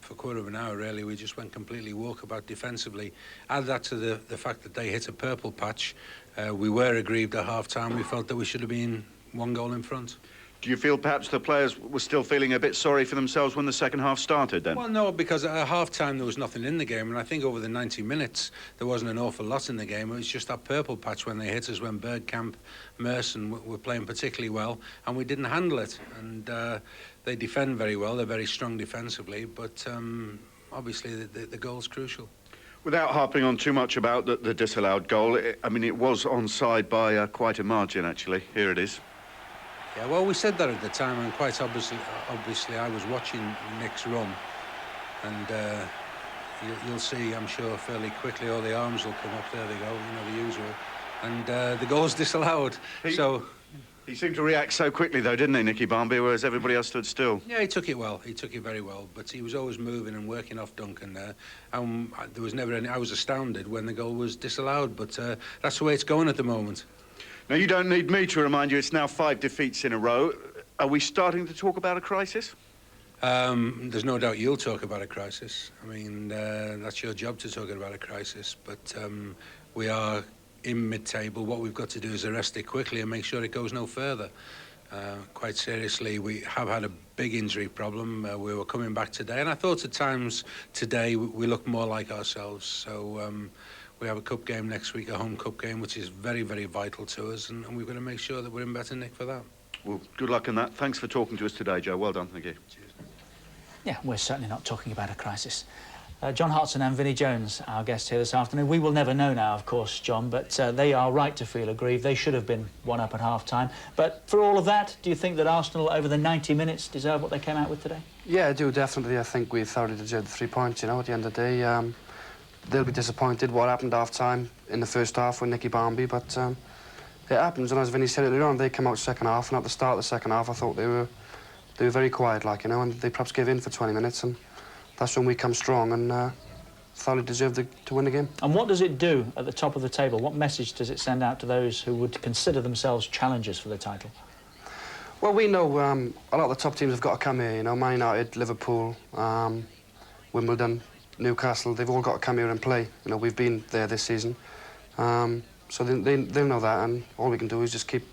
for a quarter of an hour, really, we just went completely walkabout defensively. Add that to the fact that they hit a purple patch. We were aggrieved at half-time. We felt that we should have been 1 goal in front. Do you feel perhaps the players were still feeling a bit sorry for themselves when the second half started then? Well, no, because at half-time there was nothing in the game, and I think over the 90 minutes there wasn't an awful lot in the game. It was just that purple patch when they hit us, when Bergkamp, Merson were playing particularly well, and we didn't handle it. And they defend very well, they're very strong defensively, but obviously the goal's crucial. Without harping on too much about the disallowed goal, it was onside by quite a margin, actually. Here it is. Yeah, well, we said that at the time, and quite obviously I was watching Nick's run, and you'll see, I'm sure, fairly quickly all the arms will come up. There they go, the usual. And the goal's disallowed. He seemed to react so quickly, though, didn't he, Nicky Barmby, whereas everybody else stood still? Yeah, he took it well. He took it very well, but he was always moving and working off Duncan there. There was never any... I was astounded when the goal was disallowed, but that's the way it's going at the moment. Now, you don't need me to remind you it's now 5 defeats in a row. Are we starting to talk about a crisis? There's no doubt you'll talk about a crisis. I mean, that's your job to talk about a crisis, but we are in mid-table. What we've got to do is arrest it quickly and make sure it goes no further. Quite seriously, we have had a big injury problem. We were coming back today, and I thought at times today we looked more like ourselves. So we have a cup game next week, a home cup game, which is very, very vital to us, and we've got to make sure that we're in better nick for that. Well, good luck in that. Thanks for talking to us today, Joe. Well done. Thank you. Cheers. Yeah, we're certainly not talking about a crisis. John Hartson and Vinnie Jones, our guests here this afternoon. We will never know now, of course, John, but they are right to feel aggrieved. They should have been one up at half-time. But for all of that, do you think that Arsenal, over the 90 minutes, deserve what they came out with today? Yeah, I do, definitely. I think we thoroughly deserved the 3 points, you know, at the end of the day. They'll be disappointed what happened half-time in the first half with Nicky Barmby, but it happens, and as Vinnie said earlier on, they came out second half, and at the start of the second half, I thought they were very quiet, like, you know, and they perhaps gave in for 20 minutes, and that's when we come strong and thoroughly deserved to win the game. And what does it do at the top of the table? What message does it send out to those who would consider themselves challengers for the title? Well, we know a lot of the top teams have got to come here, you know, Man United, Liverpool, Wimbledon, Newcastle, they've all got to come here and play. You know, we've been there this season. So they'll know that, and all we can do is just keep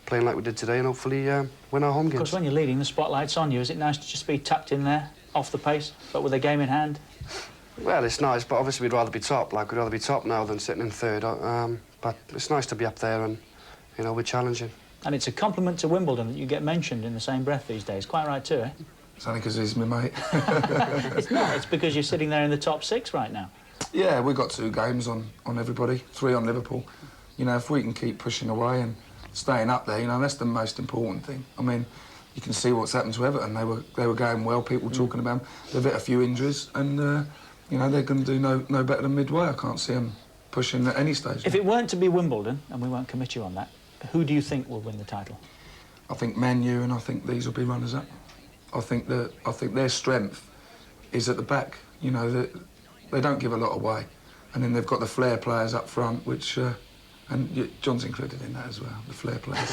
playing like we did today and hopefully win our home games. Of course, when you're leading, the spotlight's on you. Is it nice to just be tucked in there, off the pace, but with a game in hand? Well, it's nice, but obviously we'd rather be top. Like, we'd rather be top now than sitting in third. But it's nice to be up there and, you know, we're challenging. And it's a compliment to Wimbledon that you get mentioned in the same breath these days. Quite right, too, eh? It's only because he's my mate. It's not. It's because you're sitting there in the top 6 right now. Yeah, we've got 2 games on everybody, 3 on Liverpool. You know, if we can keep pushing away and staying up there, you know, that's the most important thing. I mean, you can see what's happened to Everton. They were going well, people talking about them. They've hit a few injuries and, you know, they're going to do no better than midway. I can't see them pushing at any stage. If it weren't to be Wimbledon, and we won't commit you on that, who do you think will win the title? I think Man U, and I think these will be runners-up. I think their strength is at the back. You know, they don't give a lot away. And then they've got the flair players up front, which... and John's included in that as well, the flair players.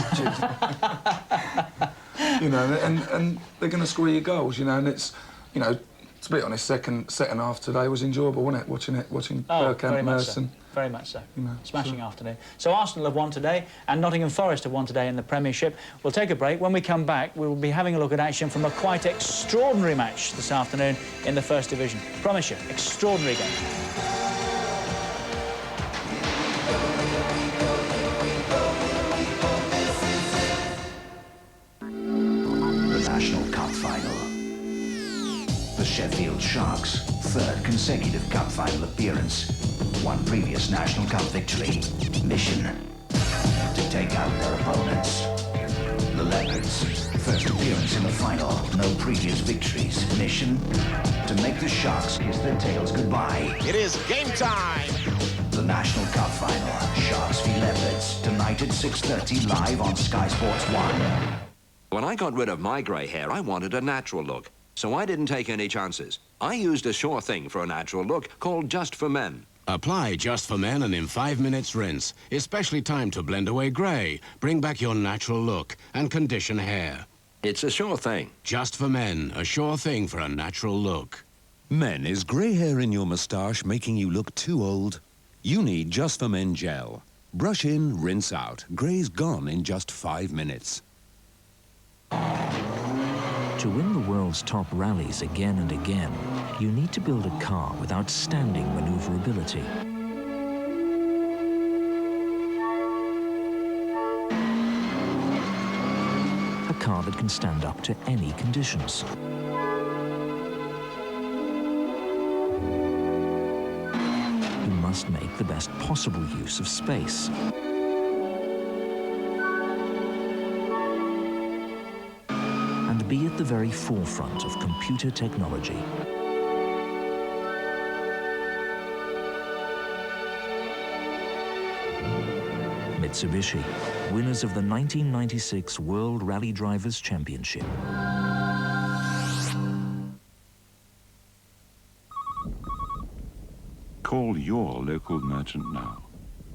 You know, and they're going to score your goals, you know, and it's, you know, to be honest, second half today was enjoyable, wasn't it? Watching Bergkamp, Merson. Very much so. You know, smashing afternoon. So Arsenal have won today, and Nottingham Forest have won today in the Premiership. We'll take a break. When we come back, we will be having a look at action from a quite extraordinary match this afternoon in the First Division. Promise you, extraordinary game. National Cup Final. The Sheffield Sharks' 3rd consecutive Cup Final appearance. 1 previous National Cup victory. Mission: to take out their opponents. The Leopards' 1st appearance in the final. No previous victories. Mission: to make the Sharks kiss their tails goodbye. It is game time! The National Cup Final. Sharks v Leopards. Tonight at 6:30 live on Sky Sports 1. When I got rid of my grey hair, I wanted a natural look, so I didn't take any chances. I used a sure thing for a natural look called Just for Men. Apply Just for Men and in 5 minutes rinse. Especially timed to blend away grey, bring back your natural look and condition hair. It's a sure thing. Just for Men, a sure thing for a natural look. Men, is grey hair in your moustache making you look too old? You need Just for Men gel. Brush in, rinse out. Grey's gone in just 5 minutes. To win the world's top rallies again and again, you need to build a car with outstanding maneuverability. A car that can stand up to any conditions. You must make the best possible use of space. And be at the very forefront of computer technology. Mitsubishi, winners of the 1996 World Rally Drivers' Championship. Call your local merchant now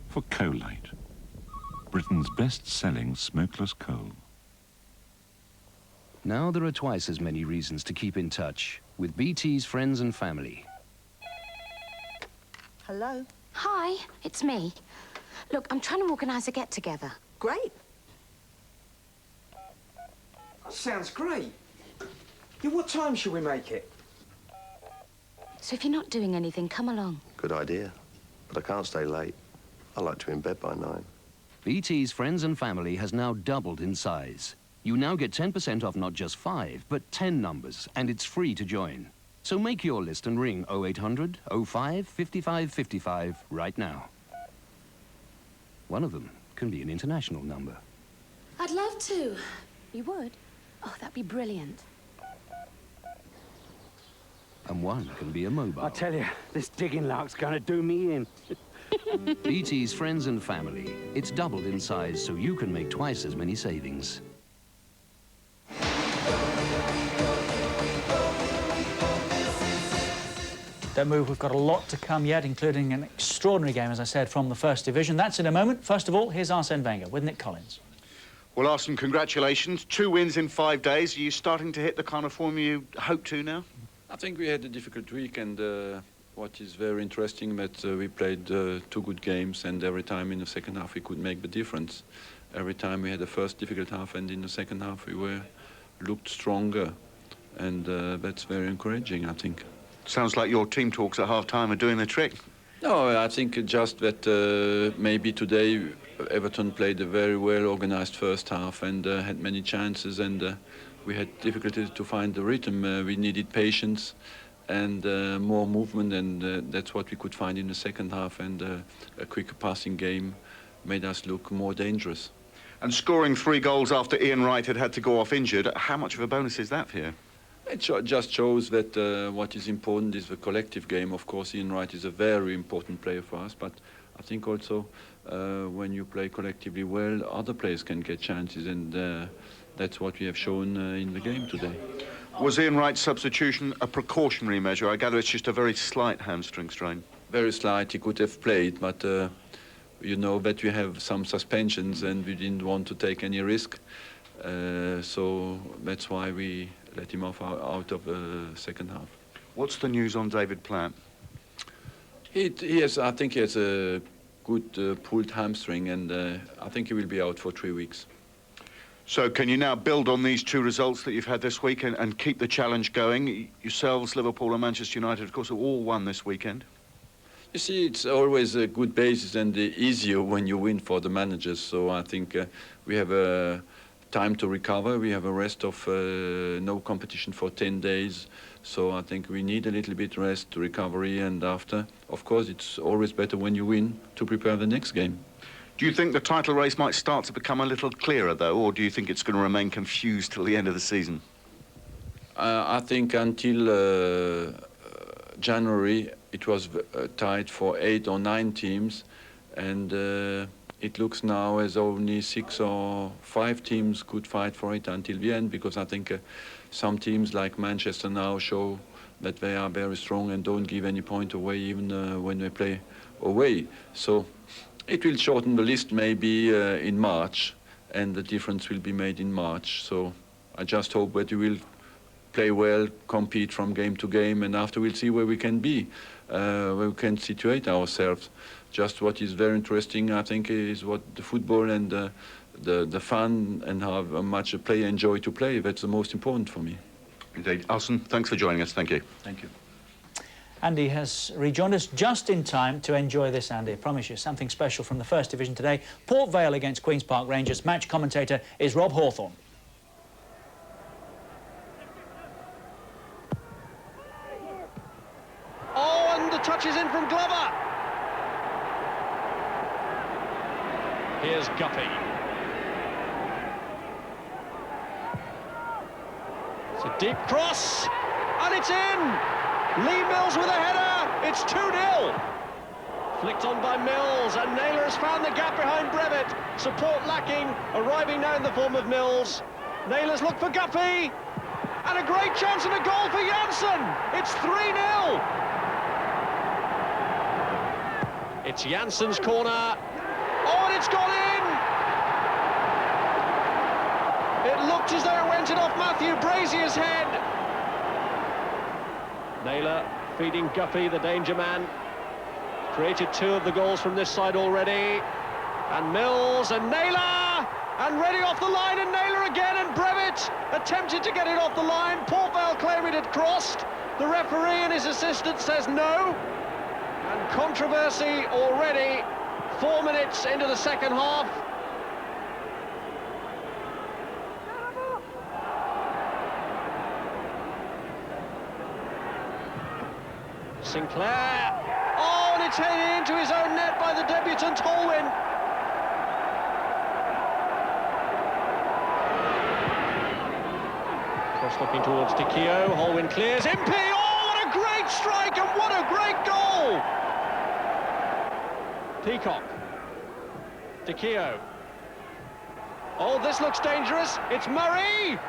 for Colite, Britain's best-selling smokeless coal. Now there are twice as many reasons to keep in touch with BT's friends and family. Hello? Hi, it's me. Look, I'm trying to organise a get-together. Great. That sounds great. Yeah, what time shall we make it? So if you're not doing anything, come along. Good idea, but I can't stay late. I like to be in bed by 9. BT's friends and family has now doubled in size. You now get 10% off not just 5, but 10 numbers, and it's free to join. So make your list and ring 0800 05 55 55 right now. One of them can be an international number. I'd love to. You would? Oh, that'd be brilliant. And one can be a mobile. I tell you, this digging lark's gonna do me in. BT's Friends and Family. It's doubled in size so you can make twice as many savings. Don't move, we've got a lot to come yet, including an extraordinary game, as I said, from the First Division. That's in a moment. First of all, here's Arsene Wenger with Nick Collins. Well, Arsene, congratulations. 2 wins in 5 days. Are you starting to hit the kind of form you hope to now? I think we had a difficult week, and what is very interesting that we played 2 good games, and every time in the second half we could make the difference. Every time we had the first difficult half, and in the second half we looked stronger, and that's very encouraging, I think. Sounds like your team talks at half-time are doing the trick. No, I think just that maybe today Everton played a very well-organized first half and had many chances, and we had difficulty to find the rhythm. We needed patience and more movement, and that's what we could find in the second half, and a quicker passing game made us look more dangerous. And scoring 3 goals after Ian Wright had to go off injured, how much of a bonus is that for you? It just shows that what is important is the collective game. Of course, Ian Wright is a very important player for us, but I think also when you play collectively well, other players can get chances, and that's what we have shown in the game today. Was Ian Wright's substitution a precautionary measure? I gather it's just a very slight hamstring strain. Very slight. He could have played, but you know that we have some suspensions, and we didn't want to take any risk. So that's why we let him off out of the second half. What's the news on David Platt? I think he has a good pulled hamstring, and I think he will be out for 3 weeks. So can you now build on these 2 results that you've had this week and keep the challenge going? Yourselves, Liverpool and Manchester United, of course, have all won this weekend. You see, it's always a good basis and easier when you win for the managers. So I think we have time to recover. We have a rest of no competition for 10 days. So I think we need a little bit rest, recovery, and after. Of course, it's always better when you win to prepare the next game. Do you think the title race might start to become a little clearer, though, or do you think it's going to remain confused till the end of the season? I think until January, it was tied for 8 or 9 teams, and it looks now as only 6 or 5 teams could fight for it until the end, because I think some teams like Manchester now show that they are very strong and don't give any point away, even when they play away. So it will shorten the list maybe in March, and the difference will be made in March. So I just hope that we will play well, compete from game to game, and after we'll see where we can be, where we can situate ourselves. Just what is very interesting, I think, is what the football and the fun and how much a player enjoy to play. That's the most important for me. Indeed. Arsene, thanks for joining us. Thank you. Thank you. Andy has rejoined us just in time to enjoy this, Andy. I promise you, something special from the First Division today. Port Vale against Queen's Park Rangers. Match commentator is Rob Hawthorne. Oh, and the touch is in from Glover. Here's Guppy. It's a deep cross, and it's in. Lee Mills with a header. It's 2-0. Flicked on by Mills, and Naylor has found the gap behind Brevitt. Support lacking, arriving now in the form of Mills. Naylor's looked for Guppy, and a great chance and a goal for Janssen. It's 3-0. It's Janssen's corner. Oh, and it's gone in. It looked as though it went in off Matthew Brazier's head. Naylor feeding Guppy, the danger man. Created 2 of the goals from this side already. And Mills and Naylor, and ready off the line, and Naylor again, and Brevitt attempted to get it off the line. Port Vale claimed it had crossed. The referee and his assistant says no. And controversy already, 4 minutes into the second half. Sinclair. Oh, and it's headed into his own net by the debutant Holwyn. Cross looking towards Dicchio. Holwyn clears. Impey. Oh, what a great strike and what a great goal! Peacock. Dicchio. Oh, this looks dangerous. It's Murray.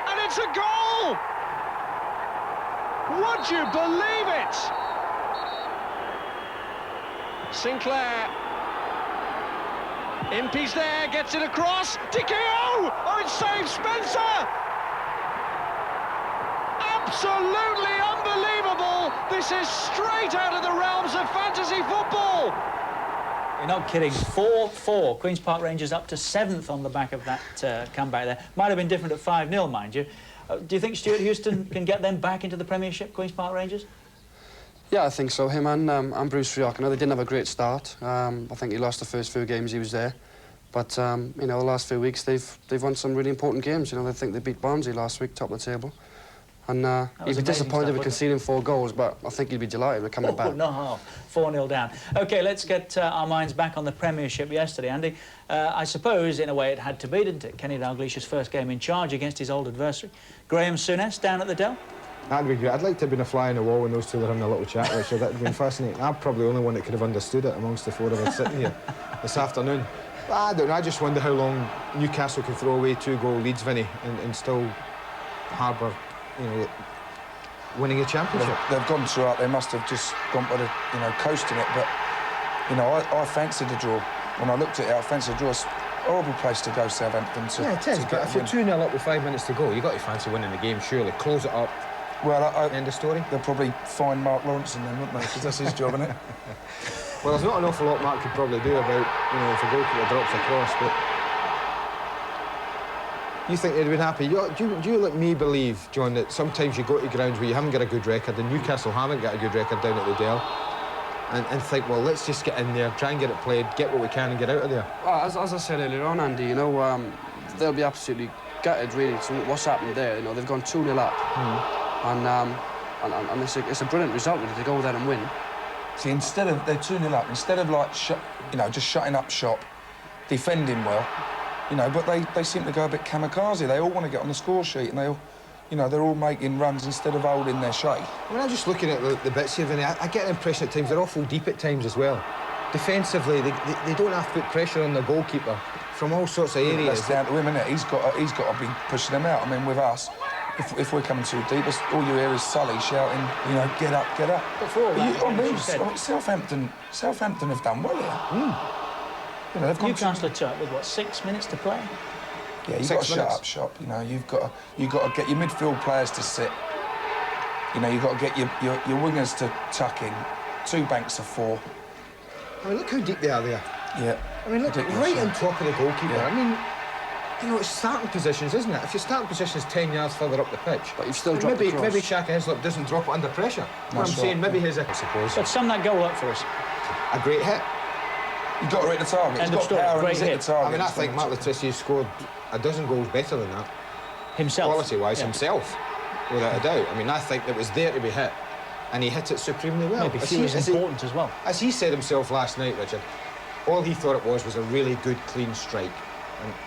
And it's a goal! Would you believe it? Sinclair. Impey's there, gets it across. Dicchio! Oh, it saves Spencer! Absolutely unbelievable! This is straight out of the realms of fantasy football! You're not kidding. 4-4. Queen's Park Rangers up to 7th on the back of that comeback there. Might have been different at 5-0, mind you. Do you think Stuart Houston can get them back into the Premiership, Queen's Park Rangers? Yeah, I think so. Him and Bruce Rioch. I know they didn't have a great start. I think he lost the first few games he was there. But, you know, the last few weeks they've won some really important games. You know, I think they beat Barnsley last week, top of the table. And he'd be disappointed with conceding 4 goals, but I think he'd be delighted with coming back. No half. 4-0 down. OK, let's get our minds back on the Premiership yesterday, Andy. I suppose, in a way, it had to be, didn't it? Kenny Dalglish's first game in charge against his old adversary. Graham Souness down at the Dell. That'd be great. I'd like to have been a fly on the wall when those two were having a little chat with each other. That'd been fascinating. I'm probably the only one that could have understood it amongst the 4 of us sitting here this afternoon. But I don't know. I just wonder how long Newcastle can throw away 2-goal leads, Vinny, and still harbour, you know, winning a championship. They've gone throughout. They must have just gone by the, you know, coasting it. But, you know, I fancied the draw. When I looked at it, I fancied the draw. It's a horrible place to go, Southampton. Yeah, it is. But if you're 2-0 up with 5 minutes to go, you've got to fancy winning the game, surely. Close it up. Well, end of story. They'll probably find Mark Lawrence in them, wouldn't they? Because that's his job, isn't it? Well, there's not an awful lot Mark could probably do about, you know, if a goalkeeper drops across, but you think they'd been happy? Do you let me believe, John, that sometimes you go to grounds where you haven't got a good record, and Newcastle haven't got a good record down at the Dell, and think, well, let's just get in there, try and get it played, get what we can and get out of there? Well, as I said earlier on, Andy, you know, they'll be absolutely gutted, really, to what's happened there. You know, they've gone 2-0 up. And it's a brilliant result, really, to go there and win. See, instead of, they're 2-0 up, instead of, like, you know, just shutting up shop, defending well, you know, but they seem to go a bit kamikaze. They all want to get on the score sheet, and they all, you know, they're all making runs instead of holding their shape. I mean, I'm just looking at the bits here, Vinny. I get the impression at times they're awful deep at times as well. Defensively, they don't have to put pressure on the goalkeeper from all sorts of areas. That's down to him, isn't it? He's got to be pushing them out. I mean, with us, if we're coming too deep, all you hear is Sully shouting, you know, get up, get up. Southampton have done well here. You know, Newcastle are up with, what, 6 minutes to play? Yeah, you've got to shut up shop. You know, you've got to get your midfield players to sit. You know, you've got to get your wingers to tuck in. 2 banks of 4. I mean, look how deep they are there. Yeah. I mean, look, right on top of the goalkeeper. Yeah. I mean, you know, it's starting positions, isn't it? If your starting position is 10 yards further up the pitch, but you've still dropped the cross. Maybe Shaka Hislop doesn't drop it under pressure. What I'm saying, maybe his, I suppose. But sum that goal up for us. A great hit. You've got to hit the target. He's got power and he's hit the target. I mean, I think Mark Latrici scored a dozen goals better than that. Himself? Quality-wise, himself, without a doubt. I mean, I think it was there to be hit, and he hit it supremely well. Maybe he was important as well. As he said himself last night, Richard, all he thought it was a really good, clean strike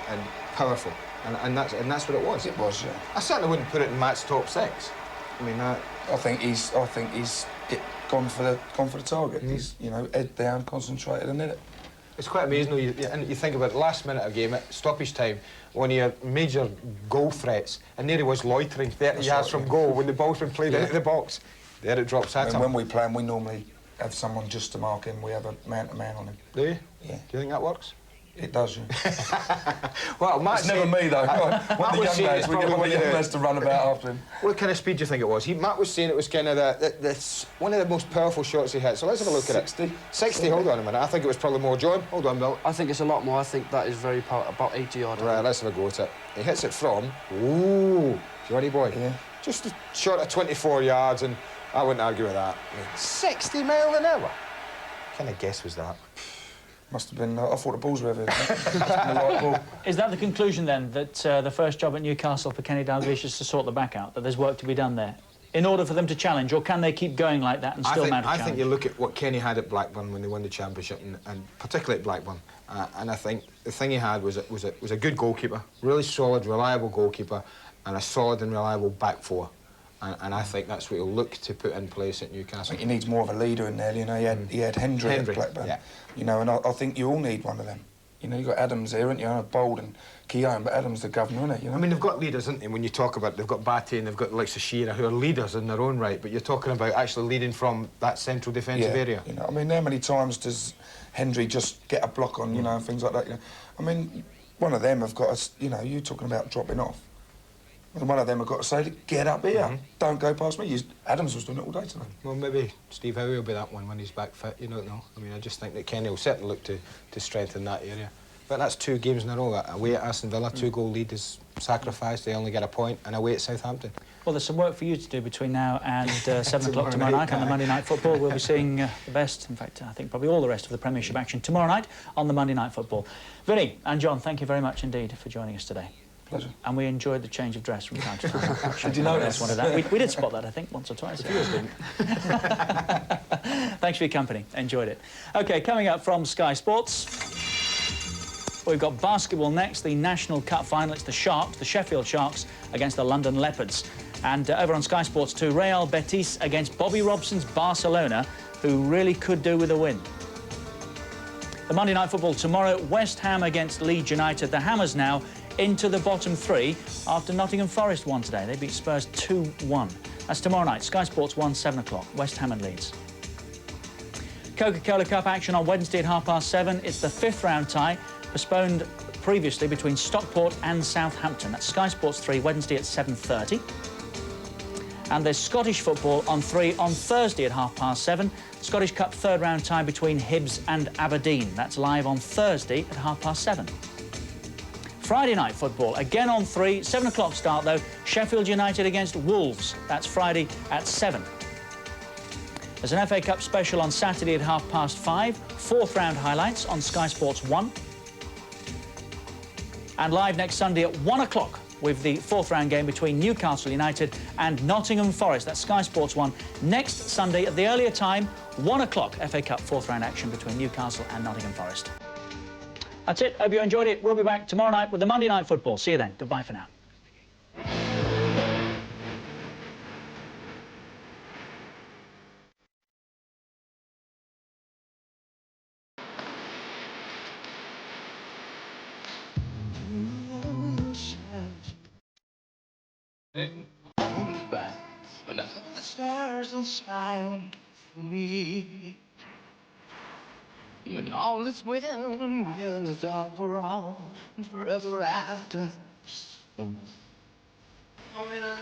and powerful. And that's what it was. It was, yeah. I certainly wouldn't put it in Matt's top 6. I mean, that. I think he's gone for the target. He's, you know, head down, concentrated and hit it. It's quite amazing though. You think about the last minute of game, at stoppage time, one of your major goal threats, and there he was loitering 30 yards from goal when the ball's been played into the box. There it drops at him. When we play him, we normally have someone just to mark him. We have a man-to-man on him. Do you? Yeah. Do you think that works? It does, yeah. Well, Matt it's never me, though. When the young lads, we get one of the young lads to run about after him. What kind of speed do you think it was? Matt was saying it was kind of one of the most powerful shots he hit. So let's have a look at it. 60, hold on a minute. I think it was probably more. John, hold on, Bill. I think it's a lot more. I think that is very powerful, about 80 odd. Right, let's have a go at it. He hits it from, ooh, Johnny boy. Yeah. Just a shot at 24 yards, and I wouldn't argue with that. I mean, 60 miles an hour. What kind of guess was that? Must have been, I thought the balls were over there. Is that the conclusion, then, that the first job at Newcastle for Kenny Dalglish is to sort the back out, that there's work to be done there? in order for them to challenge, or can they keep going like that and still mount a challenge? I think you look at what Kenny had at Blackburn when they won the championship, and particularly at Blackburn, and I think the thing he had was a good goalkeeper, really solid, reliable goalkeeper, and a solid and reliable back four. And I think that's what he'll look to put in place at Newcastle. I think he needs more of a leader in there. You know, he had Hendry at Blackburn. Yeah. You know, and I think you all need one of them. You know, you've got Adams here, haven't you? Bold and Keown, but Adams the governor, isn't it? You know? I mean, they've got leaders, haven't they? When you talk about, they've got Batty and they've got like Shearer, who are leaders in their own right, but you're talking about actually leading from that central defensive area. You know, I mean, how many times does Hendry just get a block on, you know, and things like that? You know, I mean, one of them have got to, you know, you're talking about dropping off. And one of them have got to say, get up here, don't go past me. Adams was doing it all day tonight. Well, maybe Steve Howe will be that one when he's back fit, you don't know. I mean, I just think that Kenny will certainly look to strengthen that area. But that's 2 games in a row. Away at Aston Villa, 2-goal lead is sacrificed, they only get a point, and away at Southampton. Well, there's some work for you to do between now and 7 o'clock tomorrow night on the Monday Night Football. We'll be seeing the best, in fact, I think probably all the rest of the Premiership action tomorrow night on the Monday Night Football. Vinny and John, thank you very much indeed for joining us today. Pleasure. And we enjoyed the change of dress from time to time. Did you notice? We did spot that, I think, once or twice. Didn't. Thanks for your company. Enjoyed it. OK, coming up from Sky Sports, we've got basketball next, the National Cup final. It's the Sharks, the Sheffield Sharks, against the London Leopards. And over on Sky Sports 2, Real Betis against Bobby Robson's Barcelona, who really could do with a win. The Monday Night Football tomorrow, West Ham against Leeds United. The Hammers now into the bottom 3 after Nottingham Forest won today. They beat Spurs 2-1. That's tomorrow night. Sky Sports 1, 7 o'clock. West Ham and Leeds. Coca-Cola Cup action on Wednesday at 7:30. It's the 5th round tie, postponed previously between Stockport and Southampton. That's Sky Sports 3, Wednesday at 7:30. And there's Scottish football on 3 on Thursday at 7:30. Scottish Cup 3rd round tie between Hibs and Aberdeen. That's live on Thursday at 7:30. Friday night football, again on 3, 7 o'clock start though, Sheffield United against Wolves. That's Friday at 7. There's an FA Cup special on Saturday at 5:30, 4th round highlights on Sky Sports 1. And live next Sunday at 1 o'clock with the 4th round game between Newcastle United and Nottingham Forest. That's Sky Sports 1. Next Sunday at the earlier time, 1 o'clock, FA Cup 4th round action between Newcastle and Nottingham Forest. That's it. Hope you enjoyed it. We'll be back tomorrow night with the Monday Night Football. See you then. Goodbye for now. The stars will smile for me. When all is well and is all for all and forever after. I'm in a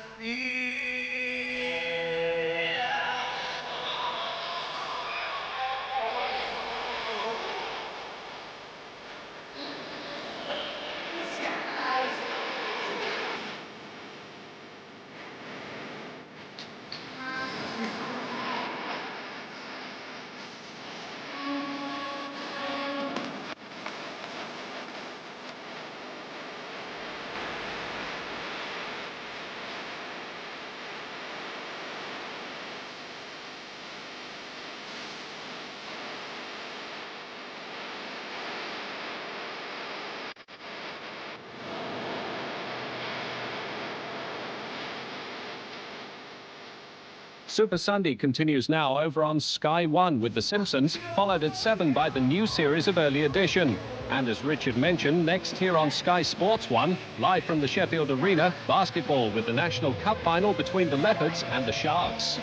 Super Sunday continues now over on Sky 1 with The Simpsons, followed at 7 by the new series of Early Edition. And as Richard mentioned, next here on Sky Sports 1, live from the Sheffield Arena, basketball with the National Cup final between the Leopards and the Sharks.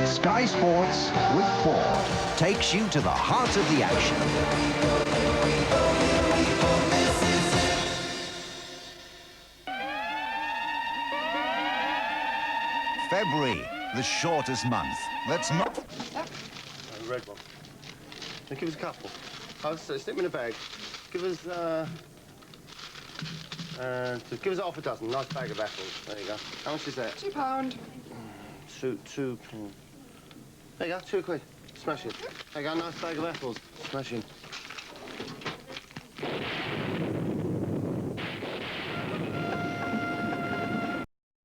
Sky Sports with Ford takes you to the heart of the action. February, the shortest month. Let's not... A red one. Now give us a couple. Oh, so stick them in a bag. Give us, give us half a dozen. Nice bag of apples. There you go. How much is that? £2. Two. There you go, £2. Smashing. There you go, nice bag of apples. Smashing.